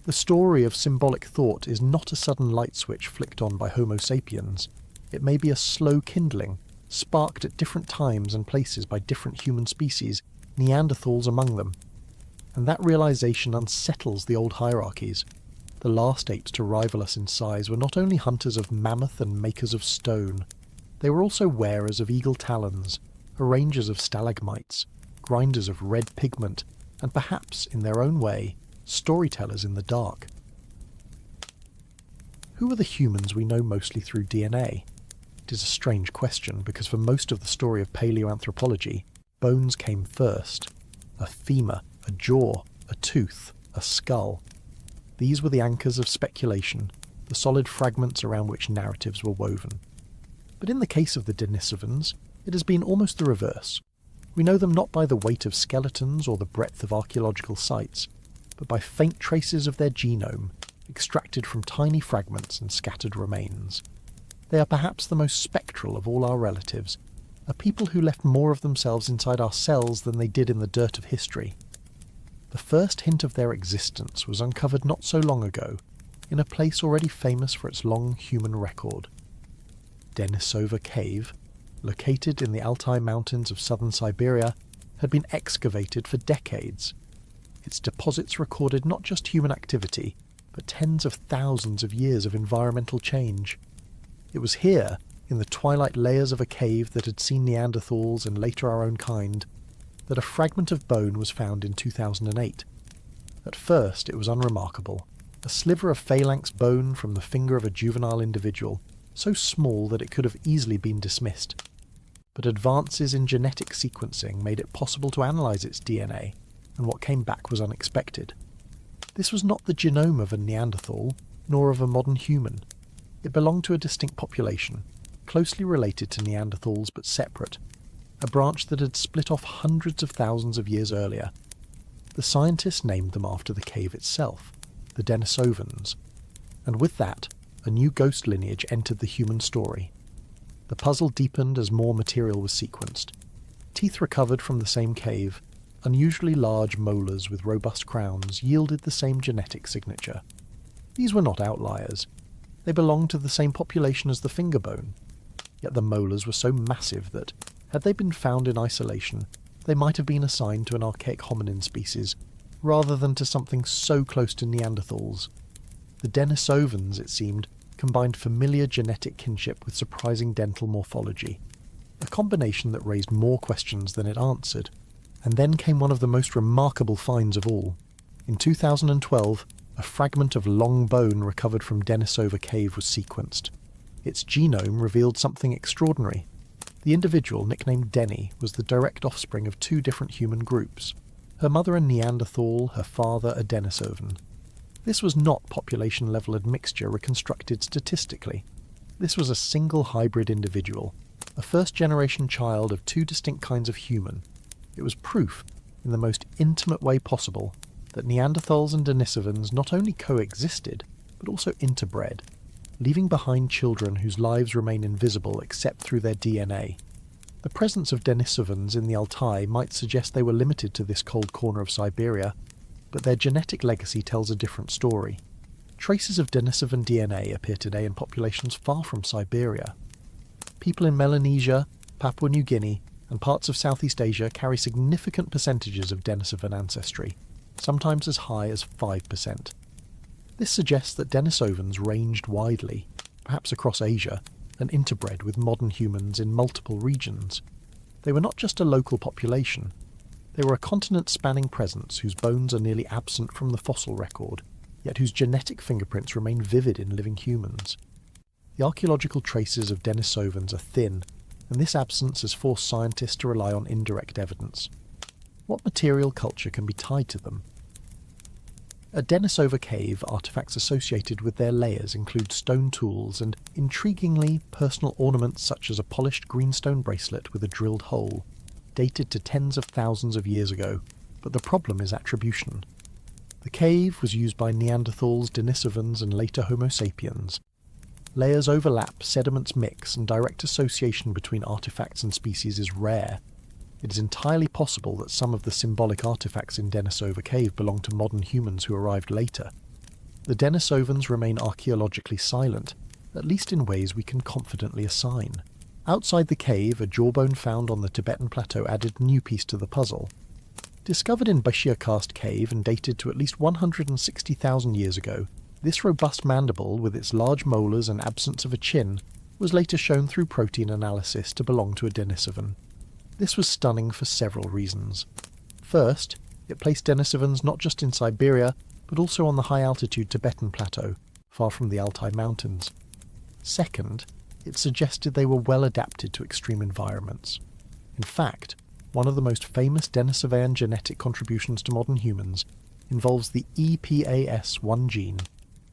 The story of symbolic thought is not a sudden light switch flicked on by Homo sapiens. It may be a slow kindling, sparked at different times and places by different human species, Neanderthals among them. And that realization unsettles the old hierarchies. The last apes to rival us in size were not only hunters of mammoth and makers of stone, they were also wearers of eagle talons, arrangers of stalagmites, grinders of red pigment, and perhaps, in their own way, storytellers in the dark. Who are the humans we know mostly through DNA? It is a strange question, because for most of the story of paleoanthropology, bones came first. A femur, a jaw, a tooth, a skull. These were the anchors of speculation, the solid fragments around which narratives were woven. But in the case of the Denisovans, it has been almost the reverse. We know them not by the weight of skeletons or the breadth of archaeological sites, but by faint traces of their genome, extracted from tiny fragments and scattered remains. They are perhaps the most spectral of all our relatives, a people who left more of themselves inside our cells than they did in the dirt of history. The first hint of their existence was uncovered not so long ago, in a place already famous for its long human record. Denisova Cave, located in the Altai Mountains of southern Siberia, had been excavated for decades. Its deposits recorded not just human activity, but tens of thousands of years of environmental change. It was here, in the twilight layers of a cave that had seen Neanderthals and later our own kind, that a fragment of bone was found in 2008. At first it was unremarkable, a sliver of phalanx bone from the finger of a juvenile individual, so small that it could have easily been dismissed. But advances in genetic sequencing made it possible to analyse its DNA, and what came back was unexpected. This was not the genome of a Neanderthal, nor of a modern human. It belonged to a distinct population, closely related to Neanderthals but separate, a branch that had split off hundreds of thousands of years earlier. The scientists named them after the cave itself, the Denisovans, and with that, a new ghost lineage entered the human story. The puzzle deepened as more material was sequenced. Teeth recovered from the same cave, unusually large molars with robust crowns yielded the same genetic signature. These were not outliers. They belonged to the same population as the finger bone. Yet the molars were so massive that, had they been found in isolation, they might have been assigned to an archaic hominin species, rather than to something so close to Neanderthals. The Denisovans, it seemed, combined familiar genetic kinship with surprising dental morphology, a combination that raised more questions than it answered. And then came one of the most remarkable finds of all. In 2012, a fragment of long bone recovered from Denisova Cave was sequenced. Its genome revealed something extraordinary. The individual, nicknamed Denny, was the direct offspring of two different human groups. Her mother a Neanderthal, her father a Denisovan. This was not population-level admixture reconstructed statistically. This was a single hybrid individual, a first-generation child of two distinct kinds of human. It was proof, in the most intimate way possible, that Neanderthals and Denisovans not only coexisted, but also interbred, leaving behind children whose lives remain invisible except through their DNA. The presence of Denisovans in the Altai might suggest they were limited to this cold corner of Siberia, but their genetic legacy tells a different story. Traces of Denisovan DNA appear today in populations far from Siberia. People in Melanesia, Papua New Guinea, and parts of Southeast Asia carry significant percentages of Denisovan ancestry, sometimes as high as 5%. This suggests that Denisovans ranged widely, perhaps across Asia, and interbred with modern humans in multiple regions. They were not just a local population. They were a continent-spanning presence whose bones are nearly absent from the fossil record, yet whose genetic fingerprints remain vivid in living humans. The archaeological traces of Denisovans are thin, and this absence has forced scientists to rely on indirect evidence. What material culture can be tied to them? At Denisova Cave, artefacts associated with their layers include stone tools and, intriguingly, personal ornaments such as a polished greenstone bracelet with a drilled hole, dated to tens of thousands of years ago, but the problem is attribution. The cave was used by Neanderthals, Denisovans, and later Homo sapiens. Layers overlap, sediments mix, and direct association between artifacts and species is rare. It is entirely possible that some of the symbolic artifacts in Denisova Cave belong to modern humans who arrived later. The Denisovans remain archaeologically silent, at least in ways we can confidently assign. Outside the cave, a jawbone found on the Tibetan plateau added a new piece to the puzzle. Discovered in Bashir Karst Cave and dated to at least 160,000 years ago, this robust mandible, with its large molars and absence of a chin, was later shown through protein analysis to belong to a Denisovan. This was stunning for several reasons. First, it placed Denisovans not just in Siberia, but also on the high-altitude Tibetan plateau, far from the Altai Mountains. Second, it suggested they were well adapted to extreme environments. In fact, one of the most famous Denisovan genetic contributions to modern humans involves the EPAS1 gene,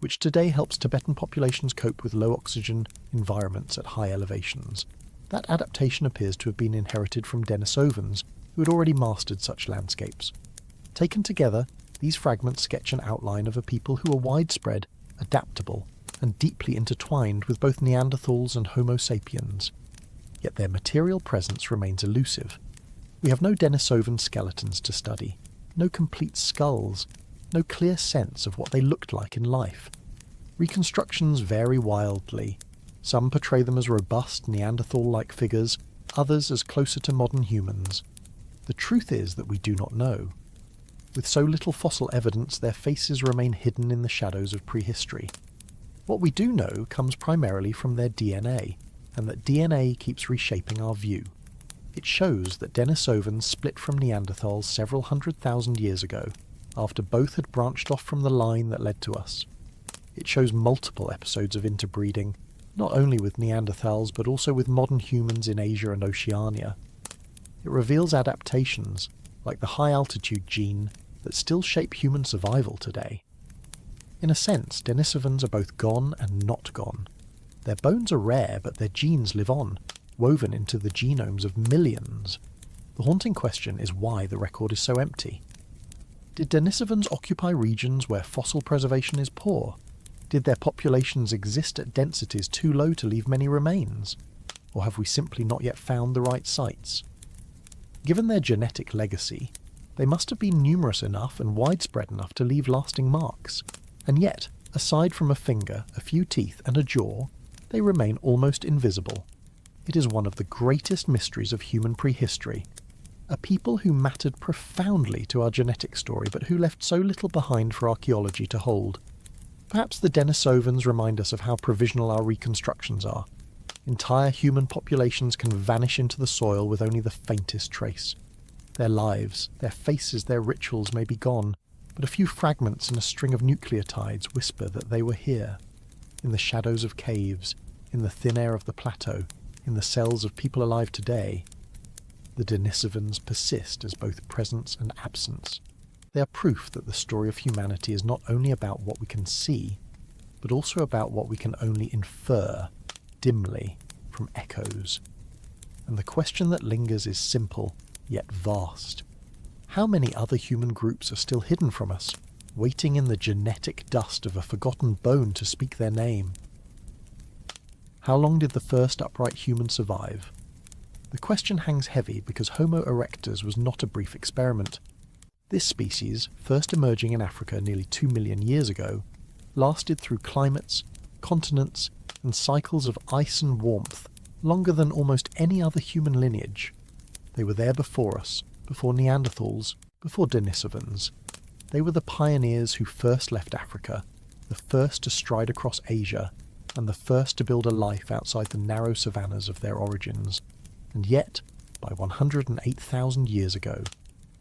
which today helps Tibetan populations cope with low-oxygen environments at high elevations. That adaptation appears to have been inherited from Denisovans, who had already mastered such landscapes. Taken together, these fragments sketch an outline of a people who are widespread, adaptable, and deeply intertwined with both Neanderthals and Homo sapiens. Yet their material presence remains elusive. We have no Denisovan skeletons to study, no complete skulls, no clear sense of what they looked like in life. Reconstructions vary wildly. Some portray them as robust Neanderthal-like figures, others as closer to modern humans. The truth is that we do not know. With so little fossil evidence, their faces remain hidden in the shadows of prehistory. What we do know comes primarily from their DNA, and that DNA keeps reshaping our view. It shows that Denisovans split from Neanderthals several 100,000 years ago, after both had branched off from the line that led to us. It shows multiple episodes of interbreeding, not only with Neanderthals but also with modern humans in Asia and Oceania. It reveals adaptations, like the high-altitude gene, that still shape human survival today. In a sense, Denisovans are both gone and not gone. Their bones are rare, but their genes live on, woven into the genomes of millions. The haunting question is why the record is so empty. Did Denisovans occupy regions where fossil preservation is poor? Did their populations exist at densities too low to leave many remains? Or have we simply not yet found the right sites? Given their genetic legacy, they must have been numerous enough and widespread enough to leave lasting marks. And yet, aside from a finger, a few teeth, and a jaw, they remain almost invisible. It is one of the greatest mysteries of human prehistory. A people who mattered profoundly to our genetic story, but who left so little behind for archaeology to hold. Perhaps the Denisovans remind us of how provisional our reconstructions are. Entire human populations can vanish into the soil with only the faintest trace. Their lives, their faces, their rituals may be gone, but a few fragments in a string of nucleotides whisper that they were here, in the shadows of caves, in the thin air of the plateau, in the cells of people alive today. The Denisovans persist as both presence and absence. They are proof that the story of humanity is not only about what we can see, but also about what we can only infer, dimly, from echoes. And the question that lingers is simple, yet vast. How many other human groups are still hidden from us, waiting in the genetic dust of a forgotten bone to speak their name? How long did the first upright human survive? The question hangs heavy because Homo erectus was not a brief experiment. This species, first emerging in Africa nearly 2 million years ago, lasted through climates, continents, and cycles of ice and warmth longer than almost any other human lineage. They were there before us, before Neanderthals, before Denisovans. They were the pioneers who first left Africa, the first to stride across Asia, and the first to build a life outside the narrow savannas of their origins. And yet, by 108,000 years ago,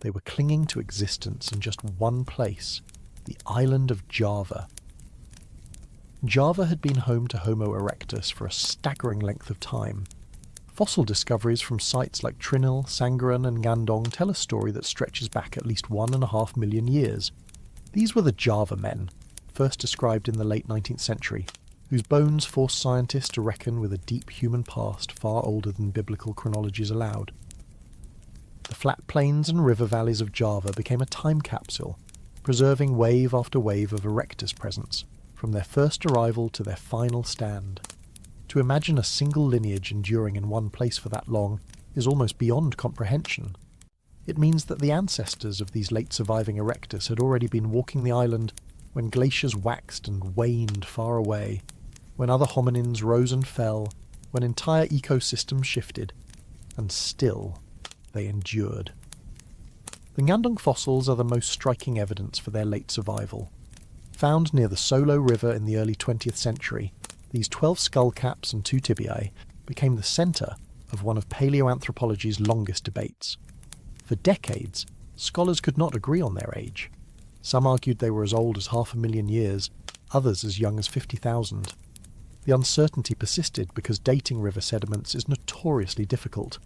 they were clinging to existence in just one place, the island of Java. Java had been home to Homo erectus for a staggering length of time. Fossil discoveries from sites like Trinil, Sangaran and Ngandong tell a story that stretches back at least 1.5 million years. These were the Java men, first described in the late 19th century, whose bones forced scientists to reckon with a deep human past far older than biblical chronologies allowed. The flat plains and river valleys of Java became a time capsule, preserving wave after wave of erectus presence, from their first arrival to their final stand. To imagine a single lineage enduring in one place for that long is almost beyond comprehension. It means that the ancestors of these late surviving erectus had already been walking the island when glaciers waxed and waned far away, when other hominins rose and fell, when entire ecosystems shifted, and still they endured. The Nyandong fossils are the most striking evidence for their late survival. Found near the Solo River in the early 20th century, these 12 skull caps and 2 tibiae became the centre of one of paleoanthropology's longest debates. For decades, scholars could not agree on their age. Some argued they were as old as 500,000 years, others as young as 50,000. The uncertainty persisted because dating river sediments is notoriously difficult.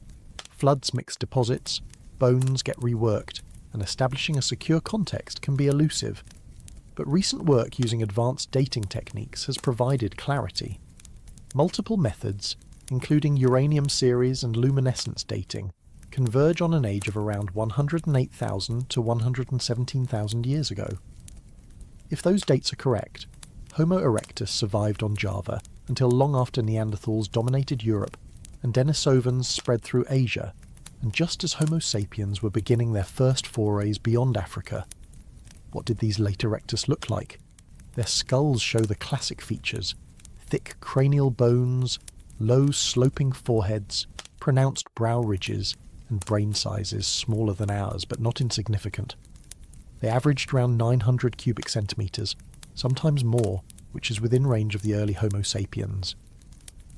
Floods mix deposits, bones get reworked, and establishing a secure context can be elusive. But recent work using advanced dating techniques has provided clarity. Multiple methods, including uranium series and luminescence dating, converge on an age of around 108,000 to 117,000 years ago. If those dates are correct, Homo erectus survived on Java until long after Neanderthals dominated Europe and Denisovans spread through Asia, and just as Homo sapiens were beginning their first forays beyond Africa. What did these late erectus look like? Their skulls show the classic features: thick cranial bones, low sloping foreheads, pronounced brow ridges, and brain sizes smaller than ours but not insignificant. They averaged around 900 cubic centimetres, sometimes more, which is within range of the early Homo sapiens.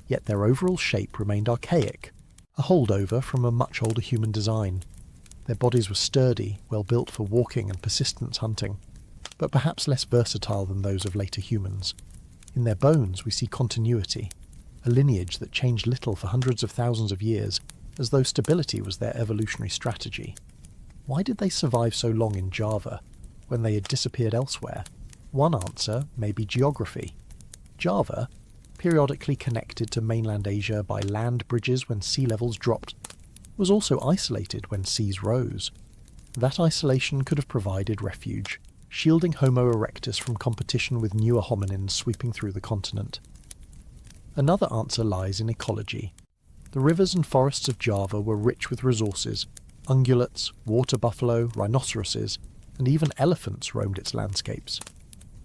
Yet their overall shape remained archaic, a holdover from a much older human design. Their bodies were sturdy, well built for walking and persistence hunting, but perhaps less versatile than those of later humans. In their bones we see continuity, a lineage that changed little for hundreds of thousands of years, as though stability was their evolutionary strategy. Why did they survive so long in Java, when they had disappeared elsewhere? One answer may be geography. Java, periodically connected to mainland Asia by land bridges when sea levels dropped, was also isolated when seas rose. That isolation could have provided refuge, shielding Homo erectus from competition with newer hominins sweeping through the continent. Another answer lies in ecology. The rivers and forests of Java were rich with resources. Ungulates, water buffalo, rhinoceroses, and even elephants roamed its landscapes.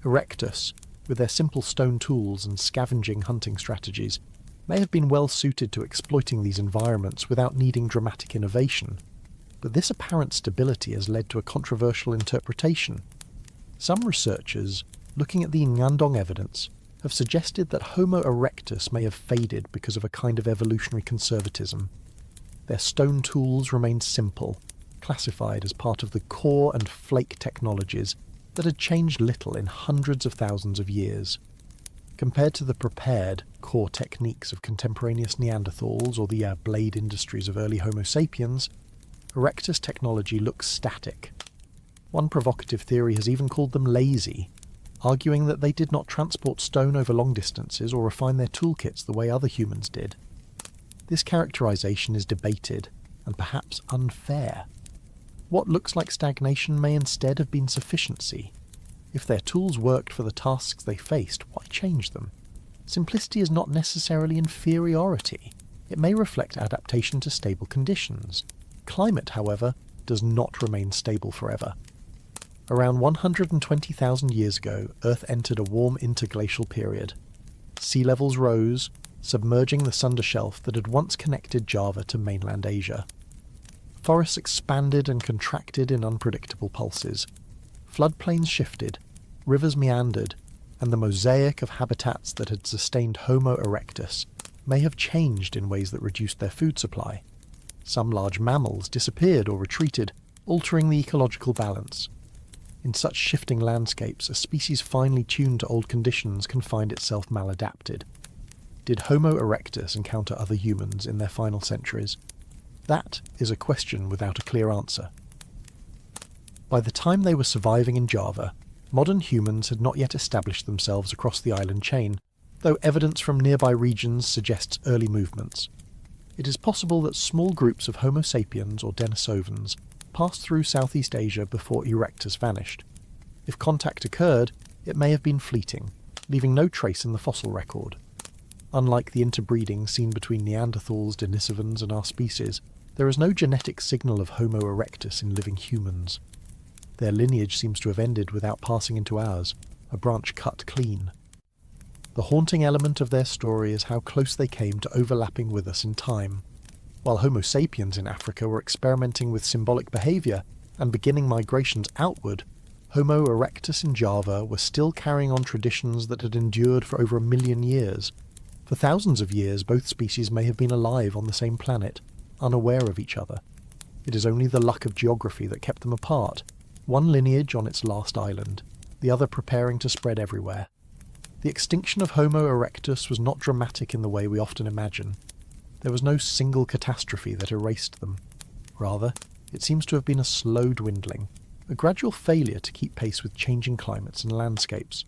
Erectus, with their simple stone tools and scavenging hunting strategies, may have been well suited to exploiting these environments without needing dramatic innovation. But this apparent stability has led to a controversial interpretation. Some researchers, looking at the Nyandong evidence, have suggested that Homo erectus may have faded because of a kind of evolutionary conservatism. Their stone tools remained simple, classified as part of the core and flake technologies that had changed little in hundreds of thousands of years. Compared to the prepared, core techniques of contemporaneous Neanderthals or the blade industries of early Homo sapiens, erectus technology looks static. One provocative theory has even called them lazy, arguing that they did not transport stone over long distances or refine their toolkits the way other humans did. This characterization is debated, and perhaps unfair. What looks like stagnation may instead have been sufficiency. If their tools worked for the tasks they faced, why change them? Simplicity is not necessarily inferiority. It may reflect adaptation to stable conditions. Climate, however, does not remain stable forever. Around 120,000 years ago, Earth entered a warm interglacial period. Sea levels rose, submerging the Sunda Shelf that had once connected Java to mainland Asia. Forests expanded and contracted in unpredictable pulses. Floodplains shifted, rivers meandered, and the mosaic of habitats that had sustained Homo erectus may have changed in ways that reduced their food supply. Some large mammals disappeared or retreated, altering the ecological balance. In such shifting landscapes, a species finely tuned to old conditions can find itself maladapted. Did Homo erectus encounter other humans in their final centuries? That is a question without a clear answer. By the time they were surviving in Java, modern humans had not yet established themselves across the island chain, though evidence from nearby regions suggests early movements. It is possible that small groups of Homo sapiens or Denisovans passed through Southeast Asia before erectus vanished. If contact occurred, it may have been fleeting, leaving no trace in the fossil record. Unlike the interbreeding seen between Neanderthals, Denisovans, and our species, there is no genetic signal of Homo erectus in living humans. Their lineage seems to have ended without passing into ours, a branch cut clean. The haunting element of their story is how close they came to overlapping with us in time. While Homo sapiens in Africa were experimenting with symbolic behaviour and beginning migrations outward, Homo erectus in Java were still carrying on traditions that had endured for over 1 million years. For thousands of years, both species may have been alive on the same planet, unaware of each other. It is only the luck of geography that kept them apart, one lineage on its last island, the other preparing to spread everywhere. The extinction of Homo erectus was not dramatic in the way we often imagine. There was no single catastrophe that erased them. Rather, it seems to have been a slow dwindling, a gradual failure to keep pace with changing climates and landscapes.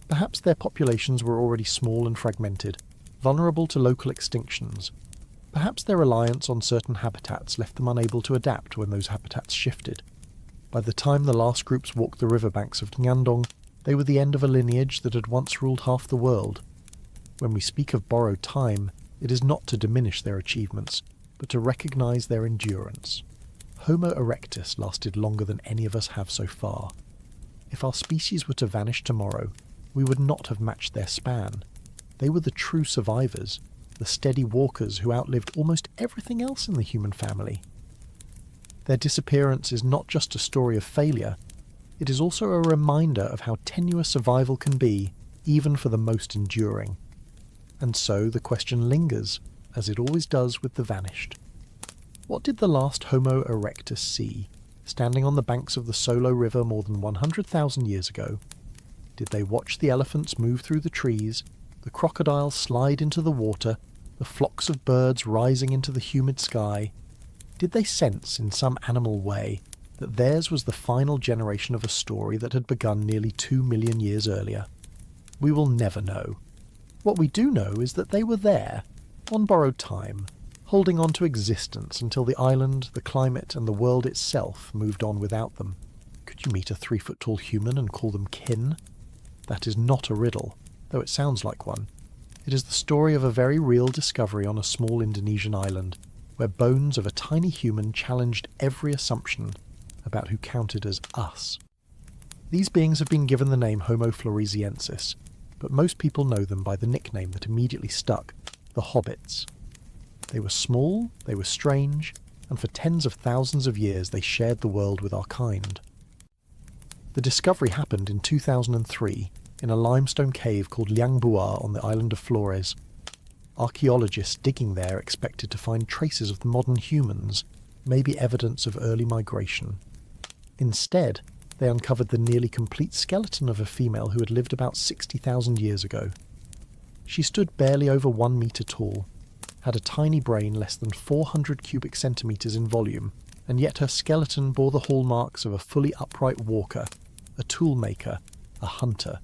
Perhaps their populations were already small and fragmented, vulnerable to local extinctions. Perhaps their reliance on certain habitats left them unable to adapt when those habitats shifted. By the time the last groups walked the riverbanks of Nyandong, they were the end of a lineage that had once ruled half the world. When we speak of borrowed time, it is not to diminish their achievements, but to recognise their endurance. Homo erectus lasted longer than any of us have so far. If our species were to vanish tomorrow, we would not have matched their span. They were the true survivors, the steady walkers who outlived almost everything else in the human family. Their disappearance is not just a story of failure, it is also a reminder of how tenuous survival can be, even for the most enduring. And so the question lingers, as it always does with the vanished. What did the last Homo erectus see, standing on the banks of the Solo River more than 100,000 years ago? Did they watch the elephants move through the trees, the crocodiles slide into the water, the flocks of birds rising into the humid sky? Did they sense, in some animal way, that theirs was the final generation of a story that had begun nearly 2 million years earlier? We will never know. What we do know is that they were there, on borrowed time, holding on to existence until the island, the climate, and the world itself moved on without them. Could you meet a 3-foot-tall human and call them kin? That is not a riddle, though it sounds like one. It is the story of a very real discovery on a small Indonesian island, where bones of a tiny human challenged every assumption about who counted as us. These beings have been given the name Homo floresiensis, but most people know them by the nickname that immediately stuck, the hobbits. They were small, they were strange, and for tens of thousands of years they shared the world with our kind. The discovery happened in 2003 in a limestone cave called Liangbua on the island of Flores. Archaeologists digging there expected to find traces of the modern humans, maybe evidence of early migration. Instead, they uncovered the nearly complete skeleton of a female who had lived about 60,000 years ago. She stood barely over 1 metre tall, had a tiny brain less than 400 cubic centimetres in volume, and yet her skeleton bore the hallmarks of a fully upright walker, a toolmaker, a hunter.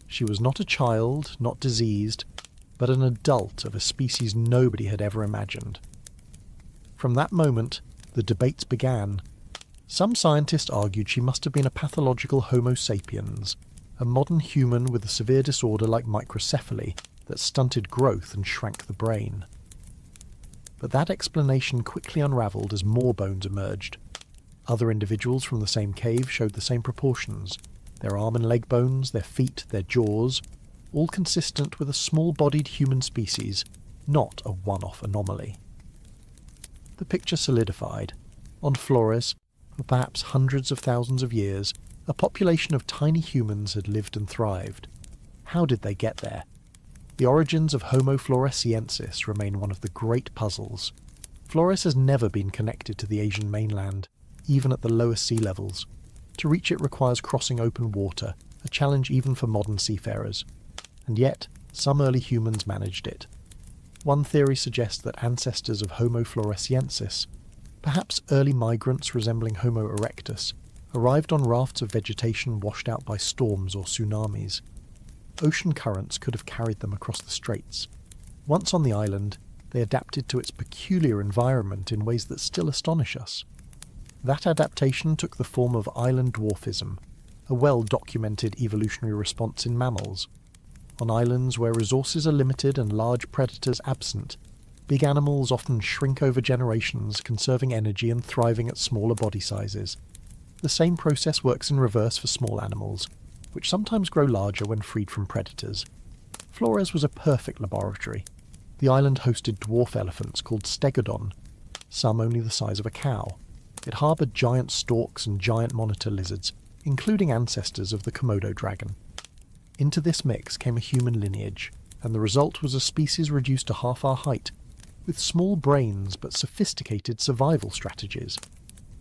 She was not a child, not diseased, but an adult of a species nobody had ever imagined. From that moment, the debates began. Some scientists argued she must have been a pathological Homo sapiens, a modern human with a severe disorder like microcephaly that stunted growth and shrank the brain. But that explanation quickly unravelled as more bones emerged. Other individuals from the same cave showed the same proportions, their arm and leg bones, their feet, their jaws, all consistent with a small-bodied human species, not a one-off anomaly. The picture solidified. On Flores, for perhaps hundreds of thousands of years, a population of tiny humans had lived and thrived. How did they get there? The origins of Homo floresiensis remain one of the great puzzles. Flores has never been connected to the Asian mainland, even at the lowest sea levels. To reach it requires crossing open water, a challenge even for modern seafarers. And yet, some early humans managed it. One theory suggests that ancestors of Homo floresiensis, perhaps early migrants resembling Homo erectus, arrived on rafts of vegetation washed out by storms or tsunamis. Ocean currents could have carried them across the straits. Once on the island, they adapted to its peculiar environment in ways that still astonish us. That adaptation took the form of island dwarfism, a well-documented evolutionary response in mammals. On islands where resources are limited and large predators absent, big animals often shrink over generations, conserving energy and thriving at smaller body sizes. The same process works in reverse for small animals, which sometimes grow larger when freed from predators. Flores was a perfect laboratory. The island hosted dwarf elephants called stegodon, some only the size of a cow. It harboured giant storks and giant monitor lizards, including ancestors of the Komodo dragon. Into this mix came a human lineage, and the result was a species reduced to half our height, with small brains but sophisticated survival strategies.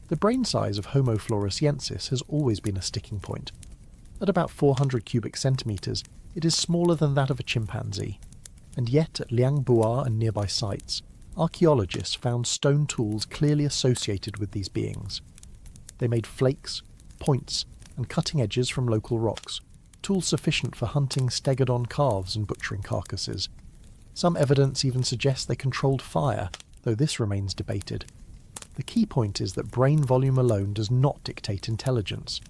The brain size of Homo floresiensis has always been a sticking point. At about 400 cubic centimetres, it is smaller than that of a chimpanzee. And yet, at Liangbua and nearby sites, archaeologists found stone tools clearly associated with these beings. They made flakes, points, and cutting edges from local rocks, tools sufficient for hunting stegodon calves and butchering carcasses. Some evidence even suggests they controlled fire, though this remains debated. The key point is that brain volume alone does not dictate intelligence.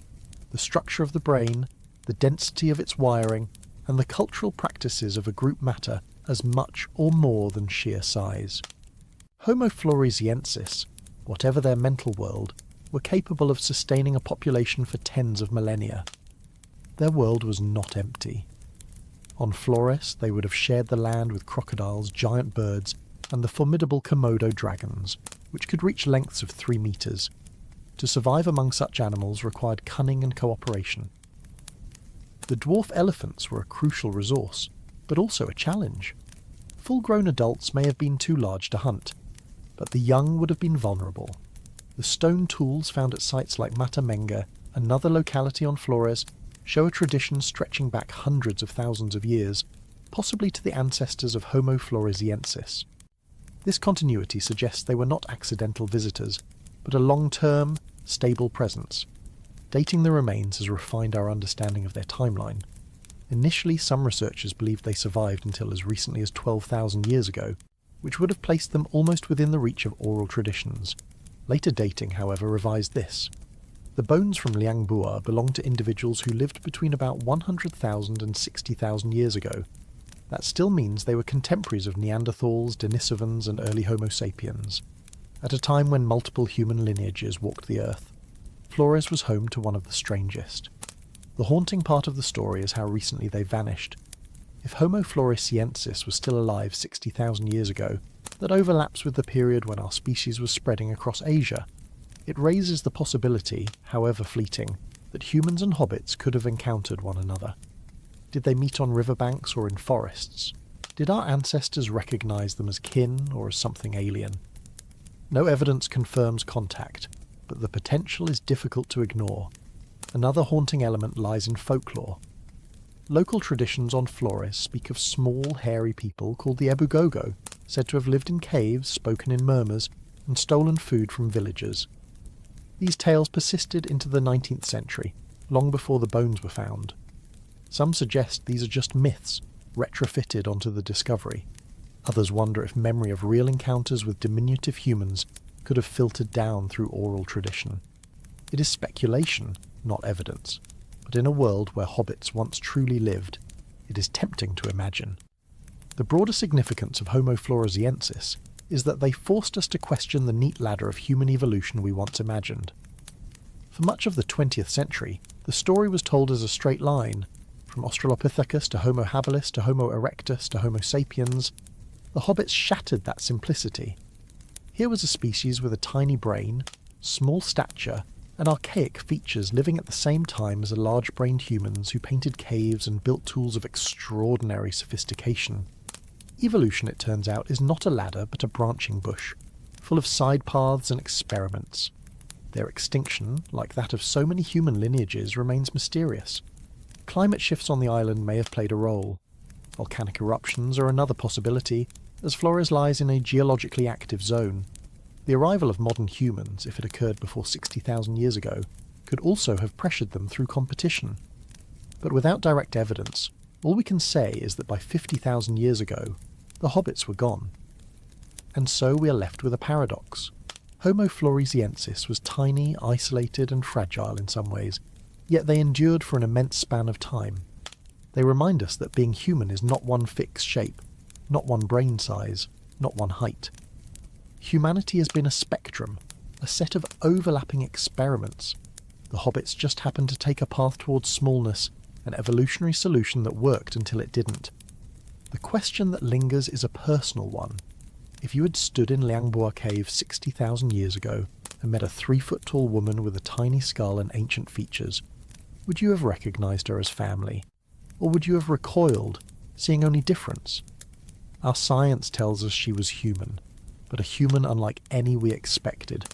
The structure of the brain, the density of its wiring, and the cultural practices of a group matter as much or more than sheer size. Homo floresiensis, whatever their mental world, were capable of sustaining a population for tens of millennia. Their world was not empty. On Flores, they would have shared the land with crocodiles, giant birds, and the formidable Komodo dragons, which could reach lengths of 3 meters. To survive among such animals required cunning and cooperation. The dwarf elephants were a crucial resource, but also a challenge. Full-grown adults may have been too large to hunt, but the young would have been vulnerable. The stone tools found at sites like Matamenga, another locality on Flores, show a tradition stretching back hundreds of thousands of years, possibly to the ancestors of Homo floresiensis. This continuity suggests they were not accidental visitors, but a long-term, stable presence. Dating the remains has refined our understanding of their timeline. Initially, some researchers believed they survived until as recently as 12,000 years ago, which would have placed them almost within the reach of oral traditions. Later dating, however, revised this. The bones from Liangbua belong to individuals who lived between about 100,000 and 60,000 years ago. That still means they were contemporaries of Neanderthals, Denisovans, and early Homo sapiens. At a time when multiple human lineages walked the earth, Flores was home to one of the strangest. The haunting part of the story is how recently they vanished. If Homo floresiensis was still alive 60,000 years ago, that overlaps with the period when our species was spreading across Asia. It raises the possibility, however fleeting, that humans and hobbits could have encountered one another. Did they meet on riverbanks or in forests? Did our ancestors recognize them as kin or as something alien? No evidence confirms contact, but the potential is difficult to ignore. Another haunting element lies in folklore. Local traditions on Flores speak of small, hairy people called the Ebugogo, said to have lived in caves, spoken in murmurs, and stolen food from villagers. These tales persisted into the 19th century, long before the bones were found. Some suggest these are just myths, retrofitted onto the discovery. Others wonder if memory of real encounters with diminutive humans could have filtered down through oral tradition. It is speculation, not evidence, but in a world where hobbits once truly lived, it is tempting to imagine. The broader significance of Homo floresiensis is that they forced us to question the neat ladder of human evolution we once imagined. For much of the 20th century, the story was told as a straight line, from Australopithecus to Homo habilis to Homo erectus to Homo sapiens. The hobbits shattered that simplicity. Here was a species with a tiny brain, small stature, and archaic features living at the same time as the large-brained humans who painted caves and built tools of extraordinary sophistication. Evolution, it turns out, is not a ladder but a branching bush, full of side paths and experiments. Their extinction, like that of so many human lineages, remains mysterious. Climate shifts on the island may have played a role. Volcanic eruptions are another possibility, as Flores lies in a geologically active zone. The arrival of modern humans, if it occurred before 60,000 years ago, could also have pressured them through competition. But without direct evidence, all we can say is that by 50,000 years ago, the hobbits were gone. And so we are left with a paradox. Homo floresiensis was tiny, isolated and fragile in some ways, yet they endured for an immense span of time. They remind us that being human is not one fixed shape, not one brain size, not one height. Humanity has been a spectrum, a set of overlapping experiments. The hobbits just happened to take a path towards smallness, an evolutionary solution that worked until it didn't. The question that lingers is a personal one. If you had stood in Liangbua Cave 60,000 years ago and met a 3-foot-tall woman with a tiny skull and ancient features, would you have recognised her as family? Or would you have recoiled, seeing only difference? Our science tells us she was human, but a human unlike any we expected.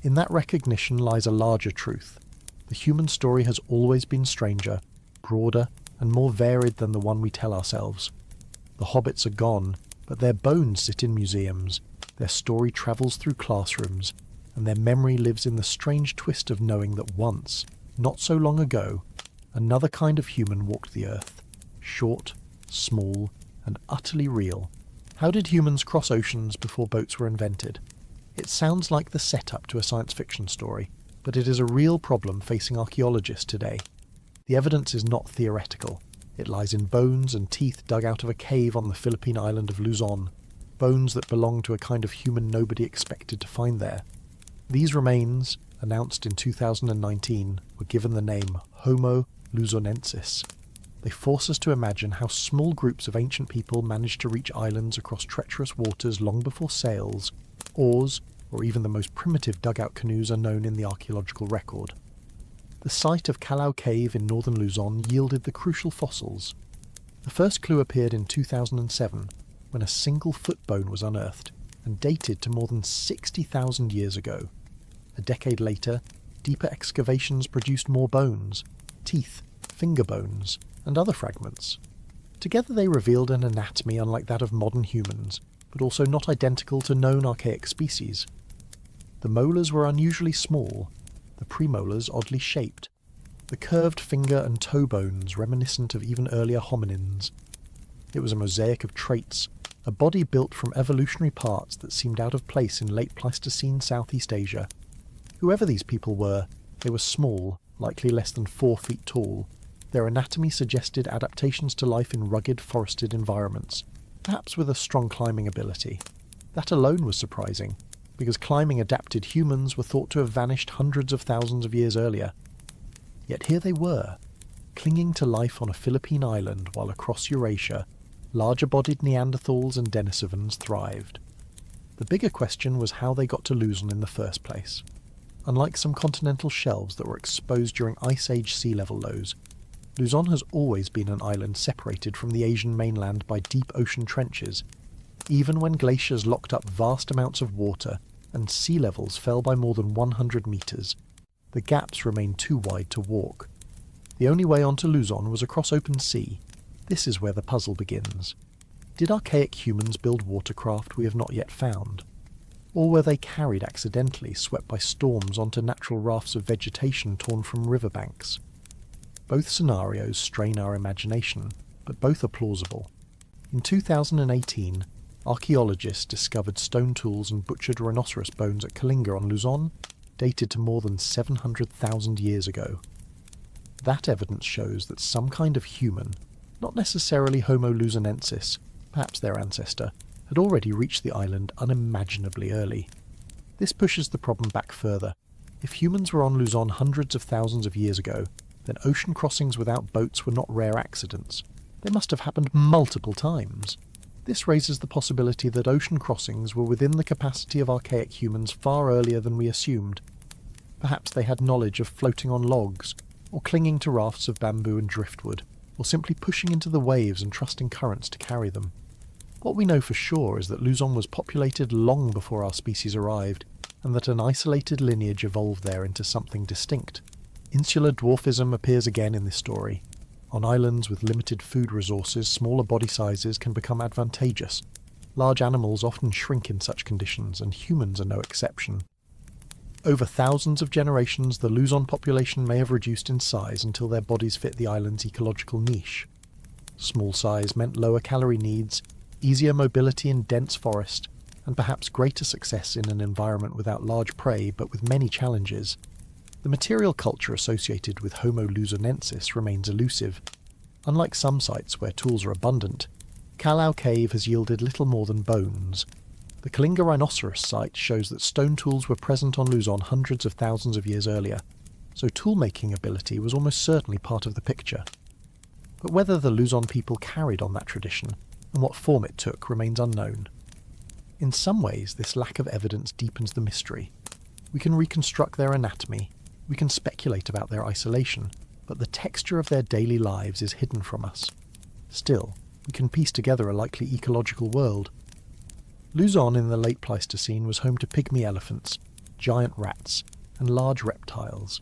In that recognition lies a larger truth. The human story has always been stranger, broader, and more varied than the one we tell ourselves. The hobbits are gone, but their bones sit in museums, their story travels through classrooms, and their memory lives in the strange twist of knowing that once, not so long ago, another kind of human walked the earth, short, small, and utterly real. How did humans cross oceans before boats were invented? It sounds like the setup to a science fiction story, but it is a real problem facing archaeologists today. The evidence is not theoretical. It lies in bones and teeth dug out of a cave on the Philippine island of Luzon, bones that belong to a kind of human nobody expected to find there. These remains, announced in 2019, were given the name Homo luzonensis. They force us to imagine how small groups of ancient people managed to reach islands across treacherous waters long before sails, oars, or even the most primitive dugout canoes are known in the archaeological record. The site of Kalau Cave in northern Luzon yielded the crucial fossils. The first clue appeared in 2007, when a single foot bone was unearthed, and dated to more than 60,000 years ago. A decade later, deeper excavations produced more bones, teeth, finger bones, and other fragments. Together they revealed an anatomy unlike that of modern humans, but also not identical to known archaic species. The molars were unusually small, the premolars oddly shaped, the curved finger and toe bones reminiscent of even earlier hominins. It was a mosaic of traits, a body built from evolutionary parts that seemed out of place in late Pleistocene Southeast Asia. Whoever these people were, they were small, likely less than 4 feet tall. Their anatomy suggested adaptations to life in rugged, forested environments, perhaps with a strong climbing ability. That alone was surprising, because climbing-adapted humans were thought to have vanished hundreds of thousands of years earlier. Yet here they were, clinging to life on a Philippine island while across Eurasia, larger-bodied Neanderthals and Denisovans thrived. The bigger question was how they got to Luzon in the first place. Unlike some continental shelves that were exposed during Ice Age sea level lows, Luzon has always been an island separated from the Asian mainland by deep ocean trenches. Even when glaciers locked up vast amounts of water and sea levels fell by more than 100 metres, the gaps remained too wide to walk. The only way onto Luzon was across open sea. This is where the puzzle begins. Did archaic humans build watercraft we have not yet found? Or were they carried accidentally, swept by storms onto natural rafts of vegetation torn from riverbanks? Both scenarios strain our imagination, but both are plausible. In 2018, archaeologists discovered stone tools and butchered rhinoceros bones at Kalinga on Luzon, dated to more than 700,000 years ago. That evidence shows that some kind of human, not necessarily Homo luzonensis, perhaps their ancestor, had already reached the island unimaginably early. This pushes the problem back further. If humans were on Luzon hundreds of thousands of years ago, then ocean crossings without boats were not rare accidents. They must have happened multiple times. This raises the possibility that ocean crossings were within the capacity of archaic humans far earlier than we assumed. Perhaps they had knowledge of floating on logs, or clinging to rafts of bamboo and driftwood, or simply pushing into the waves and trusting currents to carry them. What we know for sure is that Luzon was populated long before our species arrived, and that an isolated lineage evolved there into something distinct. Insular dwarfism appears again in this story. On islands with limited food resources, smaller body sizes can become advantageous. Large animals often shrink in such conditions, and humans are no exception. Over thousands of generations, the Luzon population may have reduced in size until their bodies fit the island's ecological niche. Small size meant lower calorie needs, easier mobility in dense forest, and perhaps greater success in an environment without large prey but with many challenges. The material culture associated with Homo luzonensis remains elusive. Unlike some sites where tools are abundant, Kalau Cave has yielded little more than bones. The Kalinga rhinoceros site shows that stone tools were present on Luzon hundreds of thousands of years earlier, so tool-making ability was almost certainly part of the picture. But whether the Luzon people carried on that tradition, and what form it took, remains unknown. In some ways, this lack of evidence deepens the mystery. We can reconstruct their anatomy, we can speculate about their isolation, but the texture of their daily lives is hidden from us. Still, we can piece together a likely ecological world. Luzon in the late Pleistocene was home to pygmy elephants, giant rats, and large reptiles.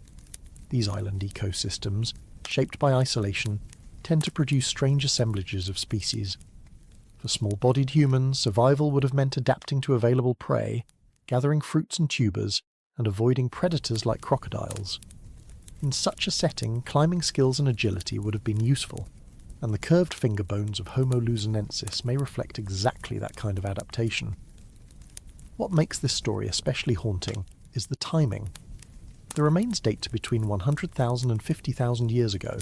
These island ecosystems, shaped by isolation, tend to produce strange assemblages of species. For small-bodied humans, survival would have meant adapting to available prey, gathering fruits and tubers, and avoiding predators like crocodiles. In such a setting, climbing skills and agility would have been useful, and the curved finger bones of Homo luzonensis may reflect exactly that kind of adaptation. What makes this story especially haunting is the timing. The remains date to between 100,000 and 50,000 years ago.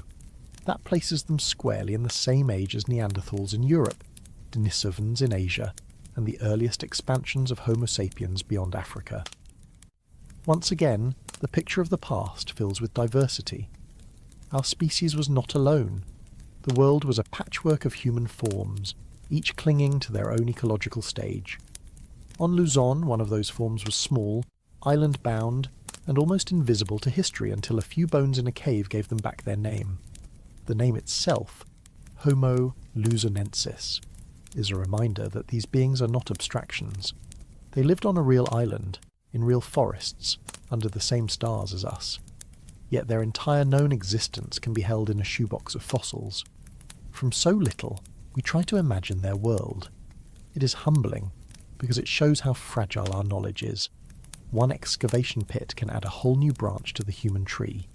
That places them squarely in the same age as Neanderthals in Europe, Denisovans in Asia, and the earliest expansions of Homo sapiens beyond Africa. Once again, the picture of the past fills with diversity. Our species was not alone. The world was a patchwork of human forms, each clinging to their own ecological stage. On Luzon, one of those forms was small, island-bound, and almost invisible to history until a few bones in a cave gave them back their name. The name itself, Homo luzonensis, is a reminder that these beings are not abstractions. They lived on a real island, in real forests, under the same stars as us. Yet their entire known existence can be held in a shoebox of fossils. From so little, we try to imagine their world. It is humbling, because it shows how fragile our knowledge is. One excavation pit can add a whole new branch to the human tree.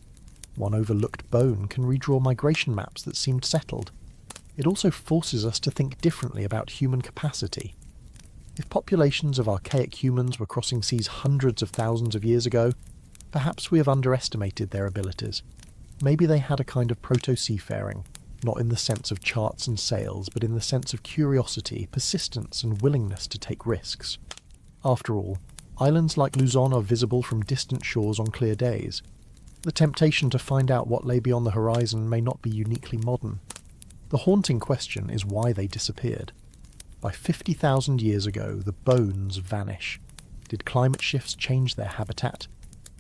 One overlooked bone can redraw migration maps that seemed settled. It also forces us to think differently about human capacity. If populations of archaic humans were crossing seas hundreds of thousands of years ago, perhaps we have underestimated their abilities. Maybe they had a kind of proto-seafaring, not in the sense of charts and sails, but in the sense of curiosity, persistence, and willingness to take risks. After all, islands like Luzon are visible from distant shores on clear days. The temptation to find out what lay beyond the horizon may not be uniquely modern. The haunting question is why they disappeared. By 50,000 years ago, the bones vanish. Did climate shifts change their habitat?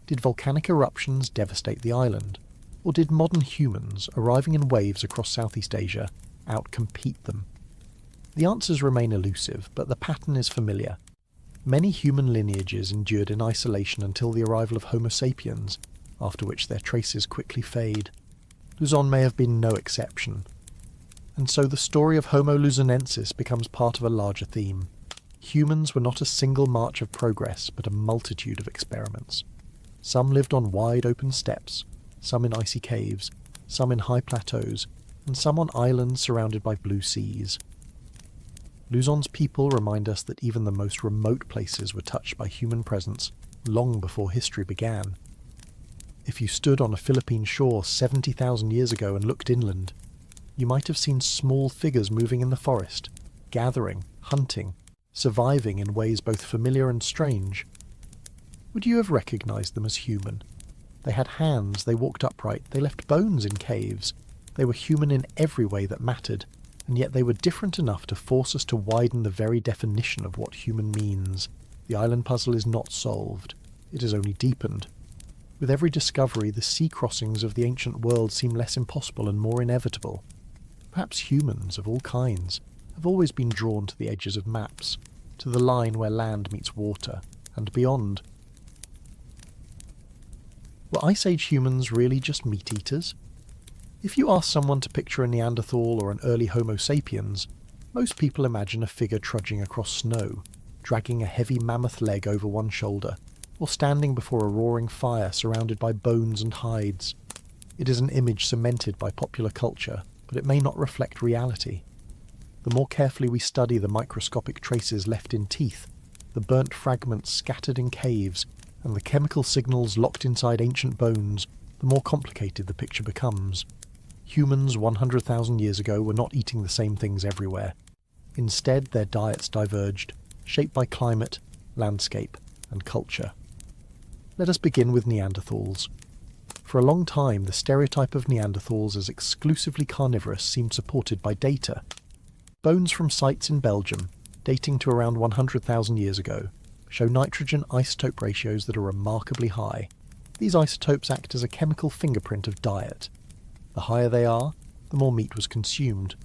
Did volcanic eruptions devastate the island? Or did modern humans, arriving in waves across Southeast Asia, outcompete them? The answers remain elusive, but the pattern is familiar. Many human lineages endured in isolation until the arrival of Homo sapiens, after which their traces quickly fade. Luzon may have been no exception. And so the story of Homo luzonensis becomes part of a larger theme. Humans were not a single march of progress, but a multitude of experiments. Some lived on wide open steppes, some in icy caves, some in high plateaus, and some on islands surrounded by blue seas. Luzon's people remind us that even the most remote places were touched by human presence long before history began. If you stood on a Philippine shore 70,000 years ago and looked inland, you might have seen small figures moving in the forest, gathering, hunting, surviving in ways both familiar and strange. Would you have recognized them as human? They had hands, they walked upright, they left bones in caves. They were human in every way that mattered, and yet they were different enough to force us to widen the very definition of what human means. The island puzzle is not solved. It is only deepened. With every discovery, the sea crossings of the ancient world seem less impossible and more inevitable. Perhaps humans of all kinds have always been drawn to the edges of maps, to the line where land meets water, and beyond. Were Ice Age humans really just meat-eaters? If you ask someone to picture a Neanderthal or an early Homo sapiens, most people imagine a figure trudging across snow, dragging a heavy mammoth leg over one shoulder, or standing before a roaring fire surrounded by bones and hides. It is an image cemented by popular culture, but it may not reflect reality. The more carefully we study the microscopic traces left in teeth, the burnt fragments scattered in caves, and the chemical signals locked inside ancient bones, the more complicated the picture becomes. Humans 100,000 years ago were not eating the same things everywhere. Instead, their diets diverged, shaped by climate, landscape, and culture. Let us begin with Neanderthals. For a long time, the stereotype of Neanderthals as exclusively carnivorous seemed supported by data. Bones from sites in Belgium, dating to around 100,000 years ago, show nitrogen isotope ratios that are remarkably high. These isotopes act as a chemical fingerprint of diet. The higher they are, the more meat was consumed,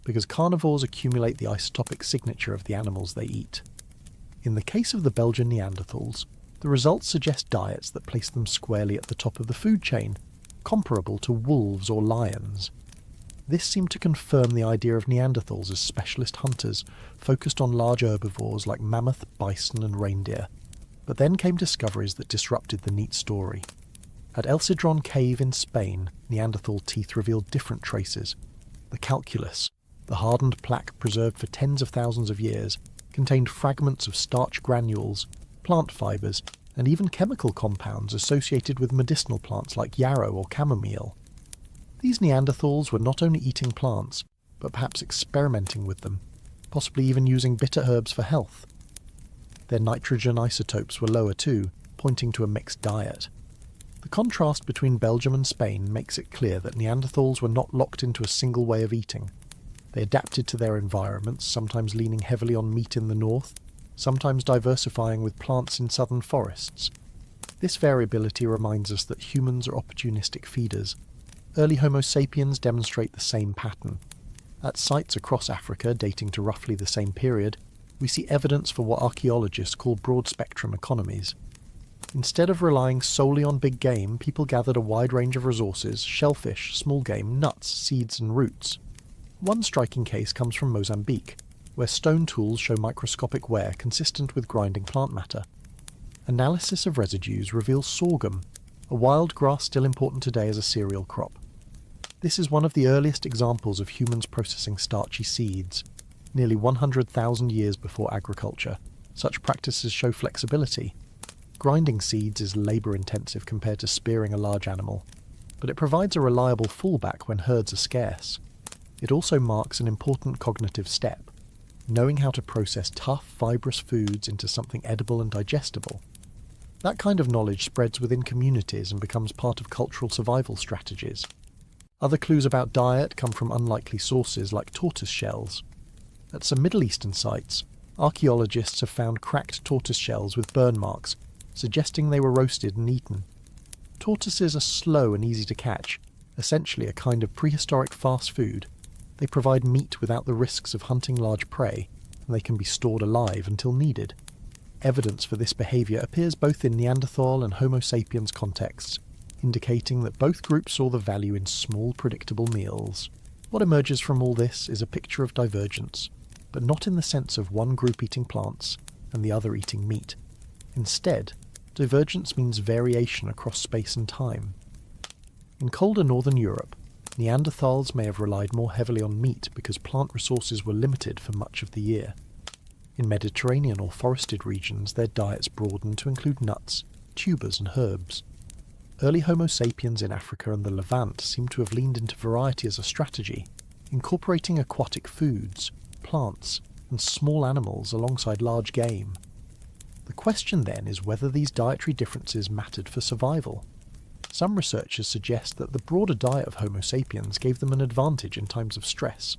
because carnivores accumulate the isotopic signature of the animals they eat. In the case of the Belgian Neanderthals, the results suggest diets that place them squarely at the top of the food chain, comparable to wolves or lions. This seemed to confirm the idea of Neanderthals as specialist hunters, focused on large herbivores like mammoth, bison and reindeer. But then came discoveries that disrupted the neat story. At El Cedron Cave in Spain, Neanderthal teeth revealed different traces. The calculus, the hardened plaque preserved for tens of thousands of years, contained fragments of starch granules, plant fibres, and even chemical compounds associated with medicinal plants like yarrow or chamomile. These Neanderthals were not only eating plants, but perhaps experimenting with them, possibly even using bitter herbs for health. Their nitrogen isotopes were lower too, pointing to a mixed diet. The contrast between Belgium and Spain makes it clear that Neanderthals were not locked into a single way of eating. They adapted to their environments, sometimes leaning heavily on meat in the north, sometimes diversifying with plants in southern forests. This variability reminds us that humans are opportunistic feeders. Early Homo sapiens demonstrate the same pattern. At sites across Africa dating to roughly the same period, we see evidence for what archaeologists call broad-spectrum economies. Instead of relying solely on big game, people gathered a wide range of resources: shellfish, small game, nuts, seeds and roots. One striking case comes from Mozambique, where stone tools show microscopic wear consistent with grinding plant matter. Analysis of residues reveals sorghum, a wild grass still important today as a cereal crop. This is one of the earliest examples of humans processing starchy seeds. Nearly 100,000 years before agriculture, such practices show flexibility. Grinding seeds is labour-intensive compared to spearing a large animal, but it provides a reliable fallback when herds are scarce. It also marks an important cognitive step, knowing how to process tough, fibrous foods into something edible and digestible. That kind of knowledge spreads within communities and becomes part of cultural survival strategies. Other clues about diet come from unlikely sources like tortoise shells. At some Middle Eastern sites, archaeologists have found cracked tortoise shells with burn marks, suggesting they were roasted and eaten. Tortoises are slow and easy to catch, essentially a kind of prehistoric fast food. They provide meat without the risks of hunting large prey, and they can be stored alive until needed. Evidence for this behaviour appears both in Neanderthal and Homo sapiens contexts, indicating that both groups saw the value in small, predictable meals. What emerges from all this is a picture of divergence, but not in the sense of one group eating plants and the other eating meat. Instead, divergence means variation across space and time. In colder northern Europe, Neanderthals may have relied more heavily on meat because plant resources were limited for much of the year. In Mediterranean or forested regions, their diets broadened to include nuts, tubers and herbs. Early Homo sapiens in Africa and the Levant seem to have leaned into variety as a strategy, incorporating aquatic foods, plants, and small animals alongside large game. The question then is whether these dietary differences mattered for survival. Some researchers suggest that the broader diet of Homo sapiens gave them an advantage in times of stress.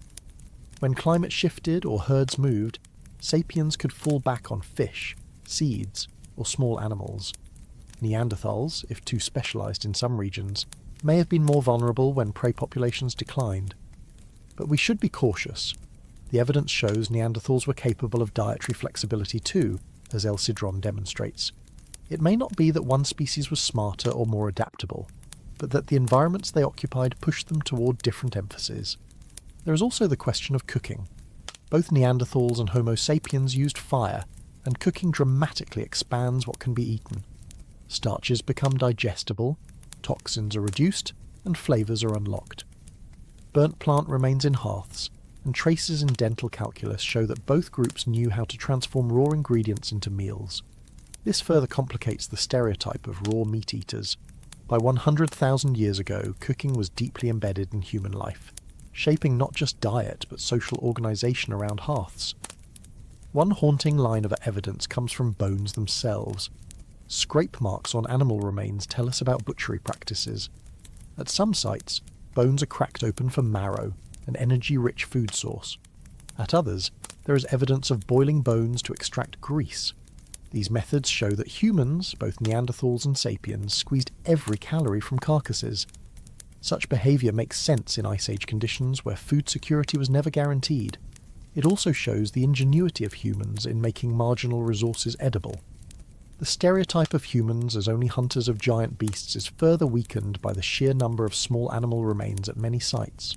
When climate shifted or herds moved, sapiens could fall back on fish, seeds, or small animals. Neanderthals, if too specialised in some regions, may have been more vulnerable when prey populations declined. But we should be cautious. The evidence shows Neanderthals were capable of dietary flexibility too, as El Cedron demonstrates. It may not be that one species was smarter or more adaptable, but that the environments they occupied pushed them toward different emphases. There is also the question of cooking. Both Neanderthals and Homo sapiens used fire, and cooking dramatically expands what can be eaten. Starches become digestible, toxins are reduced, and flavours are unlocked. Burnt plant remains in hearths, and traces in dental calculus show that both groups knew how to transform raw ingredients into meals. This further complicates the stereotype of raw meat eaters. By 100,000 years ago, cooking was deeply embedded in human life, shaping not just diet but social organisation around hearths. One haunting line of evidence comes from bones themselves. Scrape marks on animal remains tell us about butchery practices. At some sites, bones are cracked open for marrow, an energy-rich food source. At others, there is evidence of boiling bones to extract grease. These methods show that humans, both Neanderthals and sapiens, squeezed every calorie from carcasses. Such behaviour makes sense in Ice Age conditions where food security was never guaranteed. It also shows the ingenuity of humans in making marginal resources edible. The stereotype of humans as only hunters of giant beasts is further weakened by the sheer number of small animal remains at many sites.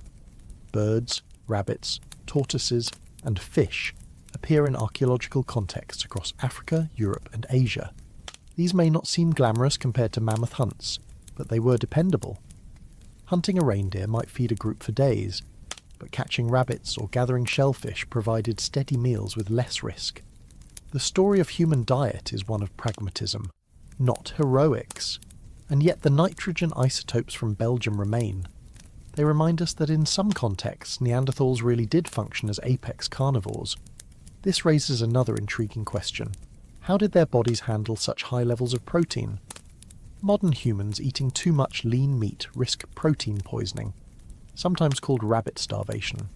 Birds, rabbits, tortoises, and fish appear in archaeological contexts across Africa, Europe, and Asia. These may not seem glamorous compared to mammoth hunts, but they were dependable. Hunting a reindeer might feed a group for days, but catching rabbits or gathering shellfish provided steady meals with less risk. The story of human diet is one of pragmatism, not heroics, and yet the nitrogen isotopes from Belgium remain. They remind us that in some contexts Neanderthals really did function as apex carnivores. This raises another intriguing question. How did their bodies handle such high levels of protein? Modern humans eating too much lean meat risk protein poisoning, sometimes called rabbit starvation.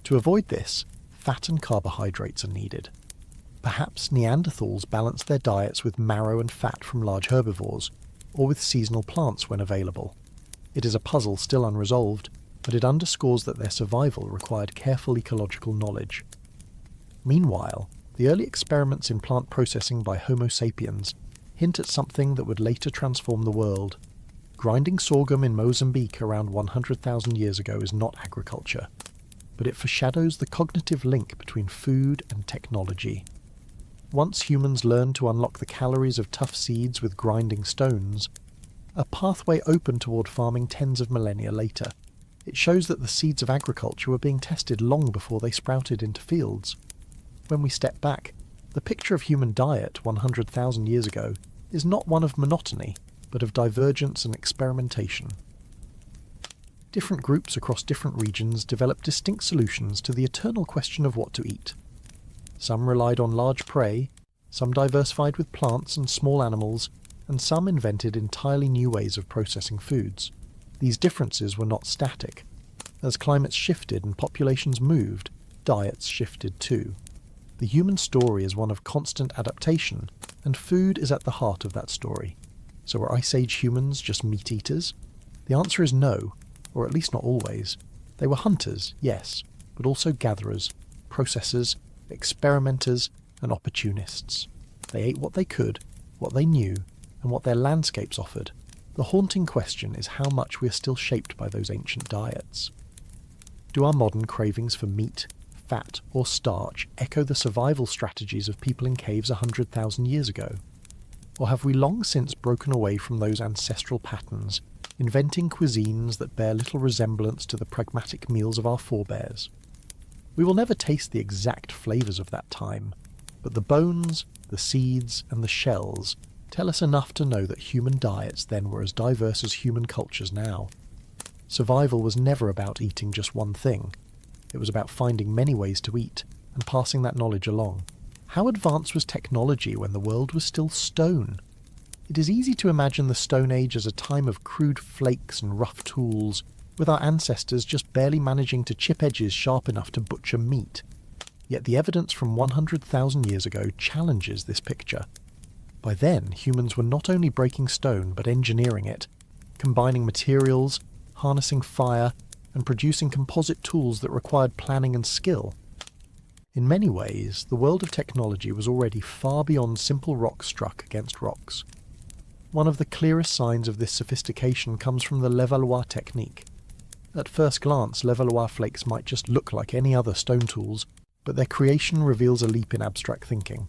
To avoid this, fat and carbohydrates are needed. Perhaps Neanderthals balanced their diets with marrow and fat from large herbivores, or with seasonal plants when available. It is a puzzle still unresolved, but it underscores that their survival required careful ecological knowledge. Meanwhile, the early experiments in plant processing by Homo sapiens hint at something that would later transform the world. Grinding sorghum in Mozambique around 100,000 years ago is not agriculture, but it foreshadows the cognitive link between food and technology. Once humans learned to unlock the calories of tough seeds with grinding stones, a pathway opened toward farming tens of millennia later. It shows that the seeds of agriculture were being tested long before they sprouted into fields. When we step back, the picture of human diet 100,000 years ago is not one of monotony, but of divergence and experimentation. Different groups across different regions developed distinct solutions to the eternal question of what to eat. Some relied on large prey, some diversified with plants and small animals, and some invented entirely new ways of processing foods. These differences were not static. As climates shifted and populations moved, diets shifted too. The human story is one of constant adaptation, and food is at the heart of that story. So were Ice Age humans just meat eaters? The answer is no, or at least not always. They were hunters, yes, but also gatherers, processors, experimenters, and opportunists. They ate what they could, what they knew, and what their landscapes offered. The haunting question is how much we are still shaped by those ancient diets. Do our modern cravings for meat, fat, or starch echo the survival strategies of people in caves 100,000 years ago? Or have we long since broken away from those ancestral patterns, inventing cuisines that bear little resemblance to the pragmatic meals of our forebears? We will never taste the exact flavours of that time, but the bones, the seeds, and the shells tell us enough to know that human diets then were as diverse as human cultures now. Survival was never about eating just one thing. It was about finding many ways to eat and passing that knowledge along. How advanced was technology when the world was still stone? It is easy to imagine the Stone Age as a time of crude flakes and rough tools, with our ancestors just barely managing to chip edges sharp enough to butcher meat. Yet the evidence from 100,000 years ago challenges this picture. By then, humans were not only breaking stone but engineering it, combining materials, harnessing fire, and producing composite tools that required planning and skill. In many ways, the world of technology was already far beyond simple rocks struck against rocks. One of the clearest signs of this sophistication comes from the Levallois technique. At first glance, Levallois flakes might just look like any other stone tools, but their creation reveals a leap in abstract thinking.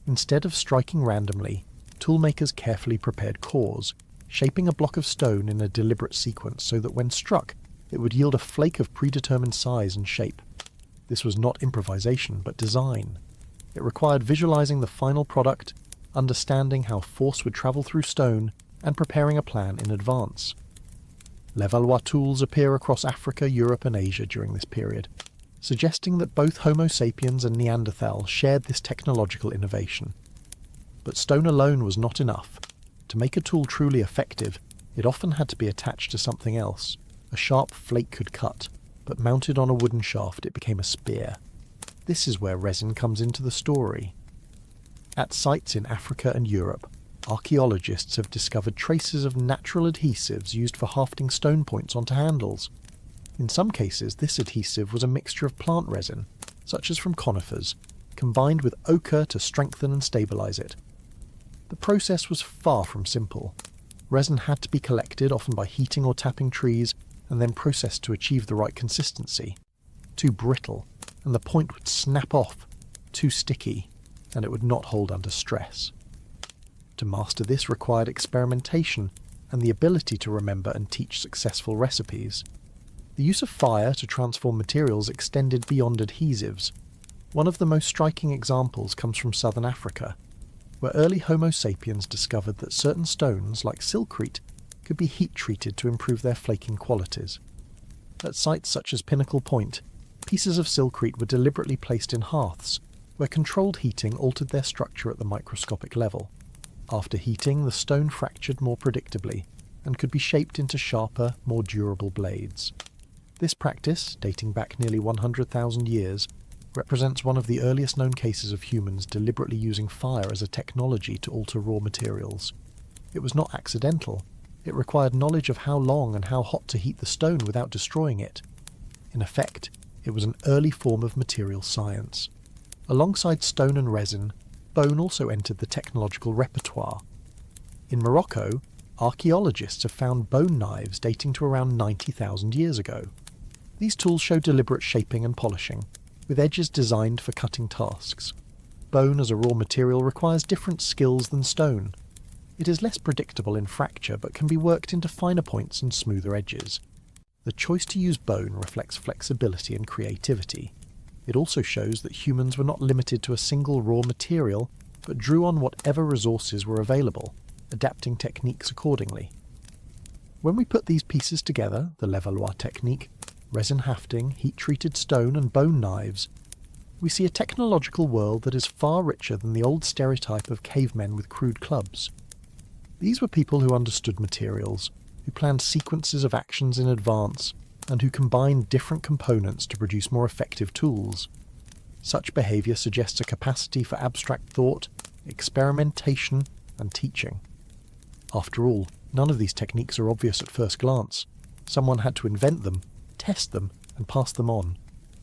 Instead of striking randomly, toolmakers carefully prepared cores, shaping a block of stone in a deliberate sequence so that when struck, it would yield a flake of predetermined size and shape. This was not improvisation, but design. It required visualizing the final product, understanding how force would travel through stone, and preparing a plan in advance. Levallois tools appear across Africa, Europe and Asia during this period, suggesting that both Homo sapiens and Neanderthals shared this technological innovation. But stone alone was not enough. To make a tool truly effective, it often had to be attached to something else. A sharp flake could cut, but mounted on a wooden shaft it became a spear. This is where resin comes into the story. At sites in Africa and Europe, archaeologists have discovered traces of natural adhesives used for hafting stone points onto handles. In some cases, this adhesive was a mixture of plant resin, such as from conifers, combined with ochre to strengthen and stabilise it. The process was far from simple. Resin had to be collected, often by heating or tapping trees, and then processed to achieve the right consistency. Too brittle, and the point would snap off. Too sticky, and it would not hold under stress. To master this required experimentation and the ability to remember and teach successful recipes. The use of fire to transform materials extended beyond adhesives. One of the most striking examples comes from southern Africa, where early Homo sapiens discovered that certain stones, like silkrete, could be heat-treated to improve their flaking qualities. At sites such as Pinnacle Point, pieces of silkrete were deliberately placed in hearths, where controlled heating altered their structure at the microscopic level. After heating, the stone fractured more predictably, and could be shaped into sharper, more durable blades. This practice, dating back nearly 100,000 years, represents one of the earliest known cases of humans deliberately using fire as a technology to alter raw materials. It was not accidental. It required knowledge of how long and how hot to heat the stone without destroying it. In effect, it was an early form of material science. Alongside stone and resin, bone also entered the technological repertoire. In Morocco, archaeologists have found bone knives dating to around 90,000 years ago. These tools show deliberate shaping and polishing, with edges designed for cutting tasks. Bone as a raw material requires different skills than stone. It is less predictable in fracture but can be worked into finer points and smoother edges. The choice to use bone reflects flexibility and creativity. It also shows that humans were not limited to a single raw material, but drew on whatever resources were available, adapting techniques accordingly. When we put these pieces together, the Levallois technique, resin hafting, heat-treated stone and bone knives, we see a technological world that is far richer than the old stereotype of cavemen with crude clubs. These were people who understood materials, who planned sequences of actions in advance, and who combined different components to produce more effective tools. Such behaviour suggests a capacity for abstract thought, experimentation, and teaching. After all, none of these techniques are obvious at first glance. Someone had to invent them, test them, and pass them on.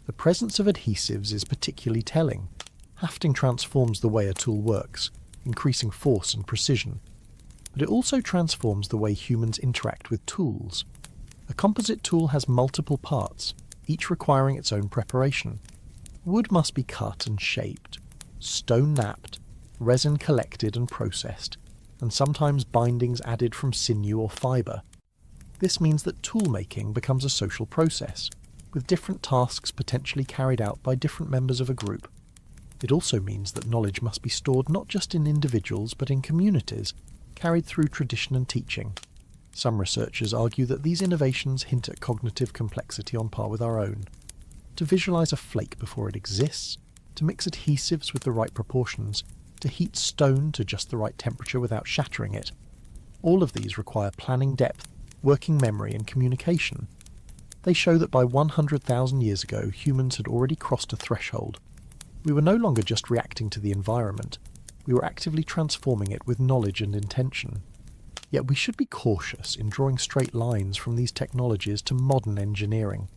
The presence of adhesives is particularly telling. Hafting transforms the way a tool works, increasing force and precision. But it also transforms the way humans interact with tools. A composite tool has multiple parts, each requiring its own preparation. Wood must be cut and shaped, stone knapped, resin collected and processed, and sometimes bindings added from sinew or fibre. This means that tool-making becomes a social process, with different tasks potentially carried out by different members of a group. It also means that knowledge must be stored not just in individuals but in communities, carried through tradition and teaching. Some researchers argue that these innovations hint at cognitive complexity on par with our own. To visualize a flake before it exists, to mix adhesives with the right proportions, to heat stone to just the right temperature without shattering it. All of these require planning depth, working memory and communication. They show that by 100,000 years ago, humans had already crossed a threshold. We were no longer just reacting to the environment. We were actively transforming it with knowledge and intention. Yet we should be cautious in drawing straight lines from these technologies to modern engineering.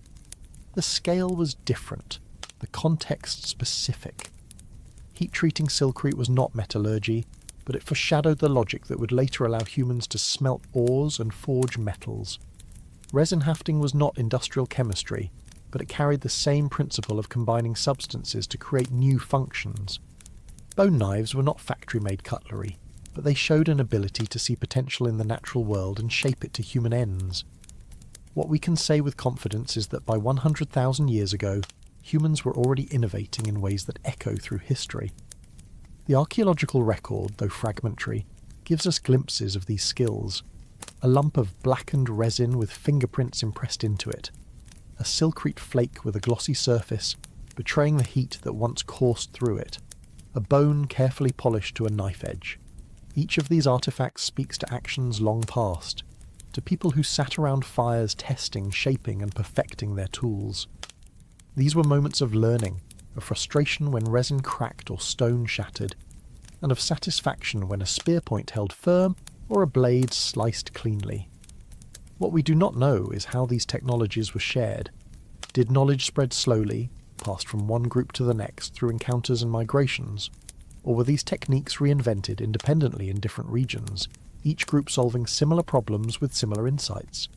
The scale was different, the context specific. Heat-treating silkrete was not metallurgy, but it foreshadowed the logic that would later allow humans to smelt ores and forge metals. Resin hafting was not industrial chemistry, but it carried the same principle of combining substances to create new functions. Bone knives were not factory-made cutlery, but they showed an ability to see potential in the natural world and shape it to human ends. What we can say with confidence is that by 100,000 years ago, humans were already innovating in ways that echo through history. The archaeological record, though fragmentary, gives us glimpses of these skills. A lump of blackened resin with fingerprints impressed into it. A silkrete flake with a glossy surface, betraying the heat that once coursed through it. A bone carefully polished to a knife edge. Each of these artifacts speaks to actions long past, to people who sat around fires testing, shaping and perfecting their tools. These were moments of learning, of frustration when resin cracked or stone shattered, and of satisfaction when a spear point held firm or a blade sliced cleanly. What we do not know is how these technologies were shared. Did knowledge spread slowly, passed from one group to the next through encounters and migrations? Or were these techniques reinvented independently in different regions, each group solving similar problems with similar insights?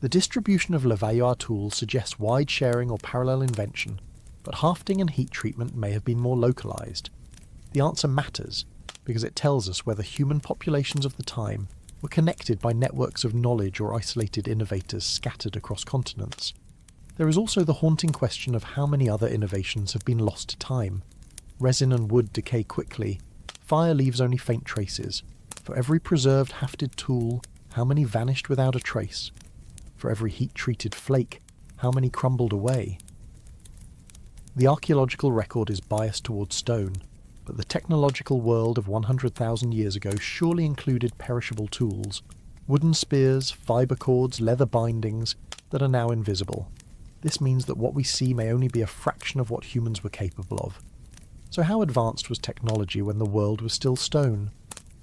The distribution of Levallois tools suggests wide sharing or parallel invention, but hafting and heat treatment may have been more localized. The answer matters, because it tells us whether human populations of the time were connected by networks of knowledge or isolated innovators scattered across continents. There is also the haunting question of how many other innovations have been lost to time. Resin and wood decay quickly. Fire leaves only faint traces. For every preserved hafted tool, how many vanished without a trace? For every heat-treated flake, how many crumbled away? The archaeological record is biased towards stone, but the technological world of 100,000 years ago surely included perishable tools, wooden spears, fibre cords, leather bindings that are now invisible. This means that what we see may only be a fraction of what humans were capable of. So how advanced was technology when the world was still stone?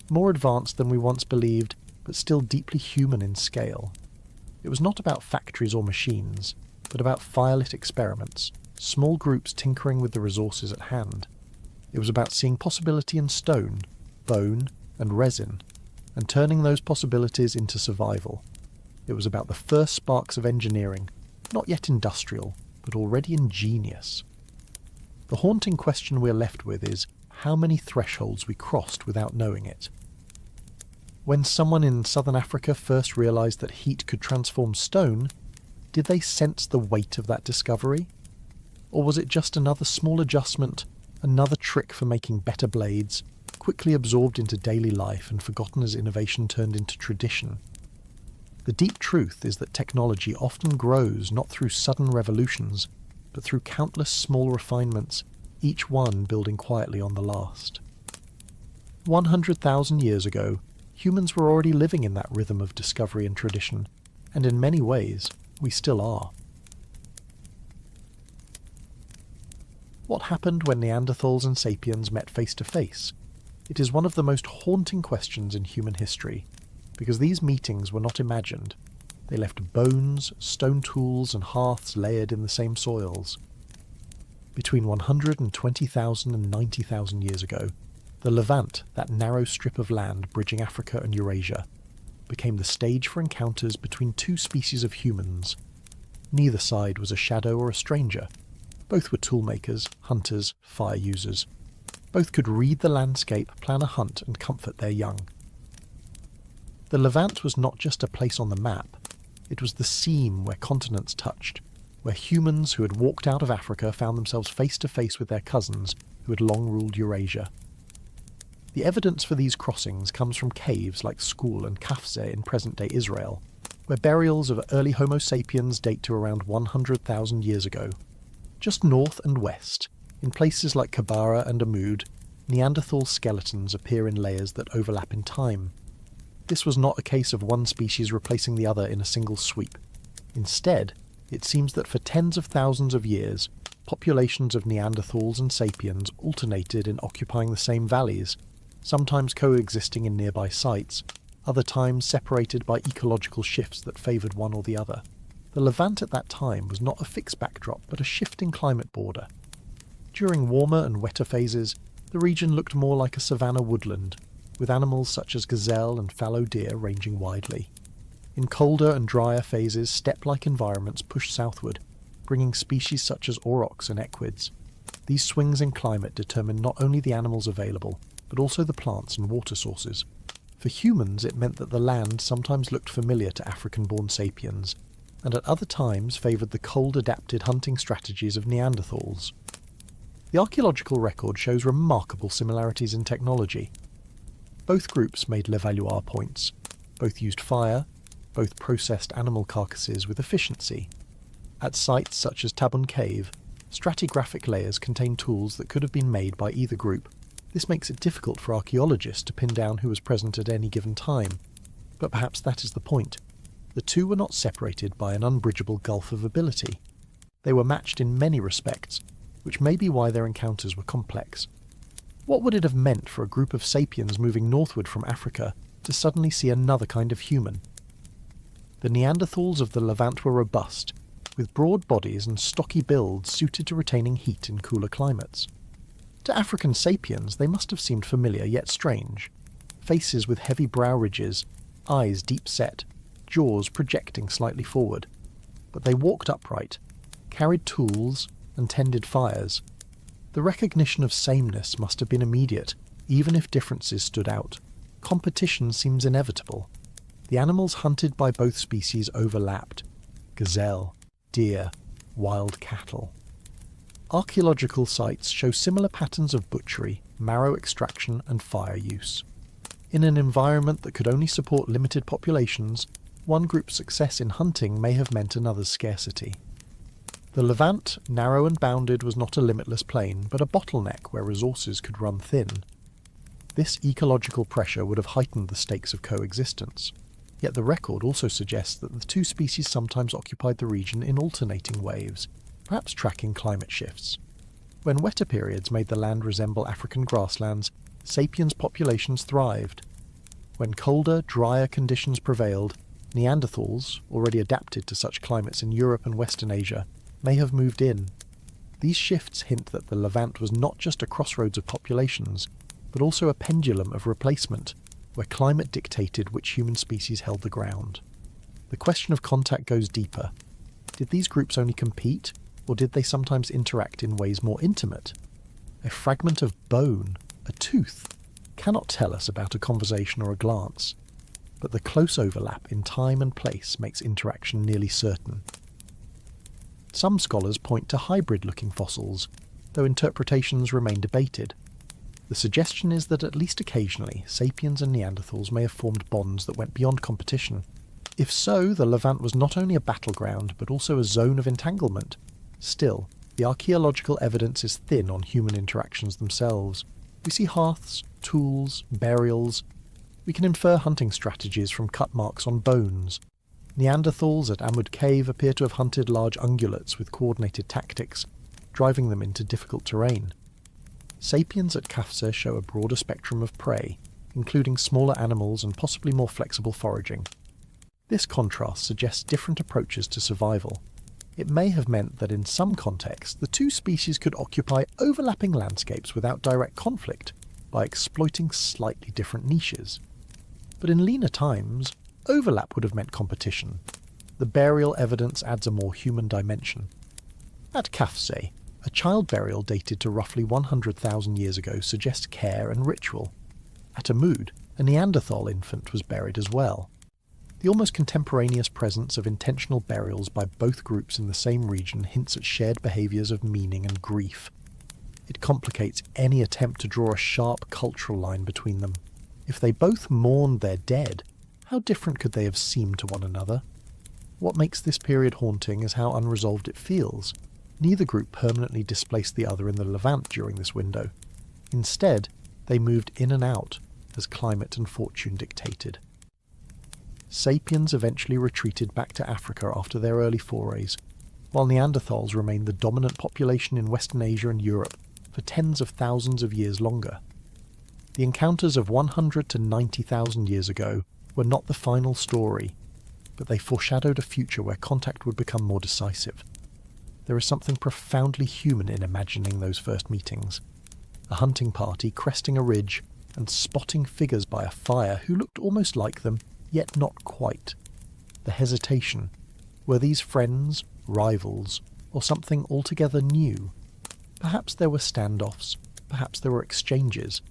More advanced than we once believed, but still deeply human in scale. It was not about factories or machines, but about firelit experiments, small groups tinkering with the resources at hand. It was about seeing possibility in stone, bone, and resin, and turning those possibilities into survival. It was about the first sparks of engineering, not yet industrial, but already ingenious. The haunting question we're left with is how many thresholds we crossed without knowing it. When someone in southern Africa first realized that heat could transform stone, did they sense the weight of that discovery? Or was it just another small adjustment, another trick for making better blades, quickly absorbed into daily life and forgotten as innovation turned into tradition? The deep truth is that technology often grows not through sudden revolutions, but through countless small refinements, each one building quietly on the last. 100,000 years ago, humans were already living in that rhythm of discovery and tradition, and in many ways, we still are. What happened when Neanderthals and sapiens met face to face? It is one of the most haunting questions in human history, because these meetings were not imagined. They left bones, stone tools, and hearths layered in the same soils. Between 120,000 and 90,000 years ago, the Levant, that narrow strip of land bridging Africa and Eurasia, became the stage for encounters between two species of humans. Neither side was a shadow or a stranger. Both were toolmakers, hunters, fire users. Both could read the landscape, plan a hunt, and comfort their young. The Levant was not just a place on the map. It was the seam where continents touched, where humans who had walked out of Africa found themselves face to face with their cousins who had long ruled Eurasia. The evidence for these crossings comes from caves like Skul and Kafze in present-day Israel, where burials of early Homo sapiens date to around 100,000 years ago. Just north and west, in places like Kabara and Amud, Neanderthal skeletons appear in layers that overlap in time. This was not a case of one species replacing the other in a single sweep. Instead, it seems that for tens of thousands of years, populations of Neanderthals and sapiens alternated in occupying the same valleys, sometimes coexisting in nearby sites, other times separated by ecological shifts that favoured one or the other. The Levant at that time was not a fixed backdrop, but a shifting climate border. During warmer and wetter phases, the region looked more like a savanna woodland, with animals such as gazelle and fallow deer ranging widely. In colder and drier phases, steppe-like environments pushed southward, bringing species such as aurochs and equids. These swings in climate determined not only the animals available, but also the plants and water sources. For humans, it meant that the land sometimes looked familiar to African-born sapiens, and at other times favoured the cold-adapted hunting strategies of Neanderthals. The archaeological record shows remarkable similarities in technology. Both groups made Levallois points. Both used fire, both processed animal carcasses with efficiency. At sites such as Tabun Cave, stratigraphic layers contain tools that could have been made by either group. This makes it difficult for archaeologists to pin down who was present at any given time. But perhaps that is the point. The two were not separated by an unbridgeable gulf of ability. They were matched in many respects, which may be why their encounters were complex. What would it have meant for a group of sapiens moving northward from Africa to suddenly see another kind of human? The Neanderthals of the Levant were robust, with broad bodies and stocky builds suited to retaining heat in cooler climates. To African sapiens they must have seemed familiar yet strange. Faces with heavy brow ridges, eyes deep set, jaws projecting slightly forward. But they walked upright, carried tools, and tended fires. The recognition of sameness must have been immediate, even if differences stood out. Competition seems inevitable. The animals hunted by both species overlapped: gazelle, deer, wild cattle. Archaeological sites show similar patterns of butchery, marrow extraction, and fire use. In an environment that could only support limited populations, one group's success in hunting may have meant another's scarcity. The Levant, narrow and bounded, was not a limitless plain, but a bottleneck where resources could run thin. This ecological pressure would have heightened the stakes of coexistence. Yet the record also suggests that the two species sometimes occupied the region in alternating waves, perhaps tracking climate shifts. When wetter periods made the land resemble African grasslands, sapiens populations thrived. When colder, drier conditions prevailed, Neanderthals, already adapted to such climates in Europe and Western Asia, may have moved in. These shifts hint that the Levant was not just a crossroads of populations, but also a pendulum of replacement, where climate dictated which human species held the ground. The question of contact goes deeper. Did these groups only compete, or did they sometimes interact in ways more intimate? A fragment of bone, a tooth, cannot tell us about a conversation or a glance, but the close overlap in time and place makes interaction nearly certain. Some scholars point to hybrid-looking fossils, though interpretations remain debated. The suggestion is that at least occasionally, sapiens and Neanderthals may have formed bonds that went beyond competition. If so, the Levant was not only a battleground, but also a zone of entanglement. Still, the archaeological evidence is thin on human interactions themselves. We see hearths, tools, burials. We can infer hunting strategies from cut marks on bones. Neanderthals at Amud Cave appear to have hunted large ungulates with coordinated tactics, driving them into difficult terrain. Sapiens at Kafse show a broader spectrum of prey, including smaller animals and possibly more flexible foraging. This contrast suggests different approaches to survival. It may have meant that in some contexts the two species could occupy overlapping landscapes without direct conflict by exploiting slightly different niches. But in leaner times, overlap would have meant competition. The burial evidence adds a more human dimension. At Kafse, a child burial dated to roughly 100,000 years ago suggests care and ritual. At Amud, a Neanderthal infant was buried as well. The almost contemporaneous presence of intentional burials by both groups in the same region hints at shared behaviours of meaning and grief. It complicates any attempt to draw a sharp cultural line between them. If they both mourned their dead, how different could they have seemed to one another? What makes this period haunting is how unresolved it feels. Neither group permanently displaced the other in the Levant during this window. Instead, they moved in and out as climate and fortune dictated. Sapiens eventually retreated back to Africa after their early forays, while Neanderthals remained the dominant population in Western Asia and Europe for tens of thousands of years longer. The encounters of 100 to 90,000 years ago were not the final story, but they foreshadowed a future where contact would become more decisive. There is something profoundly human in imagining those first meetings. A hunting party cresting a ridge and spotting figures by a fire who looked almost like them, yet not quite. The hesitation. Were these friends, rivals, or something altogether new? Perhaps there were standoffs, perhaps there were exchanges,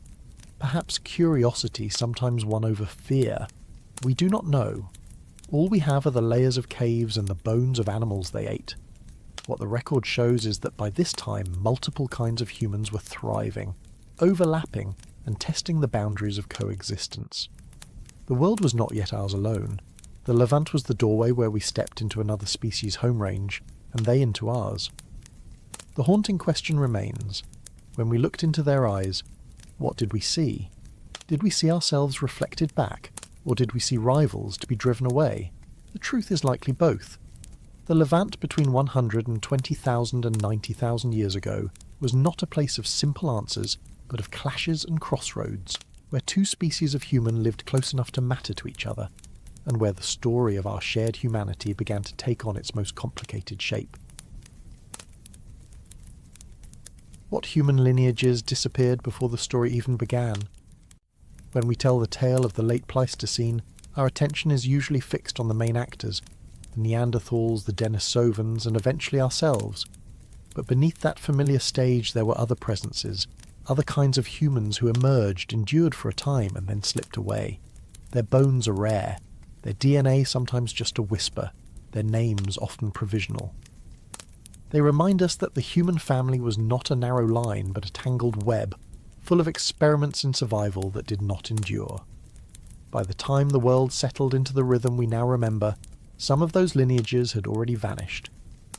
perhaps curiosity sometimes won over fear. We do not know. All we have are the layers of caves and the bones of animals they ate. What the record shows is that by this time multiple kinds of humans were thriving. overlapping and testing the boundaries of coexistence. The world was not yet ours alone. The Levant was the doorway where we stepped into another species' home range, and they into ours. The haunting question remains: when we looked into their eyes, what did we see? Did we see ourselves reflected back, or did we see rivals to be driven away? The truth is likely both. The Levant between 120,000 and 90,000 years ago was not a place of simple answers, but of clashes and crossroads, where two species of human lived close enough to matter to each other, and where the story of our shared humanity began to take on its most complicated shape. What human lineages disappeared before the story even began? When we tell the tale of the late Pleistocene, our attention is usually fixed on the main actors, the Neanderthals, the Denisovans, and eventually ourselves. But beneath that familiar stage there were other presences, other kinds of humans who emerged, endured for a time, and then slipped away. Their bones are rare, their DNA sometimes just a whisper, their names often provisional. They remind us that the human family was not a narrow line, but a tangled web, full of experiments in survival that did not endure. By the time the world settled into the rhythm we now remember, some of those lineages had already vanished.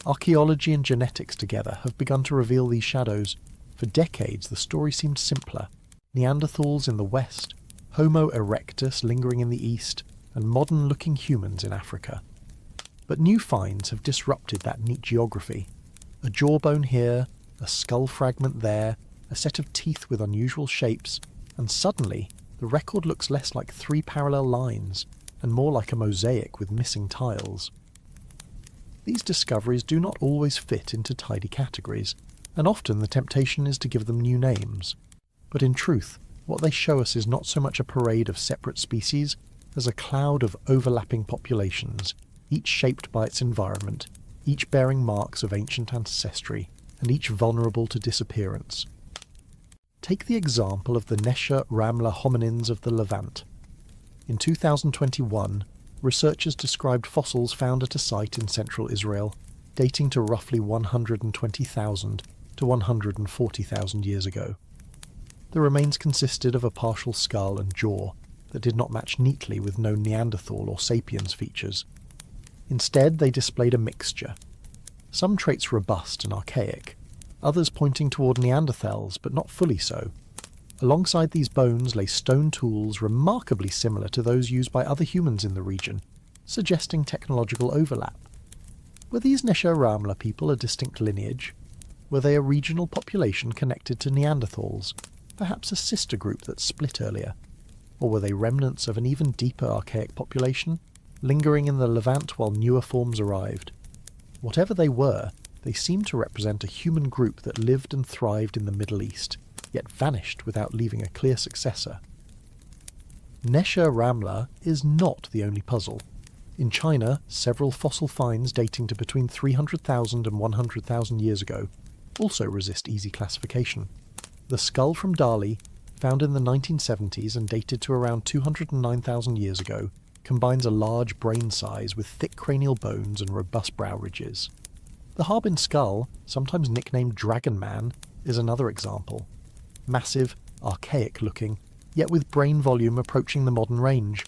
Archaeology and genetics together have begun to reveal these shadows. For decades the story seemed simpler. Neanderthals in the west, Homo erectus lingering in the east, and modern-looking humans in Africa. But new finds have disrupted that neat geography. A jawbone here, a skull fragment there, a set of teeth with unusual shapes, and suddenly the record looks less like three parallel lines and more like a mosaic with missing tiles. These discoveries do not always fit into tidy categories, and often the temptation is to give them new names. But in truth, what they show us is not so much a parade of separate species as a cloud of overlapping populations, each shaped by its environment, each bearing marks of ancient ancestry, and each vulnerable to disappearance. Take the example of the Nesher Ramla hominins of the Levant. In 2021, researchers described fossils found at a site in central Israel, dating to roughly 120,000 to 140,000 years ago. The remains consisted of a partial skull and jaw that did not match neatly with known Neanderthal or sapiens features. Instead, they displayed a mixture. Some traits robust and archaic, others pointing toward Neanderthals, but not fully so. Alongside these bones lay stone tools remarkably similar to those used by other humans in the region, suggesting technological overlap. Were these Nesher Ramla people a distinct lineage? Were they a regional population connected to Neanderthals, perhaps a sister group that split earlier? Or were they remnants of an even deeper archaic population, lingering in the Levant while newer forms arrived? Whatever they were, they seemed to represent a human group that lived and thrived in the Middle East, yet vanished without leaving a clear successor. Nesher Ramla is not the only puzzle. In China, several fossil finds dating to between 300,000 and 100,000 years ago also resist easy classification. The skull from Dali, found in the 1970s and dated to around 209,000 years ago, combines a large brain size with thick cranial bones and robust brow ridges. The Harbin skull, sometimes nicknamed Dragon Man, is another example. Massive, archaic-looking, yet with brain volume approaching the modern range.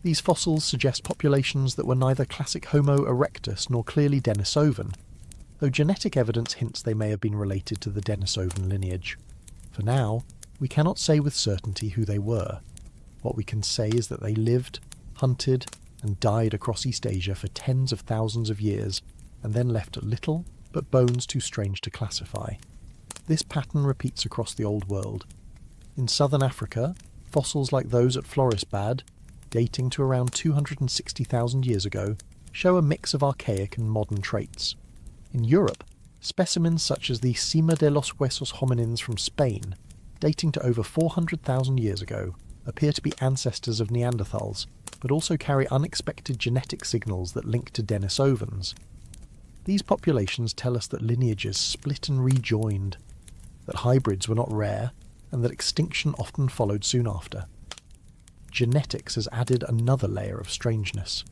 These fossils suggest populations that were neither classic Homo erectus nor clearly Denisovan, though genetic evidence hints they may have been related to the Denisovan lineage. For now, we cannot say with certainty who they were. What we can say is that they lived, hunted, and died across East Asia for tens of thousands of years, and then left little but bones too strange to classify. This pattern repeats across the Old World. In southern Africa, fossils like those at Florisbad, dating to around 260,000 years ago, show a mix of archaic and modern traits. In Europe, specimens such as the Cima de los Huesos hominins from Spain, dating to over 400,000 years ago, appear to be ancestors of Neanderthals, but also carry unexpected genetic signals that link to Denisovans. These populations tell us that lineages split and rejoined, that hybrids were not rare, and that extinction often followed soon after. Genetics has added another layer of strangeness.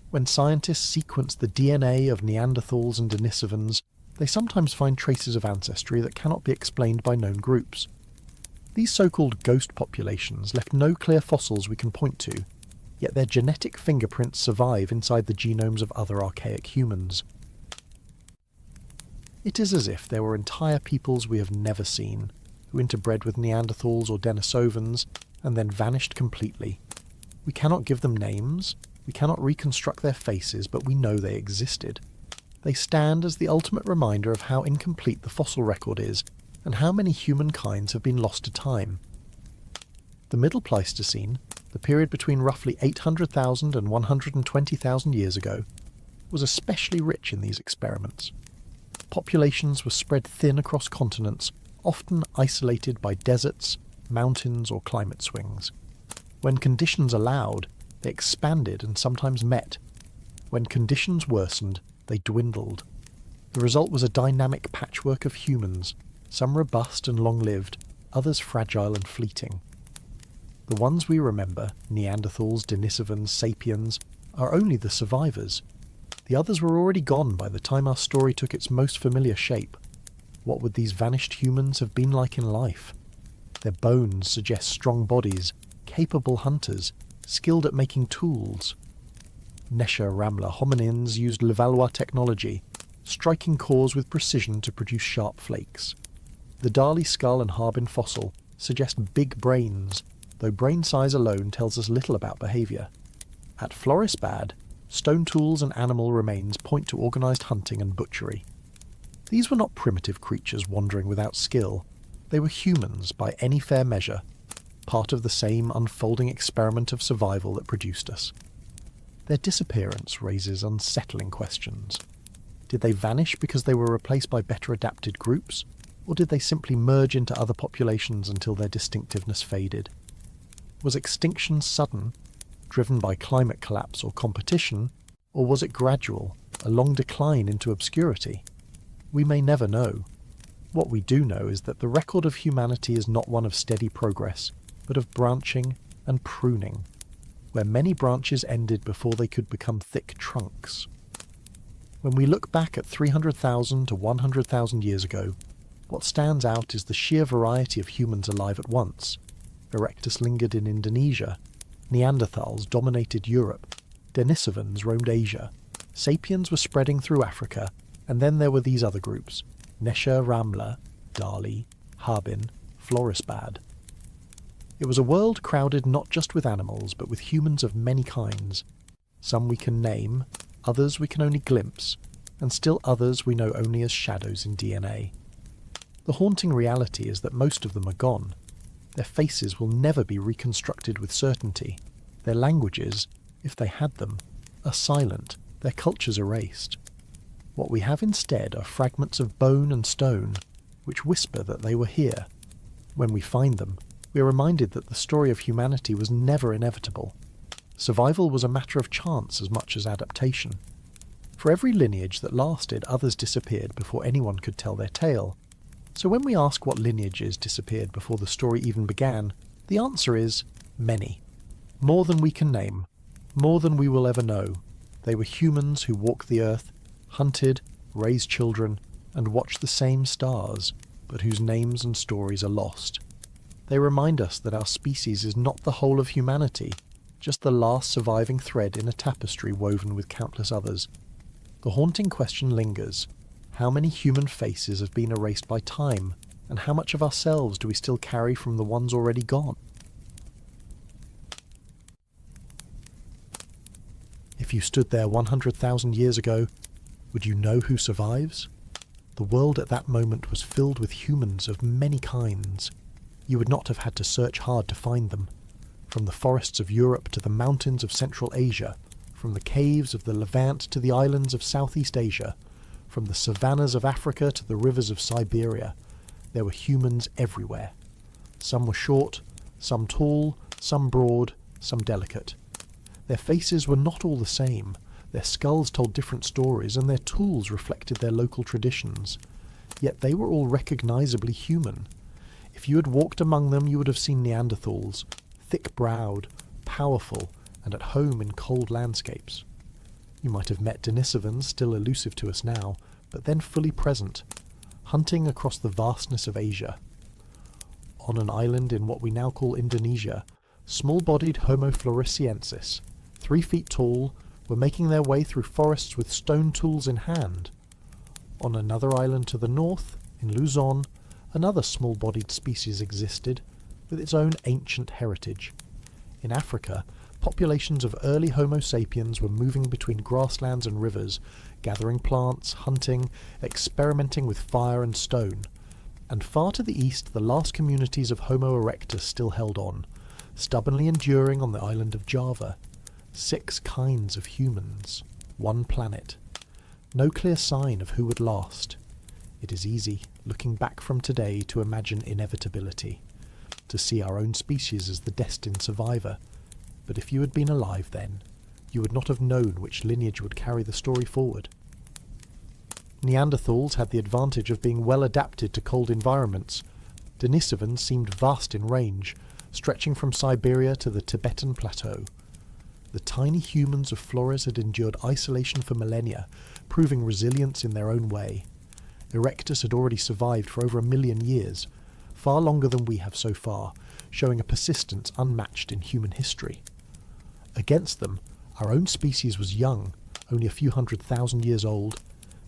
When scientists sequence the DNA of Neanderthals and Denisovans, they sometimes find traces of ancestry that cannot be explained by known groups. These so-called ghost populations left no clear fossils we can point to, yet their genetic fingerprints survive inside the genomes of other archaic humans. It is as if there were entire peoples we have never seen, who interbred with Neanderthals or Denisovans, and then vanished completely. We cannot give them names, we cannot reconstruct their faces, but we know they existed. They stand as the ultimate reminder of how incomplete the fossil record is, and how many human kinds have been lost to time. The Middle Pleistocene, the period between roughly 800,000 and 120,000 years ago, was especially rich in these experiments. Populations were spread thin across continents, often isolated by deserts, mountains, or climate swings. When conditions allowed, they expanded and sometimes met. When conditions worsened, they dwindled. The result was a dynamic patchwork of humans, some robust and long-lived, others fragile and fleeting. The ones we remember, Neanderthals, Denisovans, sapiens, are only the survivors. The others were already gone by the time our story took its most familiar shape. What would these vanished humans have been like in life? Their bones suggest strong bodies, capable hunters, skilled at making tools. Nesher Ramler hominins used Levallois technology, striking cores with precision to produce sharp flakes. The Dali skull and Harbin fossil suggest big brains, though brain size alone tells us little about behaviour. At Florisbad, stone tools and animal remains point to organised hunting and butchery. These were not primitive creatures wandering without skill. They were humans by any fair measure, part of the same unfolding experiment of survival that produced us. Their disappearance raises unsettling questions. Did they vanish because they were replaced by better adapted groups, or did they simply merge into other populations until their distinctiveness faded? Was extinction sudden, driven by climate collapse or competition, or was it gradual, a long decline into obscurity? We may never know. What we do know is that the record of humanity is not one of steady progress, but of branching and pruning, where many branches ended before they could become thick trunks. When we look back at 300,000 to 100,000 years ago, what stands out is the sheer variety of humans alive at once. Erectus lingered in Indonesia, Neanderthals dominated Europe, Denisovans roamed Asia, sapiens were spreading through Africa, and then there were these other groups, Nesher Ramler, Dali, Harbin, Florisbad. It was a world crowded not just with animals, but with humans of many kinds. Some we can name, others we can only glimpse, and still others we know only as shadows in DNA. The haunting reality is that most of them are gone. Their faces will never be reconstructed with certainty. Their languages, if they had them, are silent, their cultures erased. What we have instead are fragments of bone and stone, which whisper that they were here. When we find them, we are reminded that the story of humanity was never inevitable. Survival was a matter of chance as much as adaptation. For every lineage that lasted, others disappeared before anyone could tell their tale. So when we ask what lineages disappeared before the story even began, the answer is many. More than we can name, more than we will ever know. They were humans who walked the earth, hunted, raised children, and watched the same stars, but whose names and stories are lost. They remind us that our species is not the whole of humanity, just the last surviving thread in a tapestry woven with countless others. The haunting question lingers. How many human faces have been erased by time, and how much of ourselves do we still carry from the ones already gone? If you stood there 100,000 years ago, would you know who survives? The world at that moment was filled with humans of many kinds. You would not have had to search hard to find them. From the forests of Europe to the mountains of Central Asia, from the caves of the Levant to the islands of Southeast Asia, from the savannas of Africa to the rivers of Siberia, there were humans everywhere. Some were short, some tall, some broad, some delicate. Their faces were not all the same. Their skulls told different stories, and their tools reflected their local traditions. Yet they were all recognisably human. If you had walked among them, you would have seen Neanderthals, thick-browed, powerful, and at home in cold landscapes. You might have met Denisovans, still elusive to us now, but then fully present, hunting across the vastness of Asia. on an island in what we now call Indonesia, small-bodied Homo floresiensis, 3 feet tall, were making their way through forests with stone tools in hand. On another island to the north, in Luzon, another small-bodied species existed, with its own ancient heritage. In Africa, populations of early Homo sapiens were moving between grasslands and rivers, gathering plants, hunting, experimenting with fire and stone. And far to the east, the last communities of Homo erectus still held on, stubbornly enduring on the island of Java. 6 kinds of humans, 1 planet. No clear sign of who would last. It is easy, looking back from today, to imagine inevitability, to see our own species as the destined survivor. But if you had been alive then, you would not have known which lineage would carry the story forward. Neanderthals had the advantage of being well adapted to cold environments. Denisovans seemed vast in range, stretching from Siberia to the Tibetan plateau. The tiny humans of Flores had endured isolation for millennia, proving resilience in their own way. Erectus had already survived for over 1 million years, far longer than we have so far, showing a persistence unmatched in human history. Against them, our own species was young, only a few 100,000 years old,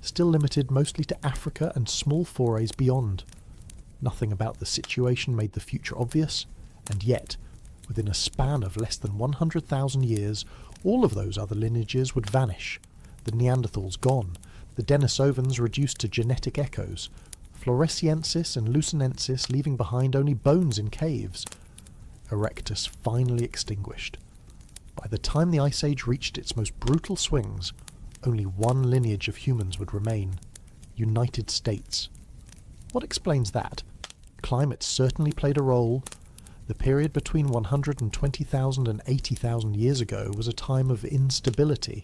still limited mostly to Africa and small forays beyond. Nothing about the situation made the future obvious, and yet, within a span of less than 100,000 years, all of those other lineages would vanish. The Neanderthals gone, the Denisovans reduced to genetic echoes, Floresiensis and Lucernensis leaving behind only bones in caves. Erectus finally extinguished. By the time the Ice Age reached its most brutal swings, only 1 lineage of humans would remain: United States. What explains that? Climate certainly played a role. The period between 120,000 and 80,000 years ago was a time of instability.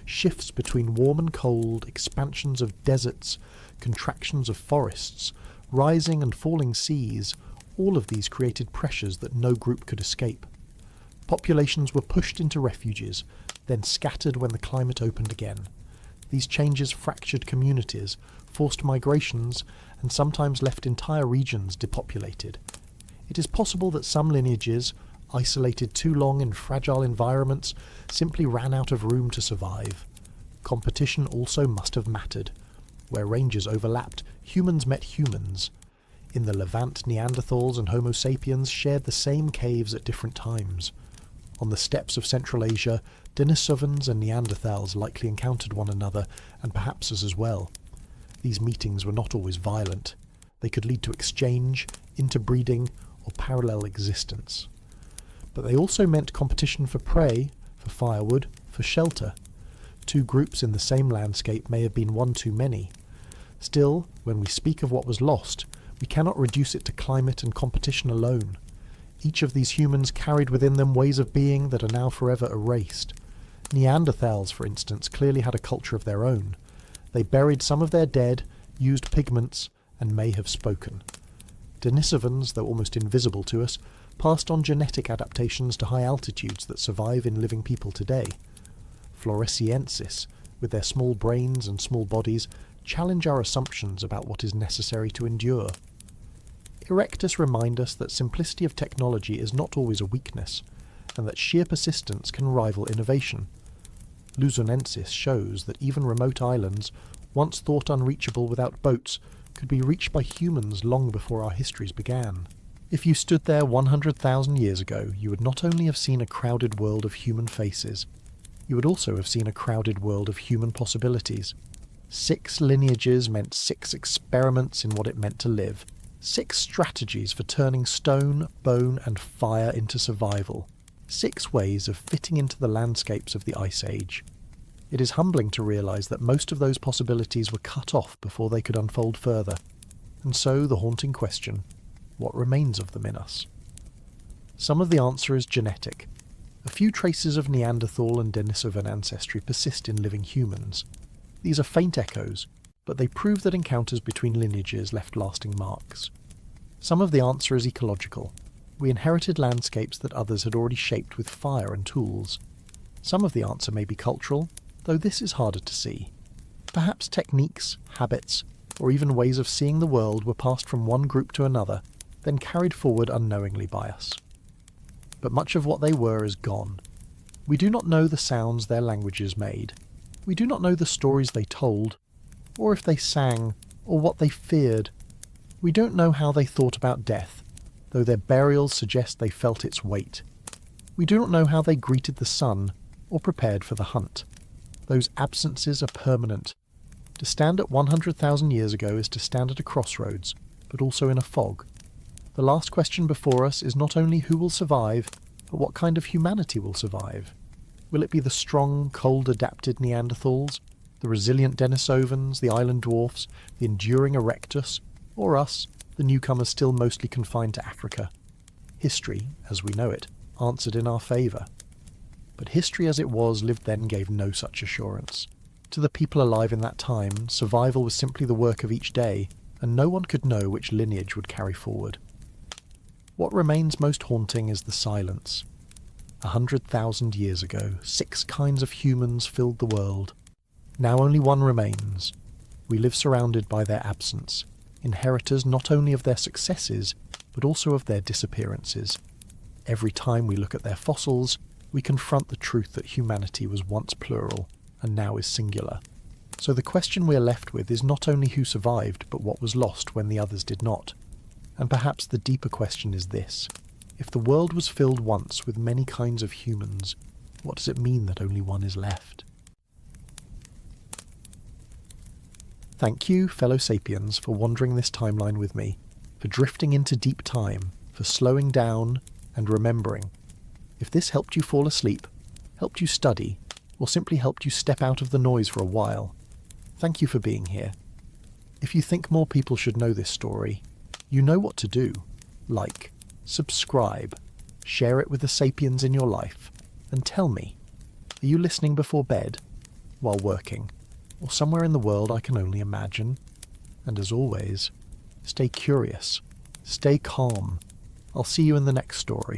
Shifts between warm and cold, expansions of deserts, contractions of forests, rising and falling seas, all of these created pressures that no group could escape. Populations were pushed into refuges, then scattered when the climate opened again. These changes fractured communities, forced migrations, and sometimes left entire regions depopulated. It is possible that some lineages, isolated too long in fragile environments, simply ran out of room to survive. Competition also must have mattered. Where ranges overlapped, humans met humans. In the Levant, Neanderthals and Homo sapiens shared the same caves at different times. On the steppes of Central Asia, Denisovans and Neanderthals likely encountered one another, and perhaps us as well. These meetings were not always violent. They could lead to exchange, interbreeding, or parallel existence. But they also meant competition for prey, for firewood, for shelter. 2 groups in the same landscape may have been one too many. Still, when we speak of what was lost, we cannot reduce it to climate and competition alone. Each of these humans carried within them ways of being that are now forever erased. Neanderthals, for instance, clearly had a culture of their own. They buried some of their dead, used pigments, and may have spoken. Denisovans, though almost invisible to us, passed on genetic adaptations to high altitudes that survive in living people today. Floresiensis, with their small brains and small bodies, challenge our assumptions about what is necessary to endure. Erectus remind us that simplicity of technology is not always a weakness, and that sheer persistence can rival innovation. Luzonensis shows that even remote islands, once thought unreachable without boats, could be reached by humans long before our histories began. If you stood there 100,000 years ago, you would not only have seen a crowded world of human faces, you would also have seen a crowded world of human possibilities. 6 lineages meant 6 experiments in what it meant to live. 6 strategies for turning stone, bone, and fire into survival. 6 ways of fitting into the landscapes of the Ice Age. It is humbling to realise that most of those possibilities were cut off before they could unfold further. And so the haunting question: what remains of them in us? Some of the answer is genetic. A few traces of Neanderthal and Denisovan ancestry persist in living humans. These are faint echoes, but they prove that encounters between lineages left lasting marks. Some of the answer is ecological. We inherited landscapes that others had already shaped with fire and tools. Some of the answer may be cultural, though this is harder to see. Perhaps techniques, habits, or even ways of seeing the world were passed from one group to another, then carried forward unknowingly by us. But much of what they were is gone. We do not know the sounds their languages made. We do not know the stories they told, or if they sang, or what they feared. We don't know how they thought about death, though their burials suggest they felt its weight. We do not know how they greeted the sun, or prepared for the hunt. Those absences are permanent. To stand at 100,000 years ago is to stand at a crossroads, but also in a fog. The last question before us is not only who will survive, but what kind of humanity will survive. Will it be the strong, cold-adapted Neanderthals, the resilient Denisovans, the island dwarfs, the enduring erectus, or us, the newcomers still mostly confined to Africa? History, as we know it, answered in our favour. But history as it was lived then gave no such assurance. To the people alive in that time, survival was simply the work of each day, and no one could know which lineage would carry forward. What remains most haunting is the silence. 100,000 years ago, 6 kinds of humans filled the world. Now only one remains. We live surrounded by their absence, inheritors not only of their successes, but also of their disappearances. Every time we look at their fossils, we confront the truth that humanity was once plural, and now is singular. So the question we are left with is not only who survived, but what was lost when the others did not. And perhaps the deeper question is this: if the world was filled once with many kinds of humans, what does it mean that only one is left? Thank you, fellow sapiens, for wandering this timeline with me, for drifting into deep time, for slowing down and remembering. If this helped you fall asleep, helped you study, or simply helped you step out of the noise for a while, thank you for being here. If you think more people should know this story, you know what to do. Like, subscribe, share it with the sapiens in your life, and tell me, are you listening before bed, while working, or somewhere in the world I can only imagine? And as always, stay curious, stay calm. I'll see you in the next story.